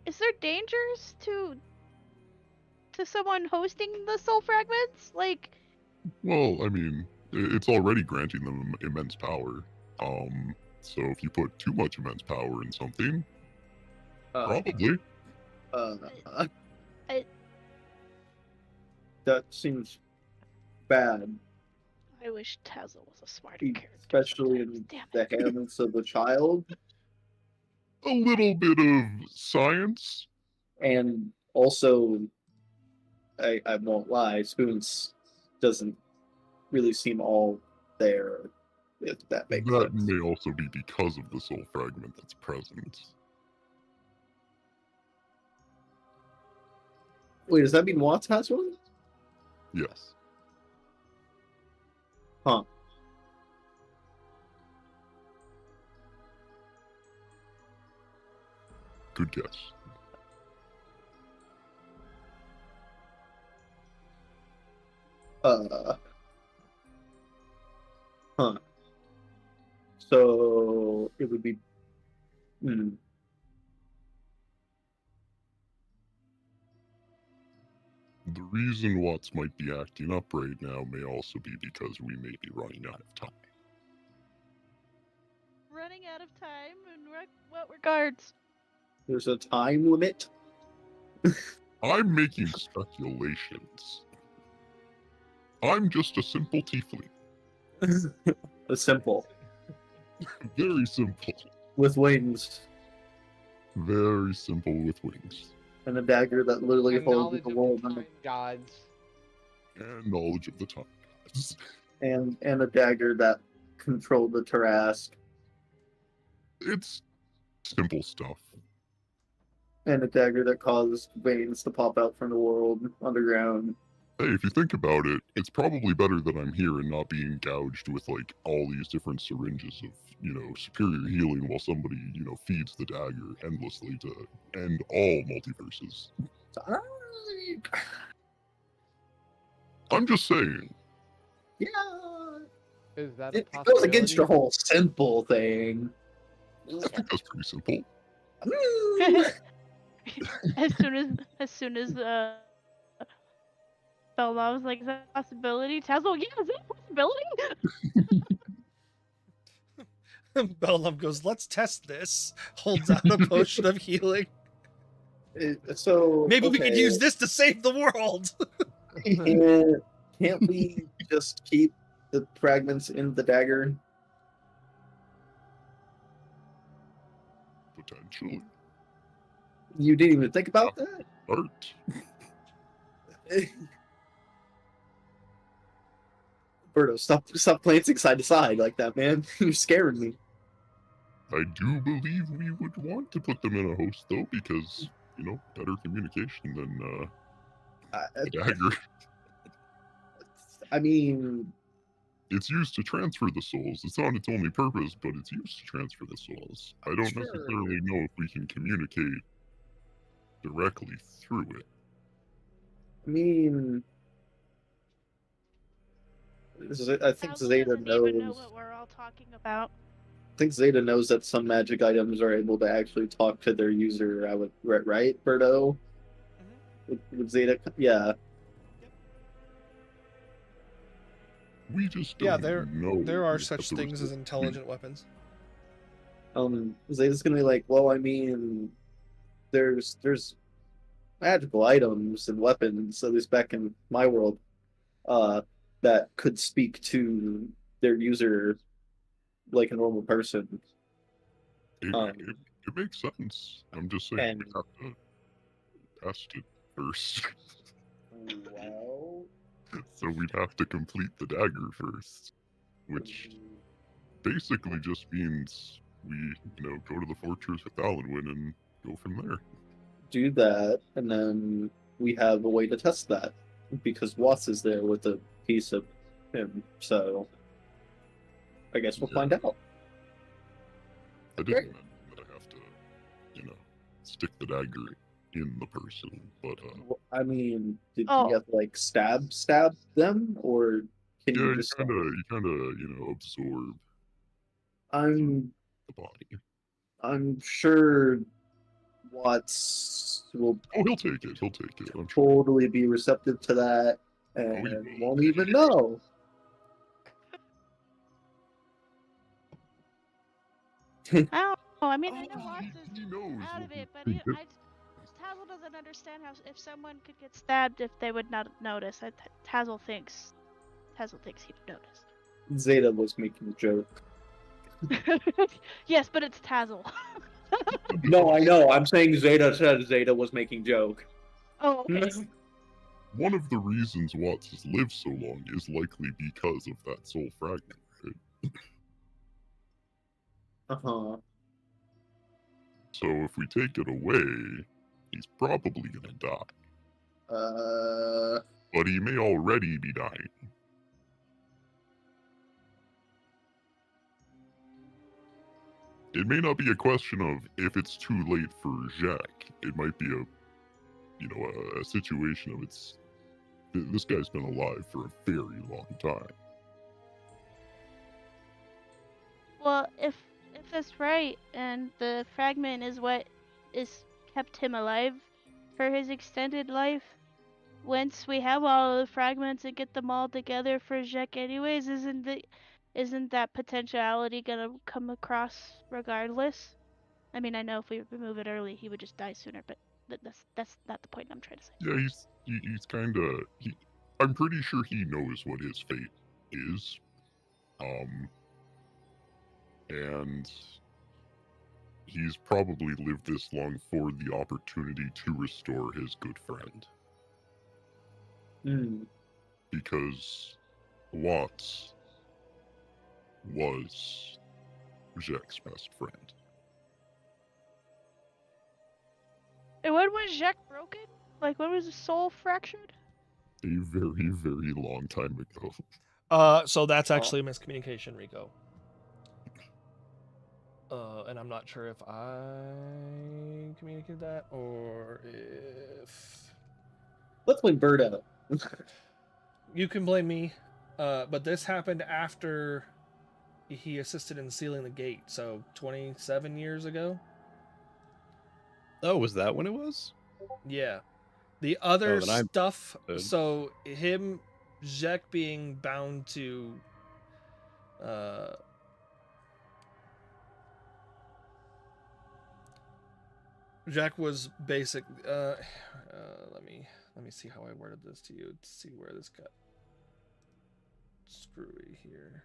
is there dangers to someone hosting the soul fragments? Like, Well, I mean, it's already granting them immense power. So if you put too much immense power in something, probably. That seems bad, I wish Tazzle was a smarter character. especially in Damn the it. hands of a child. A little bit of science. And also, I won't lie, Spoons doesn't really seem all there. If that makes That sense. may also be because of the soul fragment that's present. Wait, does that mean Watts has one? Yes. Huh. Good guess. Huh. So it would be. The reason Watts might be acting up right now may also be because we may be running out of time. Running out of time in what regards? There's a time limit. I'm making speculations. I'm just a simple tiefling. A simple Very simple. with wings Very simple with wings. and a dagger that literally And holds knowledge the of world the in time gods. And knowledge of the time gods. and a dagger that controlled the Tarask It's simple stuff. and a dagger that caused veins to pop out from the world underground. Hey, if you think about it, it's probably better that I'm here and not being gouged with like all these different syringes of, superior healing while somebody, feeds the dagger endlessly to end all multiverses. I'm just saying. Yeah, Is that a it goes against your possibility? whole simple thing. I think that's pretty simple. as soon as Bella was like, is that a possibility? Tazzle, yeah, is that a possibility? Bellum goes, let's test this. Holds out a potion of healing. So Maybe we could okay. use this to save the world. Can't we just keep the fragments in the dagger? Potentially. You didn't even think about that? Art. Berto, stop glancing side to side like that, man. You're scaring me. I do believe we would want to put them in a host, though, because, better communication than a dagger. I mean, It's used to transfer the souls. It's not its only purpose, but it's used to transfer the souls. I don't Sure. necessarily know if we can communicate directly through it. I mean, I think Tazzle Zeta doesn't even know knows. what we're all talking about. I think Zeta knows that some magic items are able to actually talk to their user. Right, Berto? With Zeta, yeah. We just don't Yeah, know. there are if such there was things as a- intelligent weapons. Zeta's gonna be like, well, I mean, there's magical items and weapons, at least back in my world, that could speak to their user like a normal person. It makes sense. I'm just saying and- we have to test it first. Well, So we'd have to complete the dagger first, which basically just means we, go to the fortress with Alanwin and go from there. do that, and then we have a way to test that because Watts is there with a piece of him. So I guess we'll Yeah. find out. I Great. didn't mention that I have to, stick the dagger in the person, but I mean, did Oh. you have to like stab them, or can yeah, you you just? kind of, absorb I'm the body. sure Watts will Oh, he'll take it. I'm sure. totally be receptive to that and he will. won't even know. I don't know. I mean, I know Watts is He knows. out of what it, but we did. Tazzle doesn't understand how if someone could get stabbed if they would not notice. Tazzle thinks he'd notice. Zeta was making a joke. Yes, but it's Tazzle. No, I know. I'm saying Zeta said Zeta was making joke. Oh, okay. One of the reasons Watts has lived so long is likely because of that soul fragment, right? Uh-huh. So if we take it away, he's probably gonna die. But he may already be dying. It may not be a question of if it's too late for Jack. It might be a situation of this guy's been alive for a very long time. Well, if that's right, and the fragment is what is kept him alive for his extended life, once we have all of the fragments and get them all together for Jack anyways, isn't that potentiality gonna come across regardless? I mean, I know if we remove it early, he would just die sooner, but that's not the point I'm trying to say. Yeah, he's kind of I'm pretty sure he knows what his fate is. And he's probably lived this long for the opportunity to restore his good friend. Because Watts was Jack's best friend. And when was Jack broken? Like, when was his soul fractured? A very, very long time ago. So that's actually a miscommunication, Rico. And I'm not sure if I communicated that or if... Let's blame Bird out. You can blame me, but this happened after he assisted in sealing the gate, so 27 years ago. Oh, was that when it was? Yeah. The other then I'm stuff, good. so him, Jack being bound to... Jack was basic. Let me see how I worded this to you to see where this got screwy here.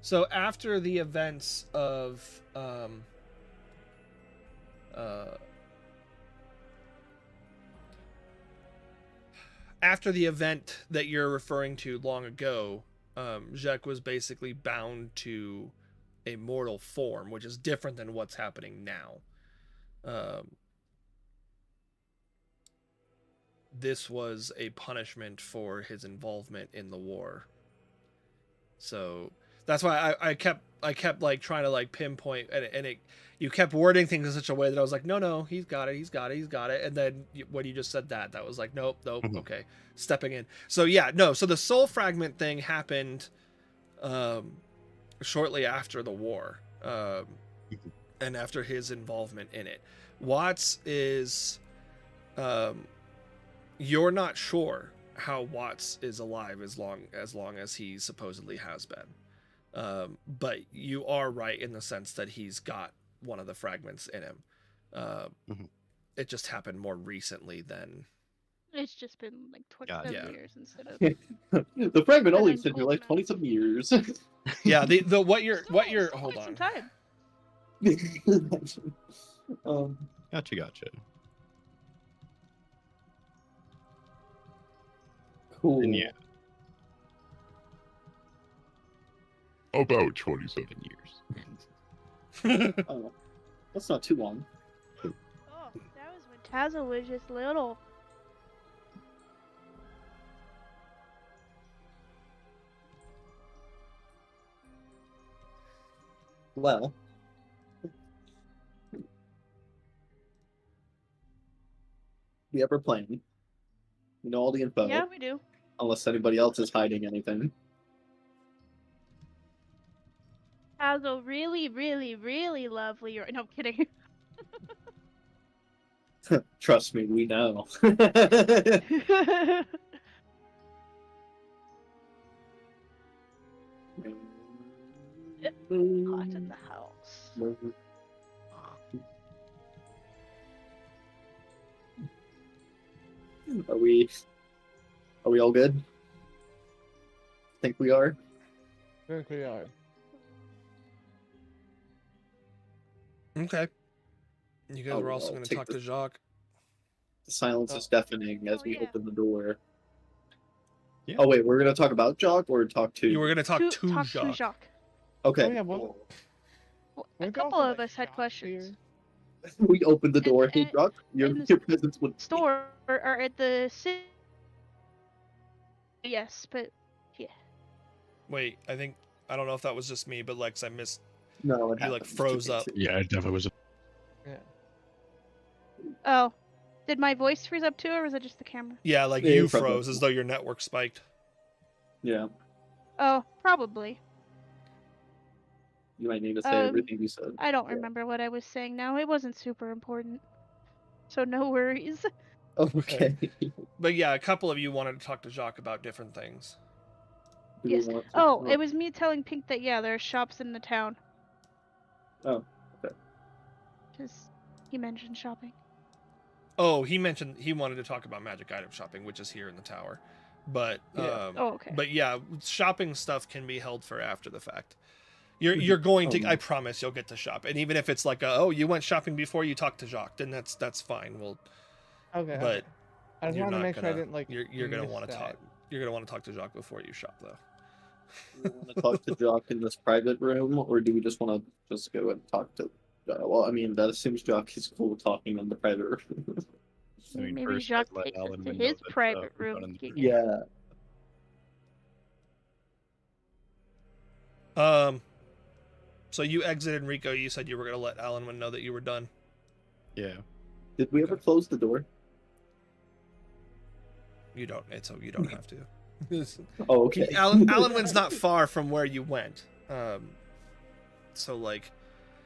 So after the events of after the event that you're referring to long ago, Jacques was basically bound to a mortal form, which is different than what's happening now. This was a punishment for his involvement in the war. So that's why I kept like trying to like pinpoint, and you kept wording things in such a way that I was like, no, he's got it, and then when you just said that was like, nope, okay, stepping in. So yeah, no, so the soul fragment thing happened shortly after the war, and after his involvement in it. Watts is, you're not sure how Watts is alive as long as he supposedly has been, but you are right in the sense that he's got one of the fragments in him. It just happened more recently than... It's just been like 27 years instead of... The fragment only extended your life 27 years. Yeah, the what you're hold Quite on. some time. Gotcha. Cool. And yeah, About 27 years. Oh, that's not too long. Oh, that was when Tazo was just little. Well. We ever plan? You know all the info. Yeah, we do. Unless anybody else is hiding anything. Tazo really, really, really lovely. No, I'm kidding. Trust me, we know. Hot in the house. Are we all good? I think we are. I think we are. Okay. You guys were also I'll going to take talk the- to Jacques. The silence Oh. is deafening as Oh, we yeah. open the door. Yeah. Oh wait, we're gonna talk about Jock or talk to? You were going to talk to talk to Jacques. Jacques. Okay. Oh, yeah, well- Well, a Weren't couple also, of like, us had shops questions. here? We opened the door. Hey, and- Jock, your and the your presence would. Store or at the city. Yes, but Wait, I don't know if that was just me, but Lex, I missed. No, it You, like, happens to froze me up. too. Yeah, it definitely was. Yeah. oh, did my voice freeze up too, or was it just the camera? Yeah, like Yeah, you you froze up. froze as though your network spiked. Yeah, Oh, probably. you might need to say Um, everything you said. I don't Yeah. remember what I was saying now. It wasn't super important. So no worries. Okay. But yeah, a couple of you wanted to talk to Jacques about different things. Do we Yes. want to- Oh, it was me telling Pink that yeah, there are shops in the town. Oh, okay. Because he mentioned shopping. Oh, he mentioned he wanted to talk about magic item shopping, which is here in the tower. But Yeah. Oh, okay. but yeah, shopping stuff can be held for after the fact. You're going to. Oh. I promise you'll get to shop, and even if it's like, oh, you went shopping before you talked to Jacques, then that's fine. Well, Okay. but I just you're wanted to not make sure I gonna- didn't like. you're gonna miss want to that. talk. You're gonna want to talk to Jacques before you shop, though. Do we want to talk to Jock in this private room, or do we just want to just go and talk to? Well, I mean, that assumes Jock is cool talking in the private room. I mean, Maybe first, Jacques I'd let takes us Alan to know his that, private we're room. done in the- Yeah. Yeah. So you exited Rico. You said you were gonna let Alan know that you were done. Yeah. Did we ever close the door? You don't. You don't have to. Oh, okay. Alanwin's not far from where you went. So like,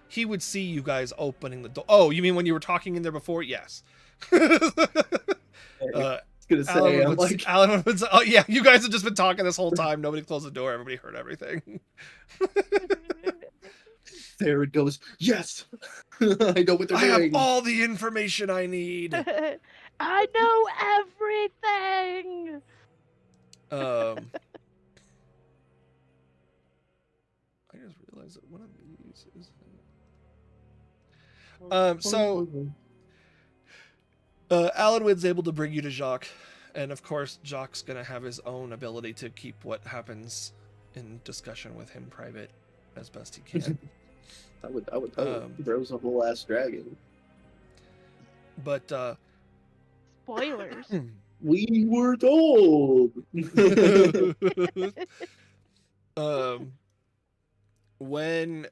he would see you guys opening the door. Oh, you mean when you were talking in there before? Yes. Gonna say, I'm like, Alan would say, oh yeah, you guys have just been talking this whole time. Nobody closed the door. Everybody heard everything. there it goes. Yes, I know what they're I have doing. all the information I need. I know everything. I just realized that one of these is. So Alanwin's able to bring you to Jacques, and of course Jacques gonna have his own ability to keep what happens in discussion with him private as best he can. I would hope. Um, Bro's a whole ass dragon. But Spoilers. We were told. when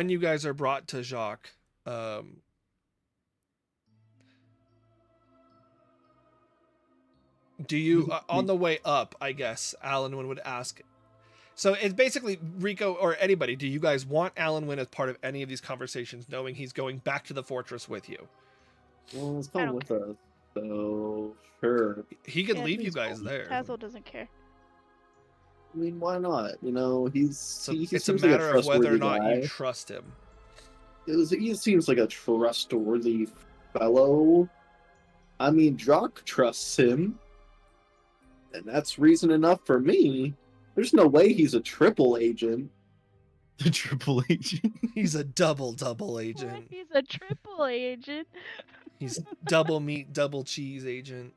you guys are brought to Jacques, do you on the way up, I guess Alan would ask, so it's basically Rico or anybody, do you guys want Alan Wynn as part of any of these conversations, knowing he's going back to the fortress with you? Well, it's I come don't with us, so sure. He could Yeah, leave you he's guys cool. there. Tazzle doesn't care. I mean, why not? You know, he's So he it's a seems like matter of whether or trustworthy not guy. you trust him. He seems like a trustworthy fellow. I mean, Jock trusts him, and that's reason enough for me. There's no way he's a triple agent. The triple agent. He's a double What? agent. He's a triple agent. He's double meat, double cheese agent.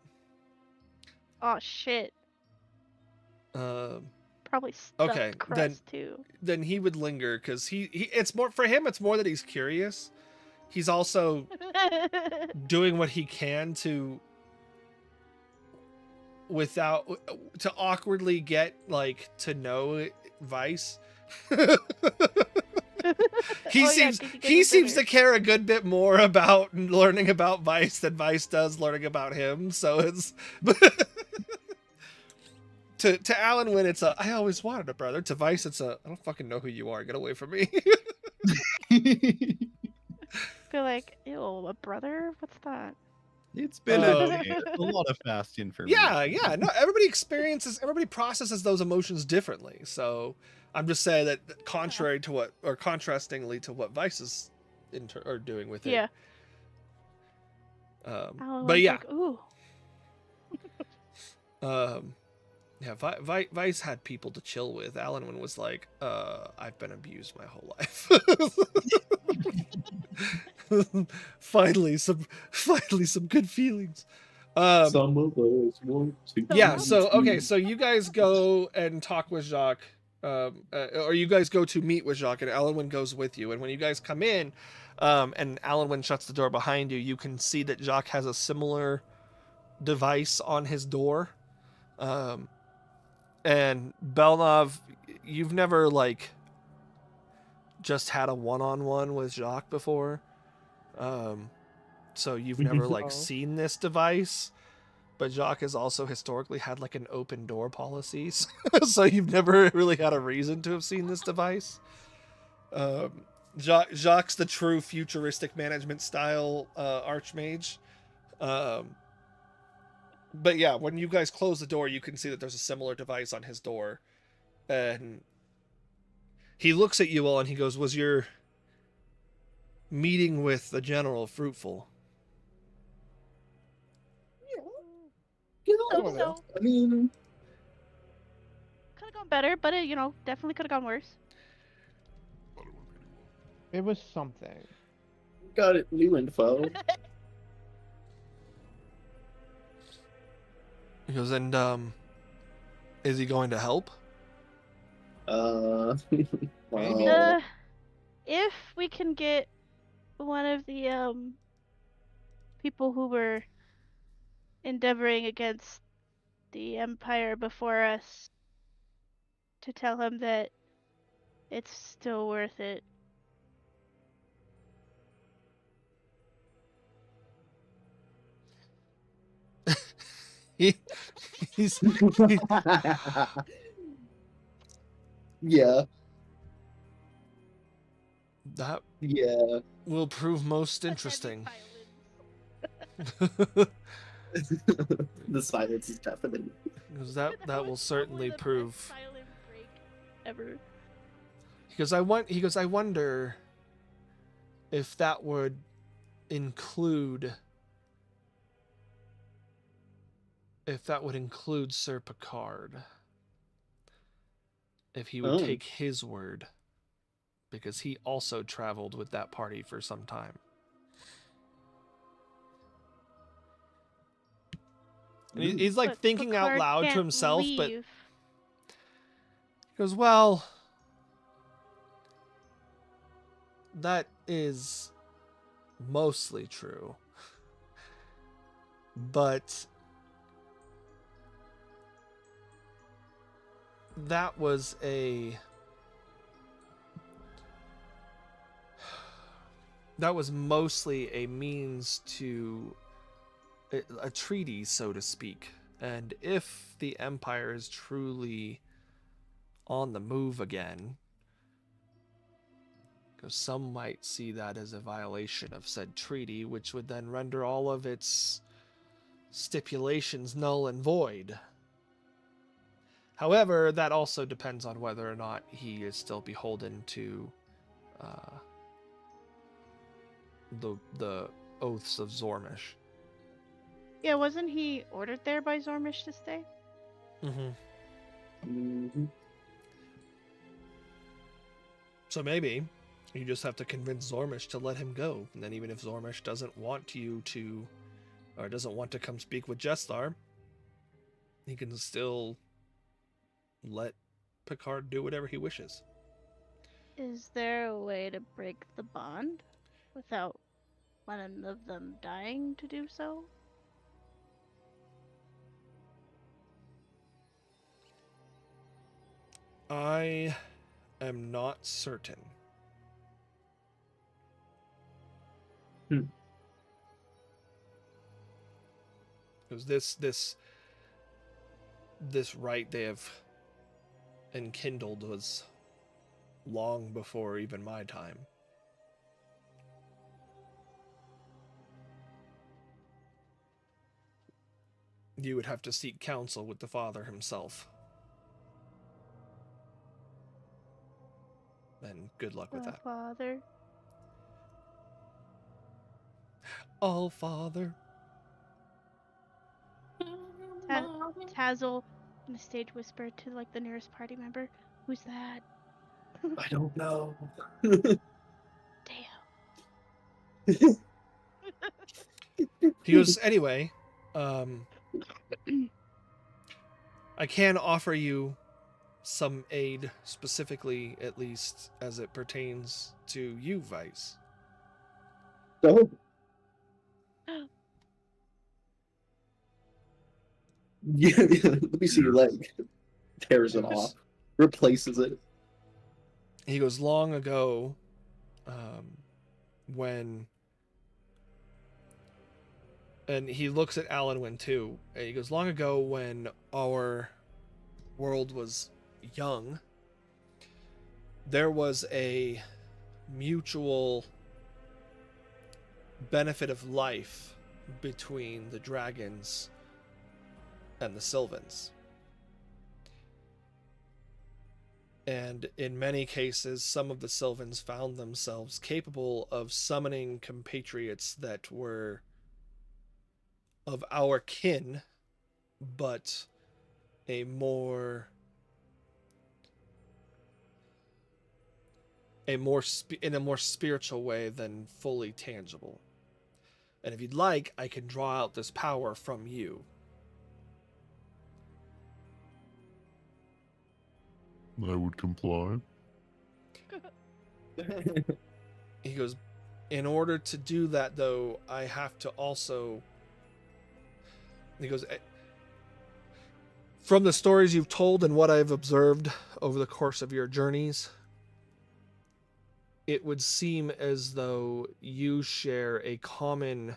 Oh shit. Probably stuffed Okay, crust too. Then he would linger because he it's more for him. It's more that he's curious. He's also doing what he can to awkwardly get like to know Vice. He Oh, yeah, seems 'cause he he gets seems to bigger. care a good bit more about learning about Vice than Vice does learning about him. So it's to Alan Wynn, it's a I always wanted a brother. To Vice, it's a I don't fucking know who you are. Get away from me. Feel like, ew, a brother? What's that? It's been Um, a lot of fast information. Yeah. No, everybody processes those emotions differently. So I'm just saying that contrary to what, or contrastingly to what Vice is are doing with it. Yeah. But Alan was yeah. like, ooh. Yeah, Vice had people to chill with. Alanwin was like, I've been abused my whole life. finally some good feelings. Some of us want to. Yeah, So so okay, so you guys go and talk with Jacques, or you guys go to meet with Jacques, and Alanwin goes with you. And when you guys come in, and Alanwin shuts the door behind you, you can see that Jacques has a similar device on his door. And Belnov, you've never like just had a one-on-one with Jacques before, so you've never like Oh. seen this device. But Jacques has also historically had like an open door policy, so you've never really had a reason to have seen this device. Jacques the true futuristic management style archmage. But yeah, when you guys close the door, you can see that there's a similar device on his door. And he looks at you all and he goes, was your meeting with the general fruitful? So, so. I mean, Could have gone better, but it, definitely could have gone worse. It was something. got it. New info. He goes, and is he going to help? Well, If we can get one of the people who were endeavoring against the Empire before us to tell him that it's still worth it. He's yeah, that yeah. will prove most interesting. The silence is deafening. Because that will certainly prove. Silent break ever. Because he goes, I wonder if that would include Sir Picard. If he would take his word, because he also traveled with that party for some time. And he's like But thinking out Picard loud to can't himself, but he leave. goes, well, that is mostly true. But that was mostly a means to a treaty, so to speak. And if the Empire is truly on the move again, because some might see that as a violation of said treaty, which would then render all of its stipulations null and void. However, that also depends on whether or not he is still beholden to the oaths of Zormish. Yeah, wasn't he ordered there by Zormish to stay? Mm-hmm. So maybe you just have to convince Zormish to let him go. And then even if Zormish doesn't want you to, or doesn't want to come speak with Jestar, he can still let Picard do whatever he wishes. Is there a way to break the bond without one of them dying to do so? I am not certain. Because this right they have enkindled was long before even my time. You would have to seek counsel with the Father himself. And good luck with that. Father. All Father. Tazzle gonna stage whisper to like the nearest party member. Who's that? I don't know. Damn. He goes, anyway, I can offer you some aid, specifically, at least, as it pertains to you, Vice. So, yeah, let me see your leg. Tears it off. Replaces it. He goes, long ago, when... And he looks at Alanwin, too. And he goes, long ago, when our world was young, there was a mutual benefit of life between the dragons and the Sylvans. And in many cases, some of the Sylvans found themselves capable of summoning compatriots that were of our kin, but in a more spiritual way than fully tangible. And if you'd like, I can draw out this power from you. I would comply. He goes, in order to do that, though, I have to also... He goes, from the stories you've told and what I've observed over the course of your journeys, it would seem as though you share a common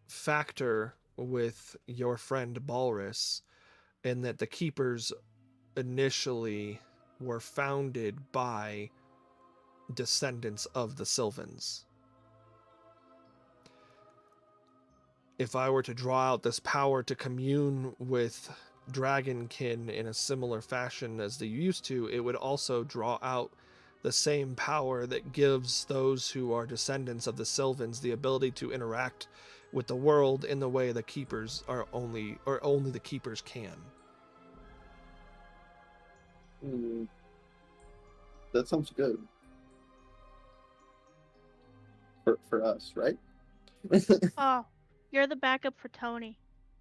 factor with your friend Balrus, and that the Keepers initially were founded by descendants of the Sylvans. If I were to draw out this power to commune with dragonkin in a similar fashion as they used to, it would also draw out the same power that gives those who are descendants of the Sylvans the ability to interact with the world in the way the Keepers are only the Keepers can. That sounds good. For us, right? Oh, you're the backup for Tony.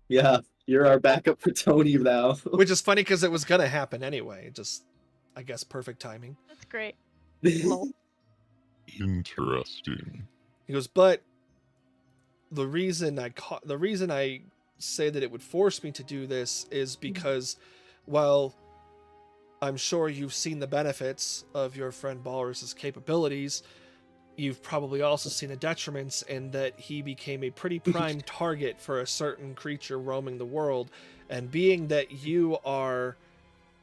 Yeah, you're our backup for Tony now. Which is funny because it was gonna happen anyway. Just, I guess, perfect timing. That's great. Interesting. He goes, but the reason I say that it would force me to do this is because, well, I'm sure you've seen the benefits of your friend Balrus's capabilities. You've probably also seen the detriments in that he became a pretty prime target for a certain creature roaming the world. And being that you are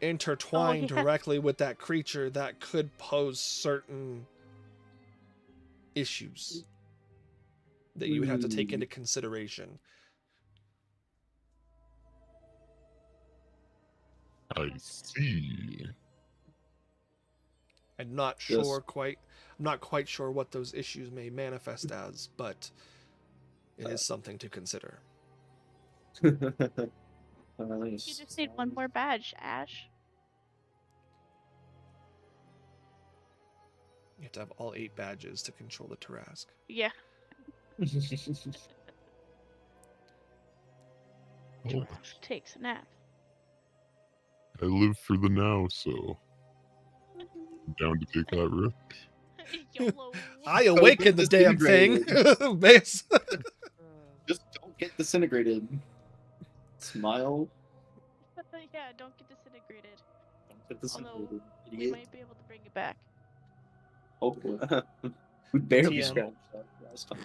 intertwined directly with that creature, that could pose certain issues that you would have to take into consideration. I see. I'm not sure I'm not quite sure what those issues may manifest as, but it is something to consider. You just need one more badge, Ash. You have to have all 8 badges to control the Tarask. Yeah. Oh, Takes a nap. I live for the now, so I'm down to take that risk. YOLO. I awaken the damn thing! Base. Just don't get disintegrated. Smile. Yeah, don't get disintegrated. Don't get disintegrated. We Idiot. might be able to bring it back. Hopefully. We barely TM. scratched that last time.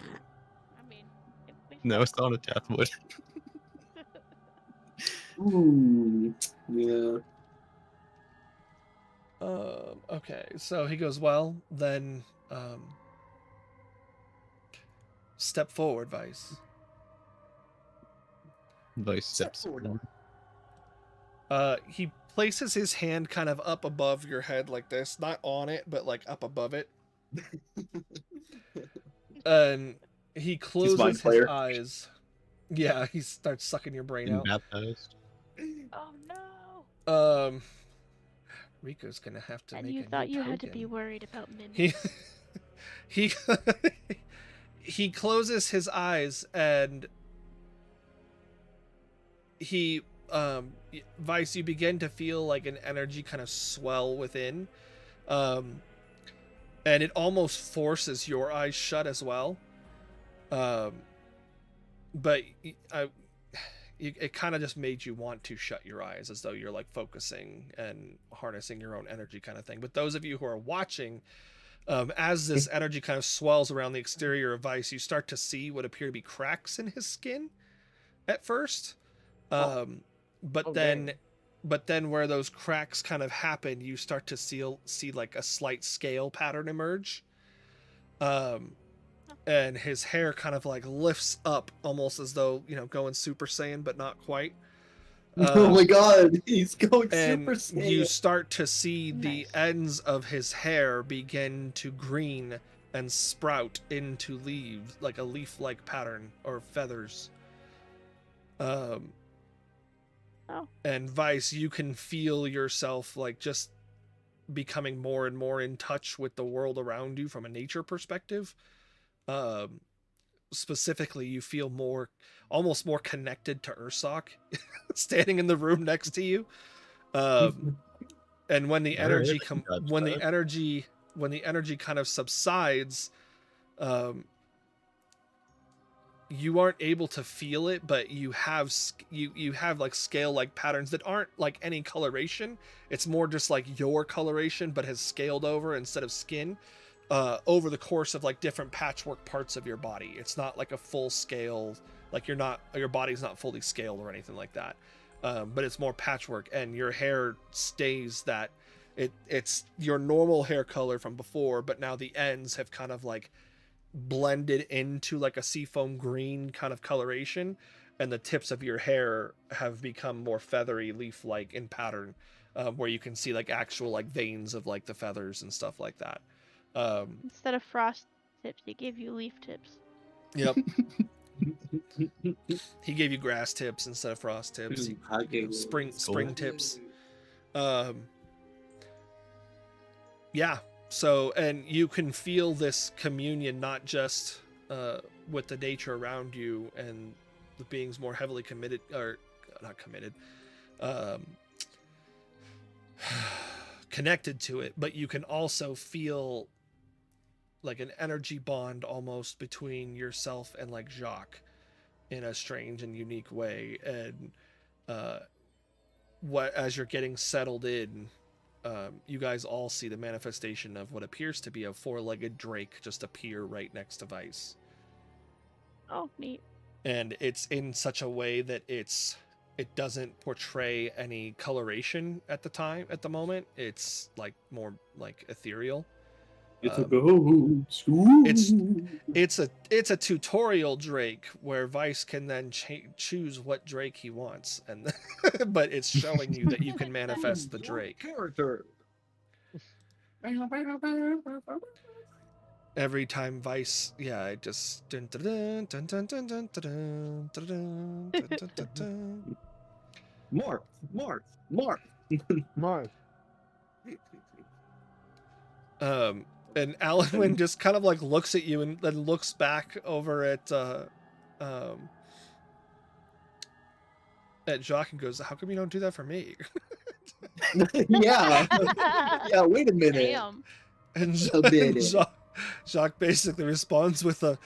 I mean, if we No, it's not a Deathwood. Ooh, yeah. Okay, so he goes, well, then, step forward, Vice. Vice steps forward. He places his hand kind of up above your head like this, not on it, but like up above it. And he closes his player. eyes. Yeah, he starts sucking your brain out. Baptized. Oh no. Rico's gonna have to And make you a thought new you had to be token. worried about mimics. He he he closes his eyes and he Vice, you begin to feel like an energy kind of swell within, and it almost forces your eyes shut as well, but it kind of just made you want to shut your eyes as though you're like focusing and harnessing your own energy kind of thing. But those of you who are watching, as this energy kind of swells around the exterior of Vice, you start to see what appear to be cracks in his skin at first. But then where those cracks kind of happen, you start to see like a slight scale pattern emerge. And his hair kind of like lifts up almost as though, going Super Saiyan, but not quite. Oh my god, he's going And Super Saiyan. you start to see the Nice. ends of his hair begin to green and sprout into leaves, like a leaf-like pattern or feathers. Oh. And Vice, you can feel yourself like just becoming more and more in touch with the world around you from a nature perspective. Specifically, you feel almost more connected to Ursoc standing in the room next to you. And when the energy when the energy kind of subsides, you aren't able to feel it, but you have like scale like patterns that aren't like any coloration. It's more just like your coloration, but has scaled over instead of skin, over the course of like different patchwork parts of your body. It's not like a full scale, like your body's not fully scaled or anything like that. But it's more patchwork, and your hair stays that it's your normal hair color from before, but now the ends have kind of like blended into like a seafoam green kind of coloration, and the tips of your hair have become more feathery, leaf-like in pattern, where you can see like actual like veins of like the feathers and stuff like that. Instead of frost tips, he gave you leaf tips. Yep. He gave you grass tips instead of frost tips. Spring tips. Yeah. So, and you can feel this communion not just with the nature around you and the beings more heavily committed, or not committed, connected to it, but you can also feel like an energy bond almost between yourself and like Jacques in a strange and unique way. And as you're getting settled in, you guys all see the manifestation of what appears to be a four-legged drake just appear right next to Vice. Oh, neat. And it's in such a way that it doesn't portray any coloration at the moment. It's like more like ethereal. It's a ghost. It's a tutorial Drake where Vice can then choose what Drake he wants, and but it's showing you that you can manifest the Drake. Character. Every time Vice, yeah, it just dun, dun, dun, dun, dun, dun, dun, dun, dun, dun, dun, dun, dun, dun. Mark. Mark. And Alan just kind of like looks at you and then looks back over at Jacques and goes, "How come you don't do that for me?" Yeah. Yeah, wait a minute. Damn. And A minute. Jacques basically responds with a,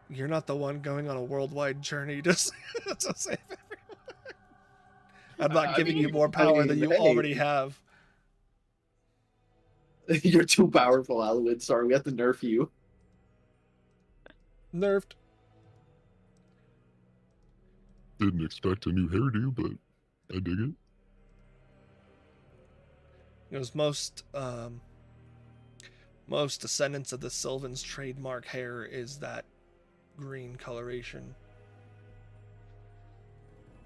"You're not the one going on a worldwide journey to save everyone. I'm not giving you more power than you hey. already have." You're too powerful, Alwyn. Sorry, we have to nerf you. Nerfed. Didn't expect a new hairdo, but I dig it. It was most descendants of the Sylvan's trademark hair is that green coloration.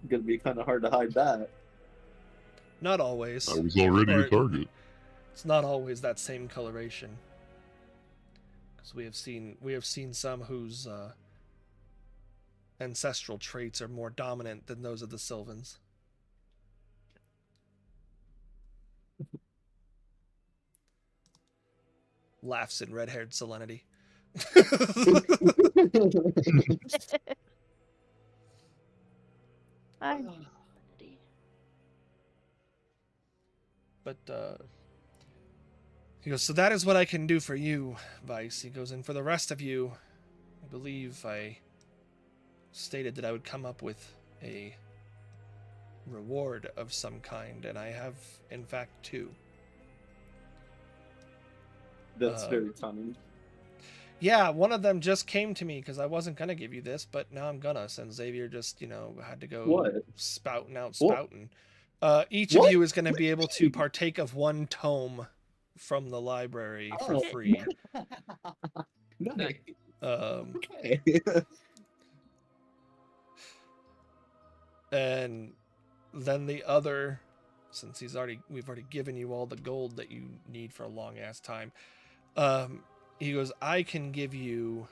Gonna be kind of hard to hide that. Not always. I was already Or- a target. It's not always that same coloration. Because we have seen some whose ancestral traits are more dominant than those of the Sylvans. laughs in red-haired solemnity. I But he goes, so that is what I can do for you, Vice. He goes, and for the rest of you, I believe I stated that I would come up with a reward of some kind, and I have, in fact, two. That's very kind. Yeah, one of them just came to me because I wasn't gonna give you this, but now I'm gonna. Since Xavier just, had to go What? spouting out, What? spouting. Each What? of you is gonna be able to partake of one tome from the library for Oh. free. Nice. Okay. And then the other, since we've already given you all the gold that you need for a long ass time. He goes, I can give you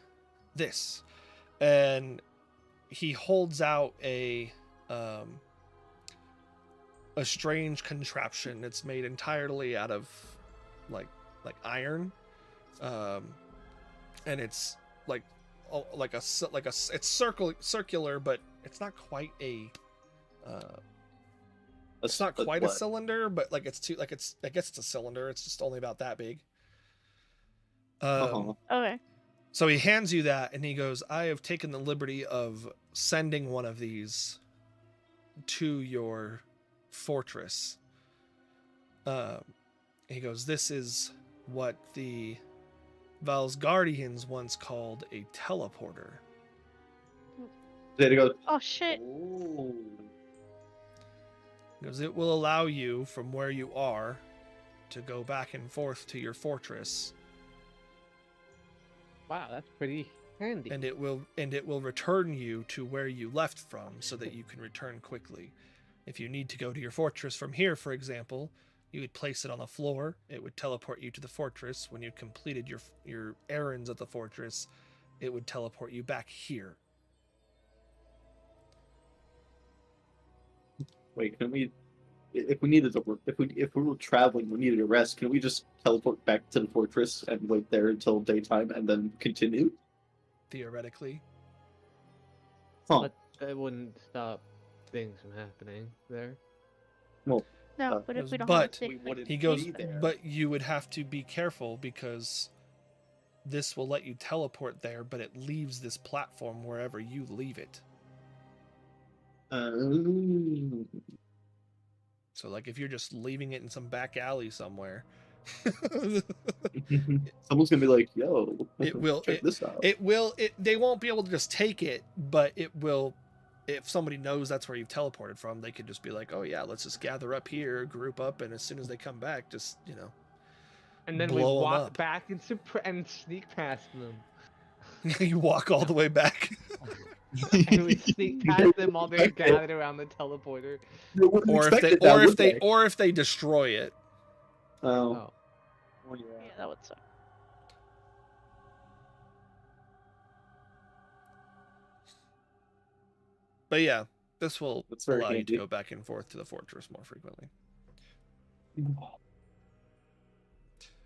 this. And he holds out a strange contraption. It's made entirely out of like iron. And it's it's circular, but it's not quite a it's not quite a cylinder, but I guess it's a cylinder. It's just only about that big. Okay. So he hands you that, and he goes, I have taken the liberty of sending one of these to your fortress. He goes, this is what the Valsgardians once called a teleporter. There you go. Oh shit. Oh. He goes, it will allow you from where you are to go back and forth to your fortress. Wow, that's pretty handy. And it will return you to where you left from so that you can return quickly. If you need to go to your fortress from here, for example, you would place it on the floor. It would teleport you to the fortress. When you completed your errands at the fortress, it would teleport you back here. Wait, can we? If we needed to, if we were traveling, we needed a rest. Can we just teleport back to the fortress and wait there until daytime and then continue? Theoretically. Huh. But it wouldn't stop things from happening there. Well, No, but if we don't but have a stick, we we wouldn't He can goes, take be there. but you would have to be careful because this will let you teleport there, but it leaves this platform wherever you leave it. So, like, if you're just leaving it in some back alley somewhere, someone's gonna be like, "Yo, It will- check this out." they won't be able to just take it, but it will. If somebody knows that's where you've teleported from, they could just be like, "Oh yeah, let's just gather up here, group up, and as soon as they come back, just And then we blow 'em walk up." back and sneak past them. you walk all the way back." And we sneak past them while they're gathered around the teleporter. or if they destroy it. Oh, Oh. Yeah, that would suck. But yeah, this will That's very allow you handy. to go back and forth to the fortress more frequently.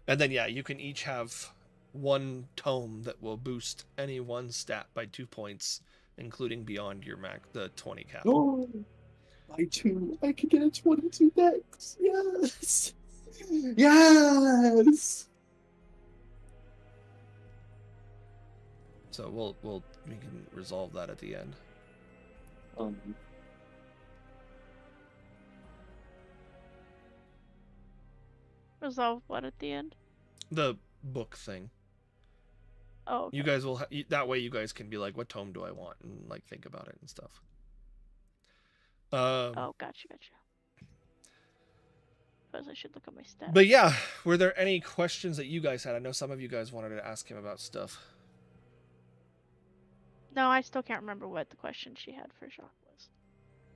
And then yeah, you can each have one tome that will boost any one stat by 2 points, including beyond your the 20 cap. Oh, I can get a 22 dex. Yes, yes. So we can resolve that at the end. Resolve what at the end? The book thing. Oh, okay. You guys will that way you guys can be like, what tome do I want, and like think about it and stuff. Oh, gotcha. Suppose I should look at my stats. But yeah, were there any questions that you guys had? I know some of you guys wanted to ask him about stuff. No, I still can't remember what the question she had for Jacques was.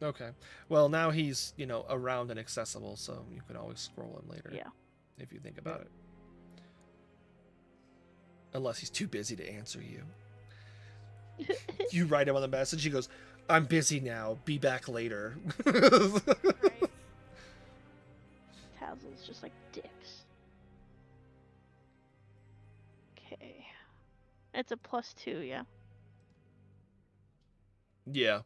Okay. Well, now he's, around and accessible, so you can always scroll him later. Yeah. If you think about it. Unless he's too busy to answer you. You write him on the message, he goes, I'm busy now, be back later. Right. Tazzle's just like dicks. It's a +2, yeah. Yeah.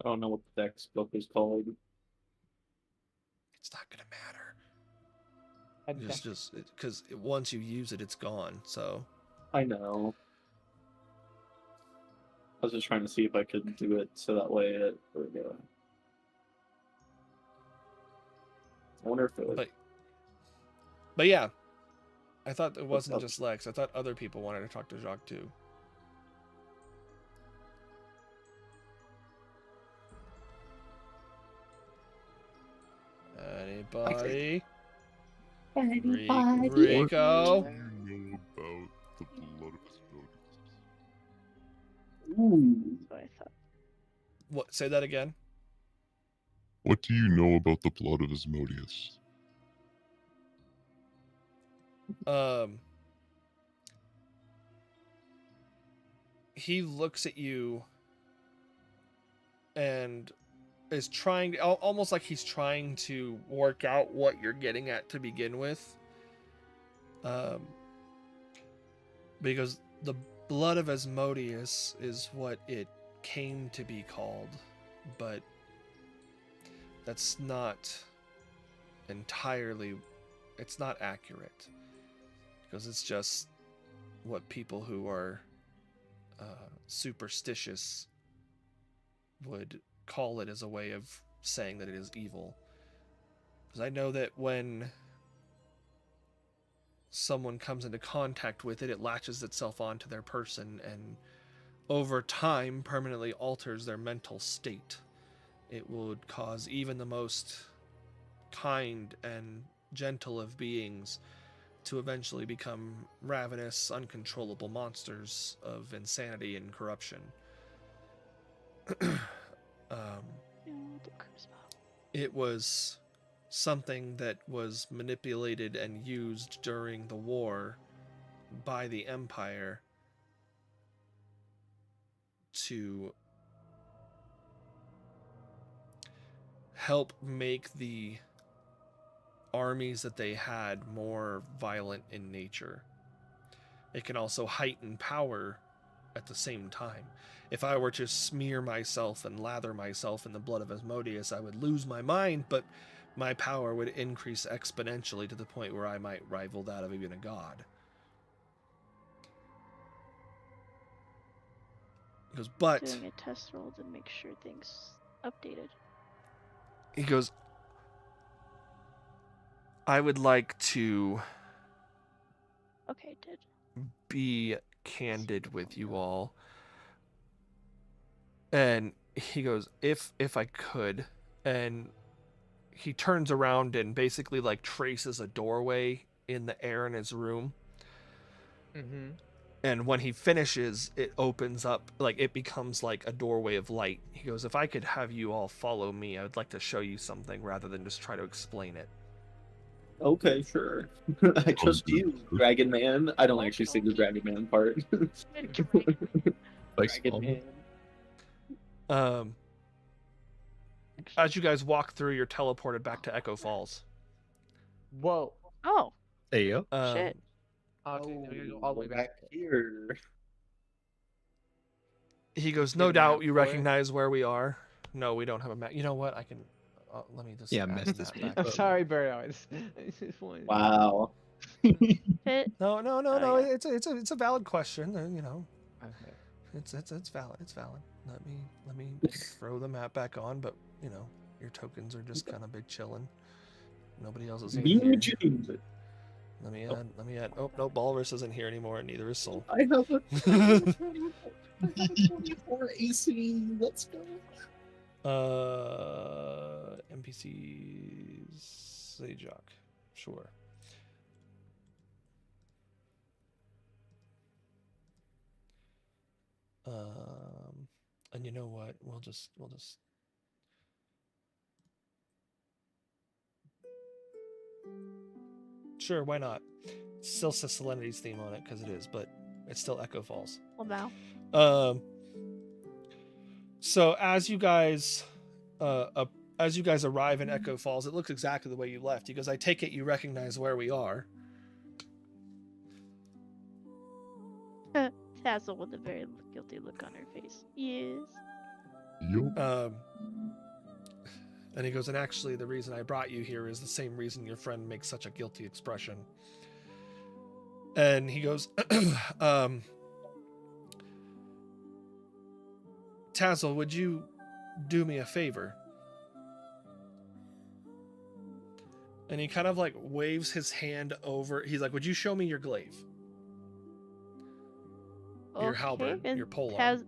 I don't know what the dex book is called. It's not gonna matter. Okay. It's just because once you use it, it's gone. So I know. I was just trying to see if I could do it so that way it would go. I wonder if it would. but yeah, I thought it wasn't just Lex. I thought other people wanted to talk to Jacques too. Anybody? Rico? What do you know about the blood of Asmodeus? Ooh. That's what I thought. What? Say that again. What do you know about the blood of Asmodeus? He looks at you and is trying, almost like he's trying to work out what you're getting at to begin with. Because the blood of Asmodeus is what it came to be called, but that's not entirely, it's not accurate, because it's just what people who are superstitious would call it as a way of saying that it is evil. Because I know that when someone comes into contact with it, it latches itself onto their person and over time permanently alters their mental state. It would cause even the most kind and gentle of beings to eventually become ravenous, uncontrollable monsters of insanity and corruption. It was something that was manipulated and used during the war by the Empire to help make the armies that they had more violent in nature. It can also heighten power at the same time. If I were to smear myself and lather myself in the blood of Asmodeus, I would lose my mind, but my power would increase exponentially to the point where I might rival that of even a god. He goes, but... Doing a test roll to make sure things updated. He goes, I would like to Okay, did. be candid with you all. And he goes, if I could. And he turns around and basically like traces a doorway in the air in his room. Mm-hmm. And when he finishes, it opens up, like it becomes like a doorway of light. He goes, if I could have you all follow me, I would like to show you something rather than just try to explain it. Okay, sure. I trust you, Dragon Man. I don't actually say the Dragon Man part. Thanks, Dragon Mom. Man. As you guys walk through, you're teleported back to Echo Falls. Whoa. Oh, Hey, yo. shit. Okay, now we gotta go all the way back. here. He goes, Do you no have a doubt map you for it? recognize where we are. No, we don't have a map. You know what? I can. Let me just. Yeah, add mess that this back map I'm up. sorry, Barry. I just wanted- Wow. Hit. No. Oh, yeah. It's a valid question. You know, Okay. it's valid. It's valid. Let me throw the map back on. But you know, your tokens are just kind of big chilling. Nobody else is in here. Let me add. Oh no, Balrus isn't here anymore, and neither is Soul. I have a 24 AC. Let's go. NPCs. Zajoc. Sure. And you know what? We'll just. Sure, why not? It still says Selenity's theme on it because it is, but it's still Echo Falls. Well, now. So as you guys arrive in Echo Falls, it looks exactly the way you left. He goes, I take it you recognize where we are. Tassel with a very guilty look on her face. Yes. Yup. And he goes, and actually, the reason I brought you here is the same reason your friend makes such a guilty expression. And he goes, Tassel, would you do me a favor? And he kind of like waves his hand over. He's like, would you show me your glaive? Your halberd, and your pole Tassel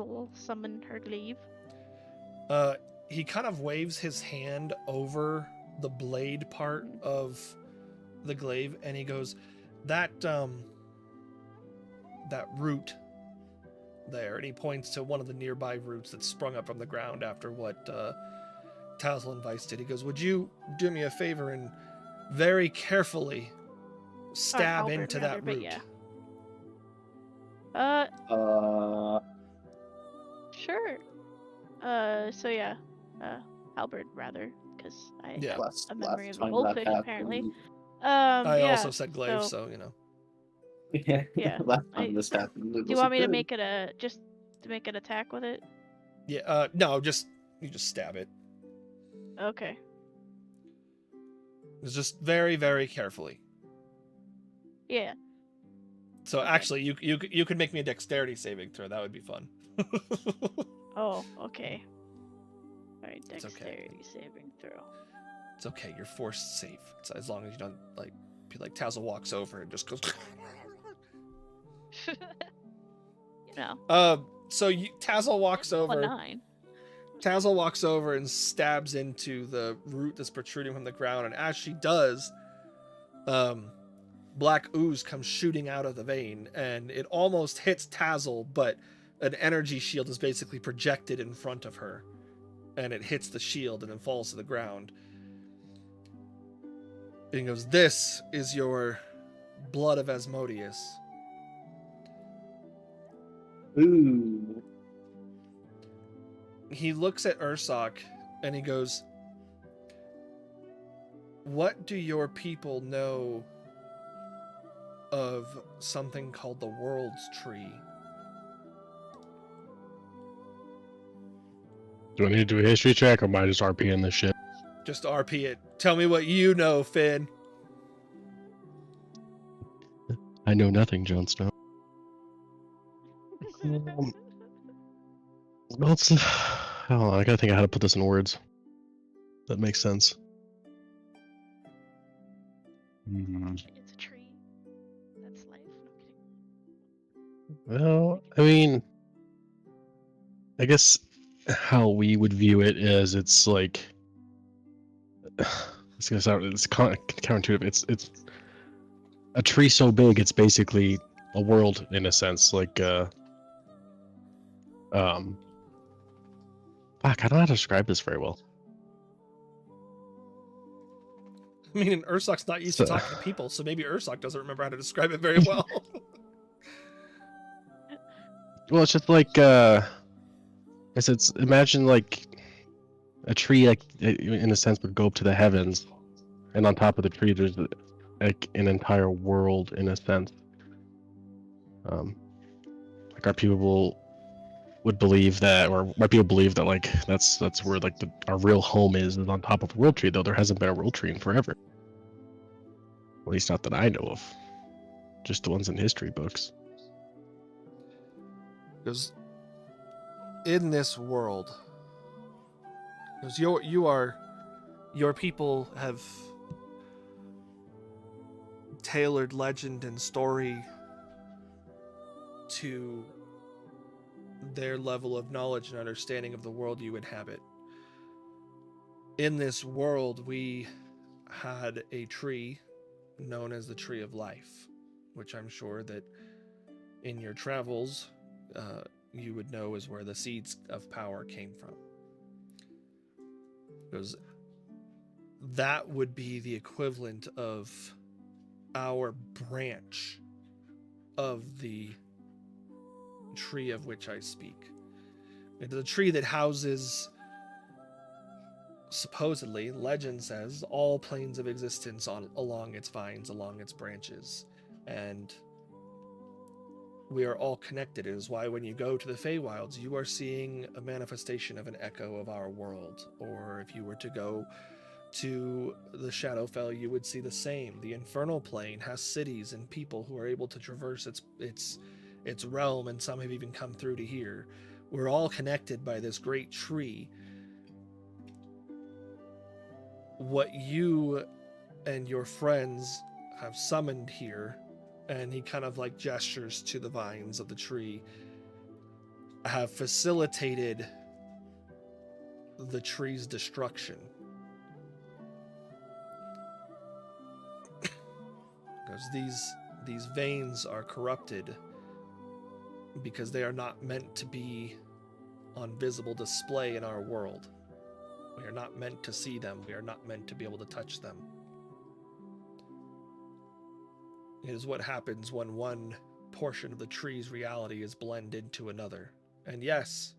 will summon her glaive. He kind of waves his hand over the blade part of the glaive, and he goes, that root there, and he points to one of the nearby roots that sprung up from the ground after what Tassel and Vice did. He goes, would you do me a favor and very carefully stab Halberd, into rather, that but root? Yeah. Sure. So yeah, halberd rather, because I Yeah. have a memory of a time goldfish that happened- apparently. I Yeah, also said glaive, so- so you know. Yeah, Last time this happened. Do you want me to make it just to make an attack with it? Yeah. No, you just stab it. Okay. It's just very, very carefully. Yeah. So Okay. actually, you could make me a dexterity saving throw. That would be fun. Oh, okay. Alright, It's okay. dexterity saving throw. It's okay. You're forced safe. It's as long as you don't be like Tassel walks over and just goes. You know. So Tassel walks Well, over. 9. Tassel walks over and stabs into the root that's protruding from the ground, and as she does, black ooze comes shooting out of the vein, and it almost hits Tassel, but an energy shield is basically projected in front of her, and it hits the shield and then falls to the ground. And he goes, "This is your blood of Asmodeus." Ooh. He looks at Ursoc and he goes, "What do your people know of something called the World's Tree?" Do I need to do a history check or am I just RPing this shit? Just RP it. Tell me what you know, Finn. I know nothing, Jon Snow. Well, it's, oh, I gotta think of how to put this in words. That makes sense. It's a tree. That's life. No kidding. Well, I mean, I guess how we would view it is it's like it's gonna sound it's counterintuitive. It's a tree so big it's basically a world in a sense. Like fuck, I don't know how to describe this very well. I mean, and Ursoc's not used to So- talking to people, so maybe Ursoc doesn't remember how to describe it very well. Well, it's just like it's imagine like a tree like in a sense would go up to the heavens, and on top of the tree there's like an entire world in a sense. Like our people would believe that, or my people believe that like that's where like our real home is on top of the world tree. Though there hasn't been a world tree in forever. At least not that I know of. Just the ones in history books. Because in this world, because your people have tailored legend and story to their level of knowledge and understanding of the world you inhabit. In this world, we had a tree known as the Tree of Life, which I'm sure that in your travels you would know is where the seeds of power came from. Because that would be the equivalent of our branch of the tree of which I speak. It is a tree that houses, supposedly, legend says, all planes of existence along its vines, along its branches. And we are all connected. It is why when you go to the Feywilds, you are seeing a manifestation of an echo of our world. Or if you were to go to the Shadowfell, you would see the same. The Infernal Plane has cities and people who are able to traverse its realm, and some have even come through to here. We're all connected by this great tree. What you and your friends have summoned here, and he kind of like gestures to the vines of the tree, have facilitated the tree's destruction. Because these veins are corrupted because they are not meant to be on visible display in our world. We are not meant to see them. We are not meant to be able to touch them. It is what happens when one portion of the tree's reality is blended into another. And yes,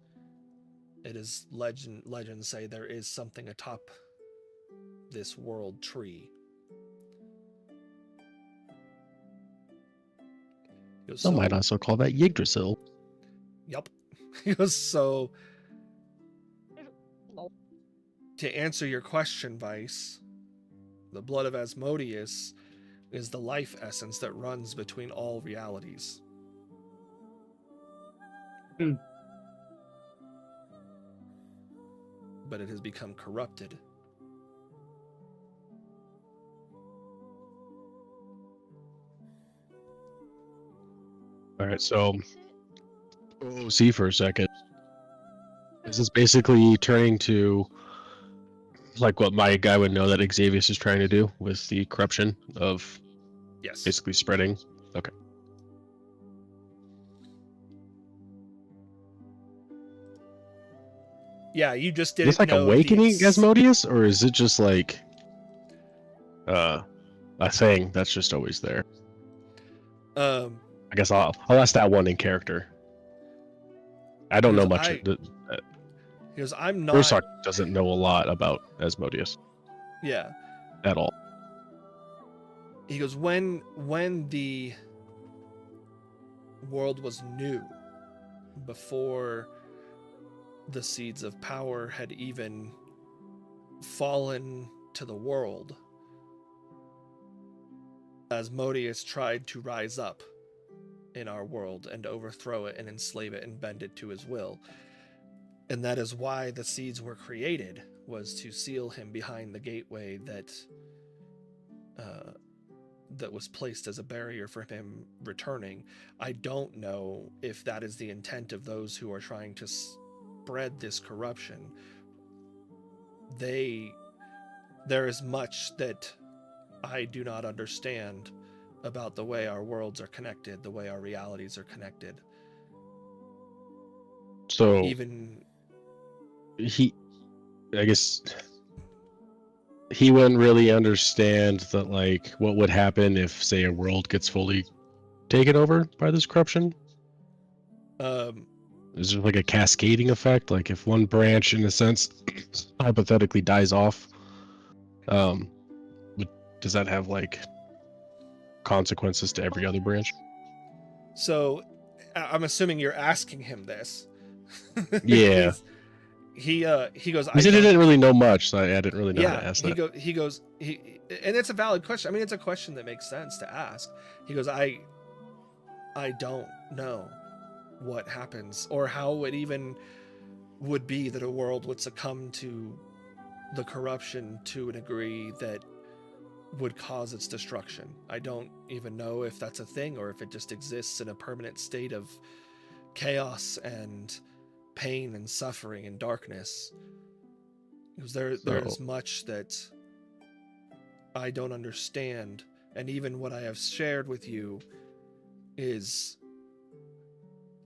it is legends say there is something atop this world tree. Some might also call that Yggdrasil. Yup. So, to answer your question, Vice, the blood of Asmodeus is the life essence that runs between all realities. But it has become corrupted. All right, so see for a second. This is basically turning to like what my guy would know that Xavius is trying to do with the corruption of Yes. basically spreading. Okay. Yeah, you just Is this didn't like know awakening these... Asmodeus, or is it just like a thing that's just always there? I guess I'll ask that one in character. I don't know much. Because I'm not. Ursak doesn't know a lot about Asmodeus. Yeah. At all. He goes, when the world was new, before the seeds of power had even fallen to the world, Asmodeus tried to rise up in our world and overthrow it and enslave it and bend it to his will. And that is why the seeds were created, was to seal him behind the gateway that was placed as a barrier for him returning. I don't know if that is the intent of those who are trying to spread this corruption. There is much that I do not understand about the way our worlds are connected, the way our realities are connected. So even I guess he wouldn't really understand that, like, what would happen if, say, a world gets fully taken over by this corruption. Is there like a cascading effect? Like, if one branch, in a sense, hypothetically dies off, does that have like consequences to every other branch? So, I'm assuming you're asking him this. Yeah. He goes. He said he didn't really know much, so I didn't really know how to ask that. He goes, and it's a valid question. I mean, it's a question that makes sense to ask. He goes, I don't know what happens or how it even would be that a world would succumb to the corruption to a degree that would cause its destruction. I don't even know if that's a thing or if it just exists in a permanent state of chaos and pain and suffering and darkness. Because there is much that I don't understand, and even what I have shared with you is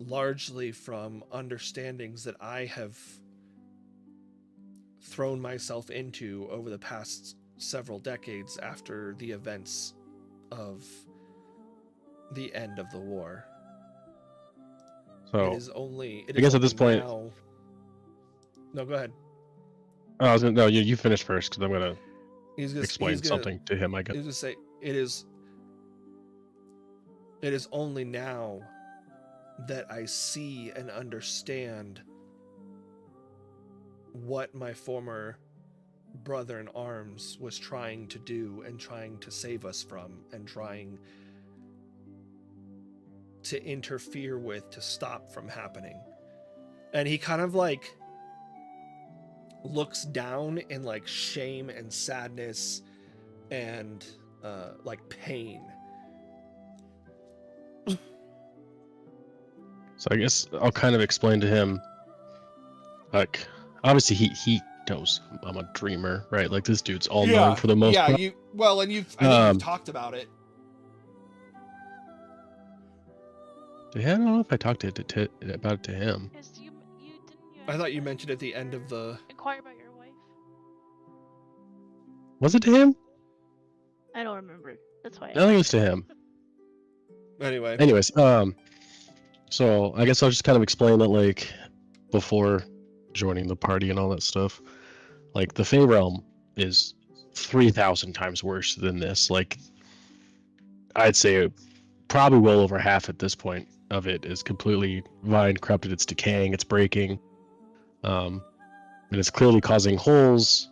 largely from understandings that I have thrown myself into over the past several decades after the events of the end of the war. So it is only. I guess at this point. Now... No, go ahead. Oh, I was gonna. No, you finish first, because I'm gonna explain he's gonna, something to him. I guess. He was gonna say it is only now that I see and understand what my former brother in arms was trying to do and trying to save us from and trying to interfere with to stop from happening. And he kind of like looks down in like shame and sadness and like pain. So I guess I'll kind of explain to him, like, obviously he knows I'm a dreamer, right? Like, this dude's all knowing for the most part. I think you've talked about it. Yeah, I don't know if I talked about it to him. Because you I thought you mentioned at the end of the. inquire about your wife. Was it to him? I don't remember. That's why. I think it was to him. Anyway. Anyways, so I guess I'll just kind of explain that, like, before joining the party and all that stuff, like, the Fey Realm is 3,000 times worse than this. Like, I'd say probably well over half at this point of it is completely vine corrupted. It's decaying, it's breaking, and it's clearly causing holes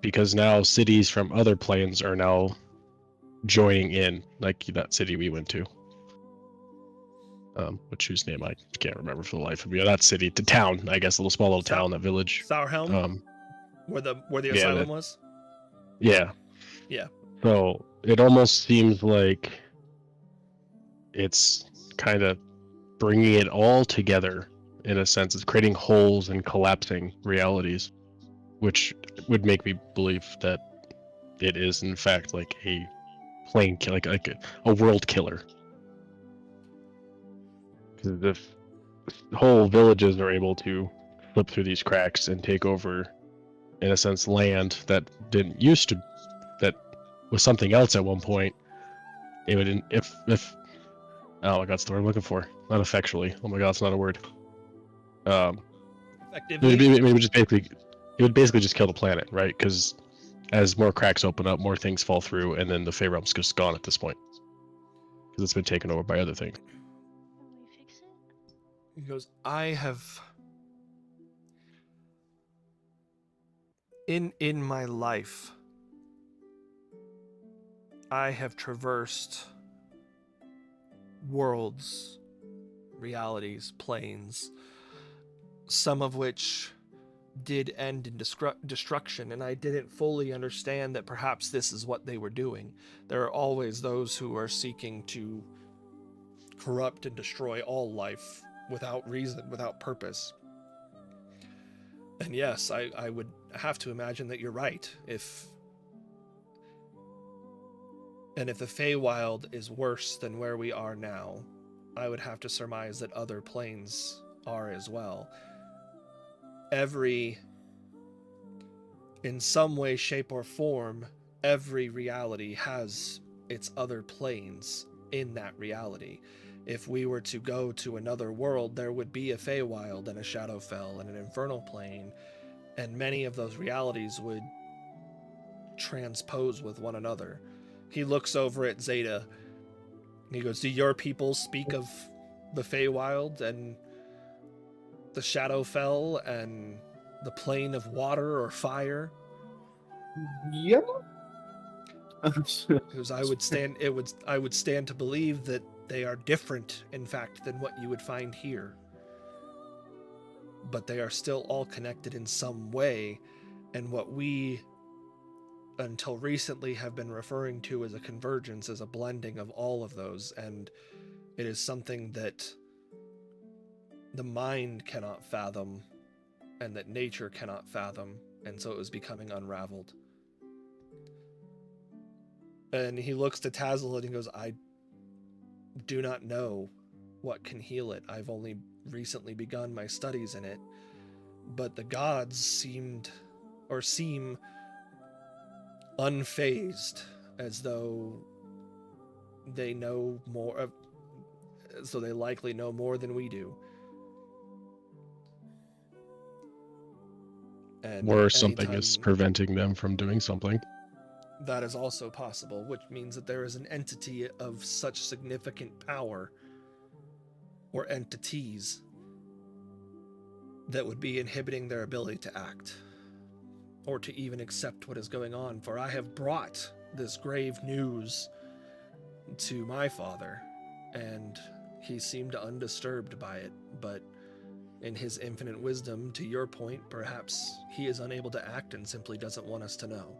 because now cities from other planes are now joining in, like that city we went to. Whose name I can't remember for the life of me. That city, the town, I guess, small little town, that village. Sourhelm? Where the yeah, asylum was? Yeah. Yeah. So it almost seems like it's kind of bringing it all together in a sense. It's creating holes and collapsing realities, which would make me believe that it is in fact like a plane kill, like a world killer. Because if whole villages are able to slip through these cracks and take over, in a sense, land that didn't used to, that was something else at one point, it would, if oh my god, that's the word I'm looking for. Not effectually. Oh my god, it's not a word. Effectively. It would basically just kill the planet, right? Because as more cracks open up, more things fall through, and then the Fey Realm's just gone at this point. Because it's been taken over by other things. Can we fix it? He goes, I have in my life I have traversed worlds, realities, planes, some of which did end in destruction, and I didn't fully understand that perhaps this is what they were doing. There are always those who are seeking to corrupt and destroy all life without reason, without purpose. And yes, I would have to imagine that you're right. If the Feywild is worse than where we are now, I would have to surmise that other planes are as well. In some way, shape, or form, every reality has its other planes in that reality. If we were to go to another world, there would be a Feywild and a Shadowfell and an Infernal Plane, and many of those realities would transpose with one another. He looks over at Zeta, and he goes, do your people speak of the Feywild and the Shadowfell and the plane of water or fire? Yeah. Because I would stand to believe that they are different, in fact, than what you would find here. But they are still all connected in some way, and what we, until recently, have been referring to as a convergence, as a blending of all of those, and it is something that the mind cannot fathom, and that nature cannot fathom, and so it was becoming unraveled. And he looks to Tassel and he goes, I do not know what can heal it. I've only recently begun my studies in it. But the gods seem unfazed, as though they know more, so they likely know more than we do. And Or something anytime- is preventing them from doing something. That is also possible, which means that there is an entity of such significant power or entities that would be inhibiting their ability to act or to even accept what is going on. For I have brought this grave news to my father, and he seemed undisturbed by it, but in his infinite wisdom, to your point, perhaps he is unable to act and simply doesn't want us to know.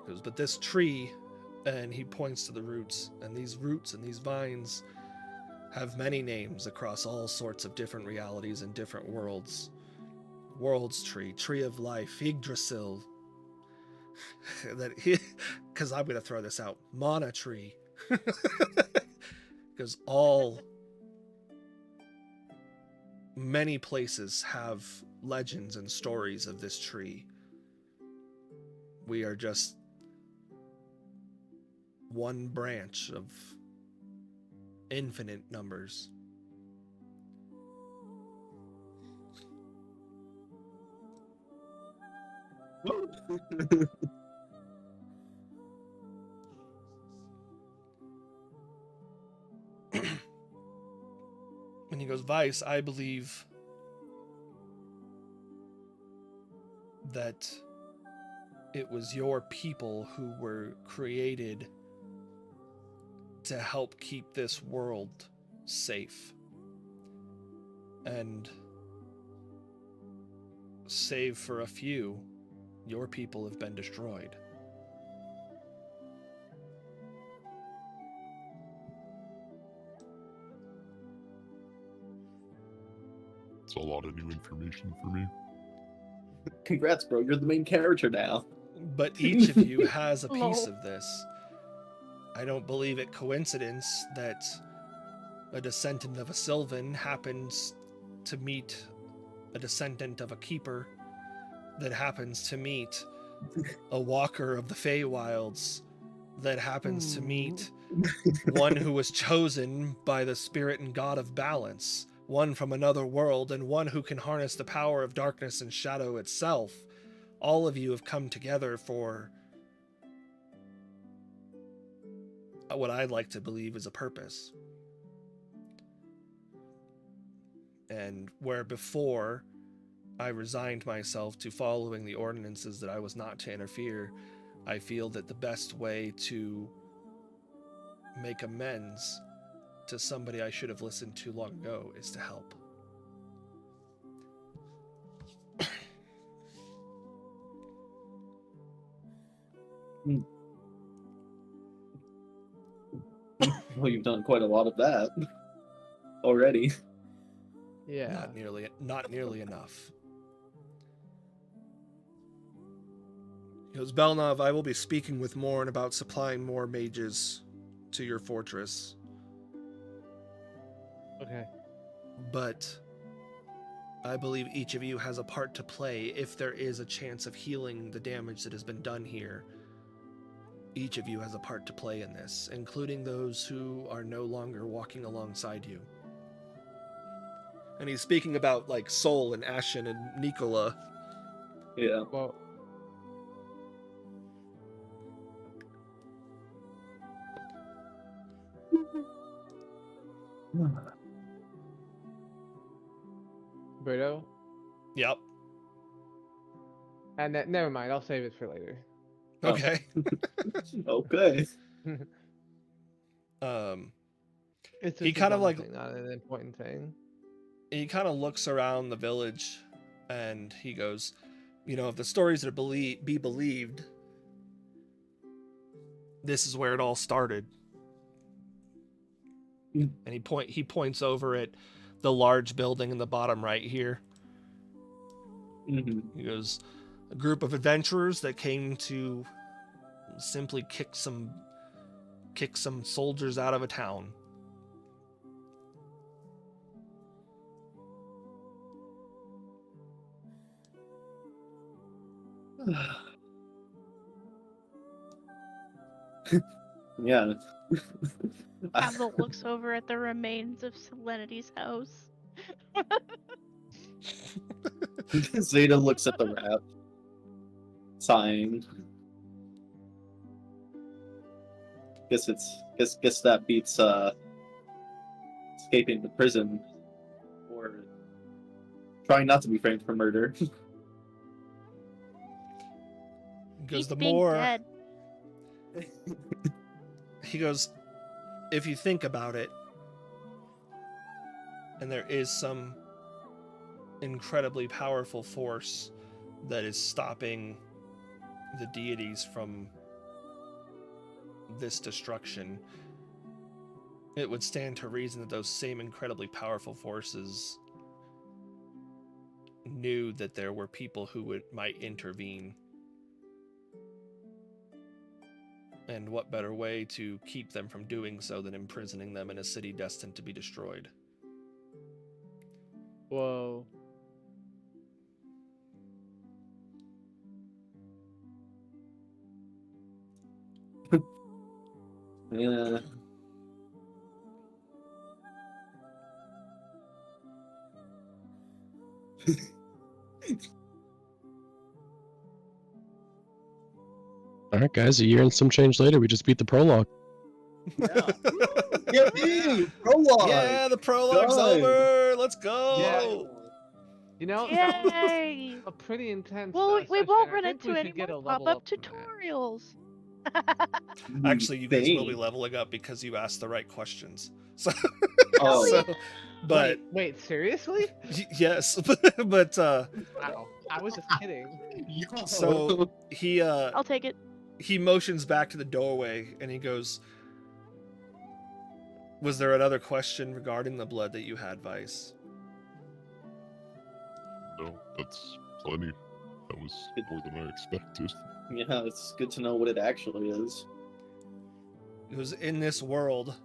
He goes, but this tree, and he points to the roots, and these roots and these vines have many names across all sorts of different realities and different worlds. World's tree, tree of life, Yggdrasil. Because I'm going to throw this out. Mana tree. Because many places have legends and stories of this tree. We are just one branch of infinite numbers. And he goes, Vice, I believe that it was your people who were created to help keep this world safe. And save for a few, your people have been destroyed. It's a lot of new information for me. Congrats, bro. You're the main character now. But each of you has a piece Lol. of this. I don't believe it coincidence that a descendant of a Sylvan happens to meet a descendant of a keeper that happens to meet a walker of the Feywilds that happens to meet one who was chosen by the spirit and god of balance, one from another world, and one who can harness the power of darkness and shadow itself. All of you have come together for what I'd like to believe is a purpose. And where before I resigned myself to following the ordinances that I was not to interfere, I feel that the best way to make amends to somebody I should have listened to long ago is to help. Well, you've done quite a lot of that already. Yeah. Not nearly enough. He goes, Belnov, I will be speaking with Morn about supplying more mages to your fortress. Okay. But I believe each of you has a part to play if there is a chance of healing the damage that has been done here. Each of you has a part to play in this, including those who are no longer walking alongside you. And he's speaking about, like, Sol and Ashen and Nicola. Yeah. Well, Birdo? Yep. And never mind, I'll save it for later. Oh. Okay. Okay. It's He just a kind of dumb like- thing, not an important thing. He kind of looks around the village and he goes, you know, if the stories are be believed, this is where it all started. Mm. And he points over at the large building in the bottom right here. Mm-hmm. He goes, a group of adventurers that came to simply kick some soldiers out of a town. Yeah. Hazel looks over at the remains of Selenity's house. Zeta looks at the rat, sighing. Guess that beats escaping the prison or trying not to be framed for murder. Because Beats the being more dead. he goes, if you think about it, and there is some incredibly powerful force that is stopping the deities from this destruction, it would stand to reason that those same incredibly powerful forces knew that there were people who might intervene. And what better way to keep them from doing so than imprisoning them in a city destined to be destroyed? Whoa. Yeah. All right, guys, a year and some change later, we just beat the prologue. Yippee! Prologue! Yeah, the prologue's Done. over. Let's go. Yeah. You know, that was Yay! a pretty intense. Well, we session. won't I run think we into should any get more a level pop-up up from that. tutorials. Actually, you guys will be Dang. leveling up because you asked the right questions. So, Oh, so but Wait, seriously? yes, but Wow, I was just kidding. so he I'll take it. he motions back to the doorway and he goes, "Was there another question regarding the blood that you had, Vice?" No, that's plenty. That was more than I expected. yeah, it's good to know what it actually is. It was in this world.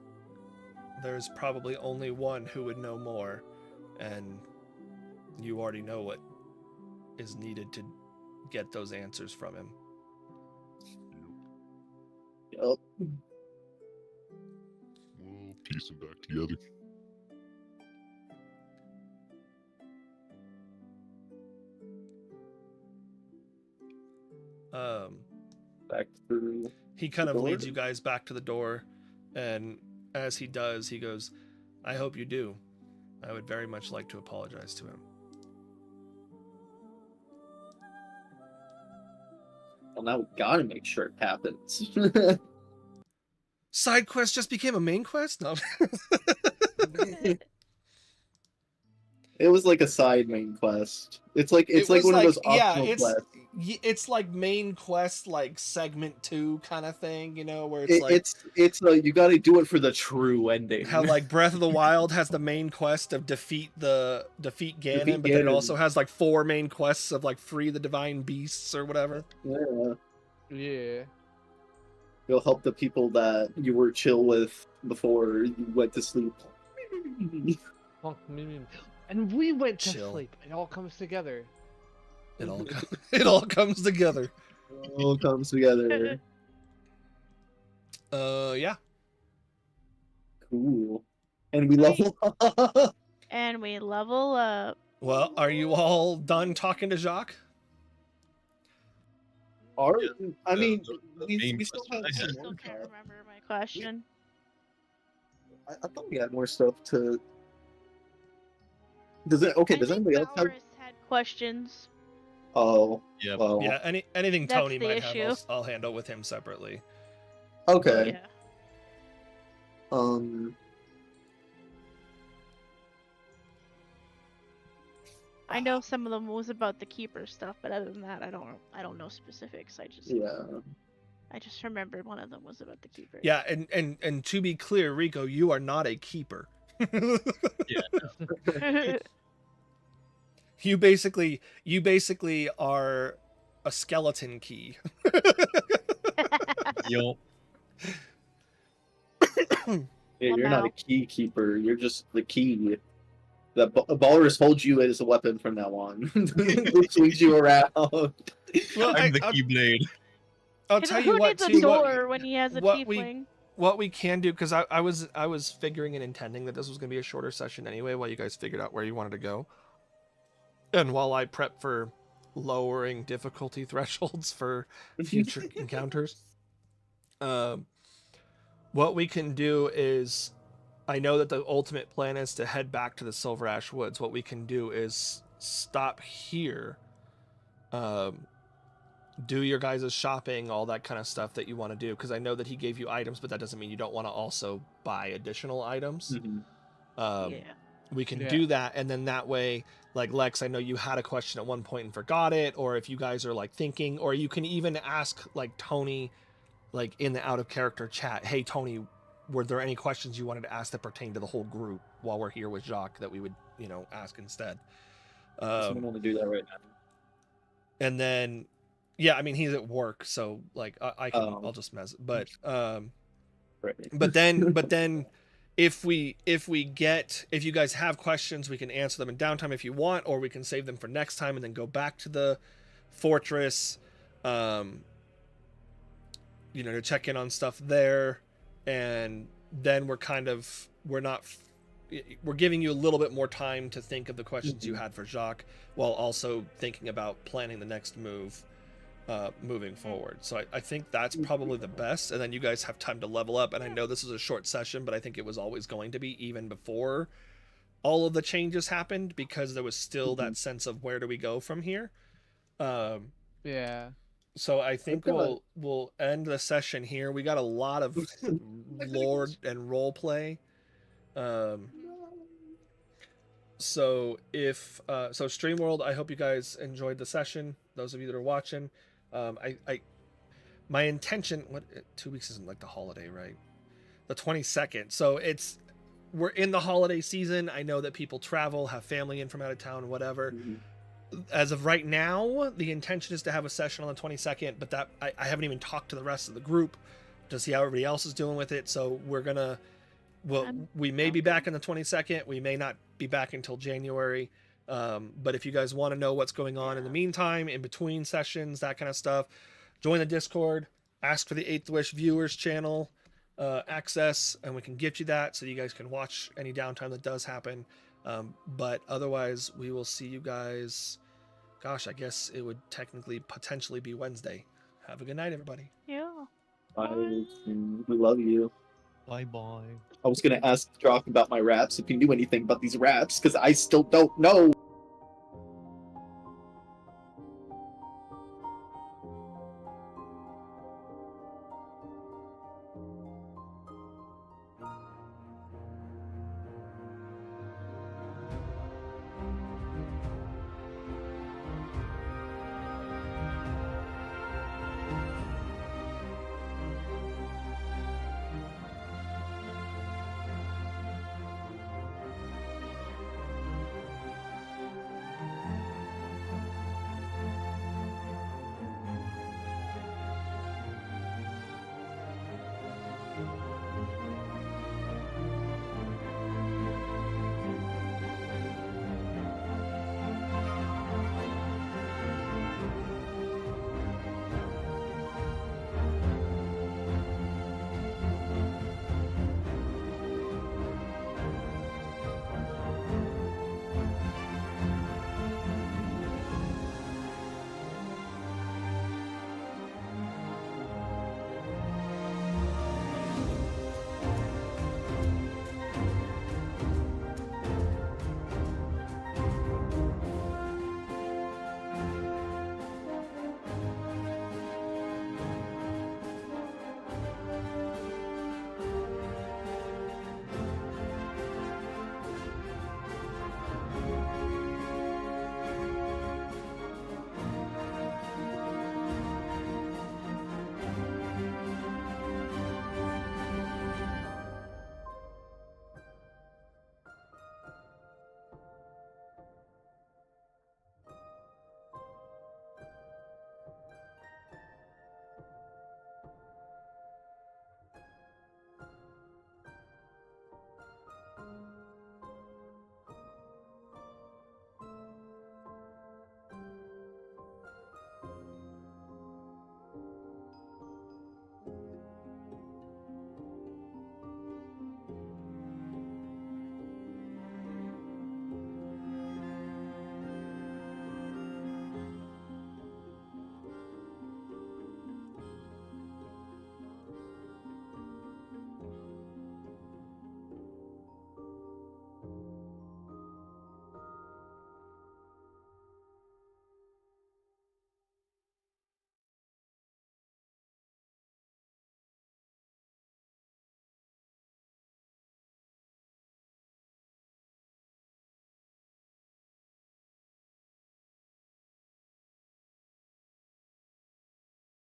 There's probably only one who would know more, and you already know what is needed to get those answers from him. Yup. We'll piece them back together. Back through. He kind of Door? leads you guys back to the door, and as he does, he goes, "I hope you do. I would very much like to apologize to him." Well, now we gotta make sure it happens. Side quest just became a main quest? No. It was like a side main quest. It's like It like was one of those yeah, optional quests. it's like main quest, like segment 2 kind of thing, you know, where it's like It's you got to do it for the true ending. how like Breath of the Wild has the main quest of defeat Ganon, Defeat but then it Ganon. also has like 4 main quests of like free the divine beasts or whatever. Yeah. Yeah. You'll help the people that you were chill with before you went to sleep. And we went to Chill. sleep. It all comes together. It all comes together. It all comes together. Yeah. Cool. And we level up. And we level up. Well, are you all done talking to Jacques? I mean, the we main still question have I I some still more can't stuff. remember my question. I thought we had more stuff to. Does anybody else have? Boris had questions. Oh, Yeah. well. Yeah, anything That's Tony the might have, issue. I'll handle with him separately. Okay. Yeah. I know some of them was about the keeper stuff, but other than that, I don't know specifics. I just remembered one of them was about the keeper. Yeah, and to be clear, Rico, you are not a keeper. You basically are a skeleton key. Yup. Yeah, Well, you're not now- a key keeper. You're just the key. The Balrus holds you as a weapon from now on. It swings you around. Well, I'm the Keyblade. I'll tell you Who what, needs a too, door when he has a what we- tiefling? what we can do, because I was figuring and intending that this was going to be a shorter session anyway, while you guys figured out where you wanted to go, and while I prep for lowering difficulty thresholds for future encounters. what we can do is, I know that the ultimate plan is to head back to the Silver Ash Woods. What we can do is stop here, do your guys' shopping, all that kind of stuff that you want to do, because I know that he gave you items, but that doesn't mean you don't want to also buy additional items. Mhm. We can Yeah. do that, and then that way, like Lex, I know you had a question at one point and forgot it, or if you guys are like thinking, or you can even ask like Tony, like in the out of character chat, hey Tony, were there any questions you wanted to ask that pertain to the whole group while we're here with Jacques that we would, ask instead? Someone want to do that right now? And then, yeah, I mean he's at work, so like I can, Oh. I'll just mess. But Right. but then if you guys have questions, we can answer them in downtime if you want, or we can save them for next time and then go back to the fortress, to check in on stuff there. And then we're giving you a little bit more time to think of the questions you had for Jacques, while also thinking about planning the next move moving forward. So I think that's probably the best, and then you guys have time to level up. And I know this is a short session, but I think it was always going to be, even before all of the changes happened, because there was still that sense of where do we go from here. Yeah. So I think we'll end the session here. We got a lot of lore and role play. So StreamWorld, I hope you guys enjoyed the session. Those of you that are watching, my intention, 2 weeks isn't like the holiday, right? The 22nd. So we're in the holiday season. I know that people travel, have family in from out of town, whatever. As of right now, the intention is to have a session on the 22nd, but that I haven't even talked to the rest of the group to see how everybody else is doing with it. So we may be back on the 22nd. We may not be back until January. But if you guys want to know what's going on in the meantime, in between sessions, that kind of stuff, join the Discord, ask for the 8th Wish viewers channel access, and we can get you that so you guys can watch any downtime that does happen. But otherwise, we will see you guys. Gosh, I guess it would potentially be Wednesday. Have a good night, everybody. Yeah. Bye. We love you. Bye bye. I was gonna ask Jock about my raps, if he knew anything about these raps, because I still don't know.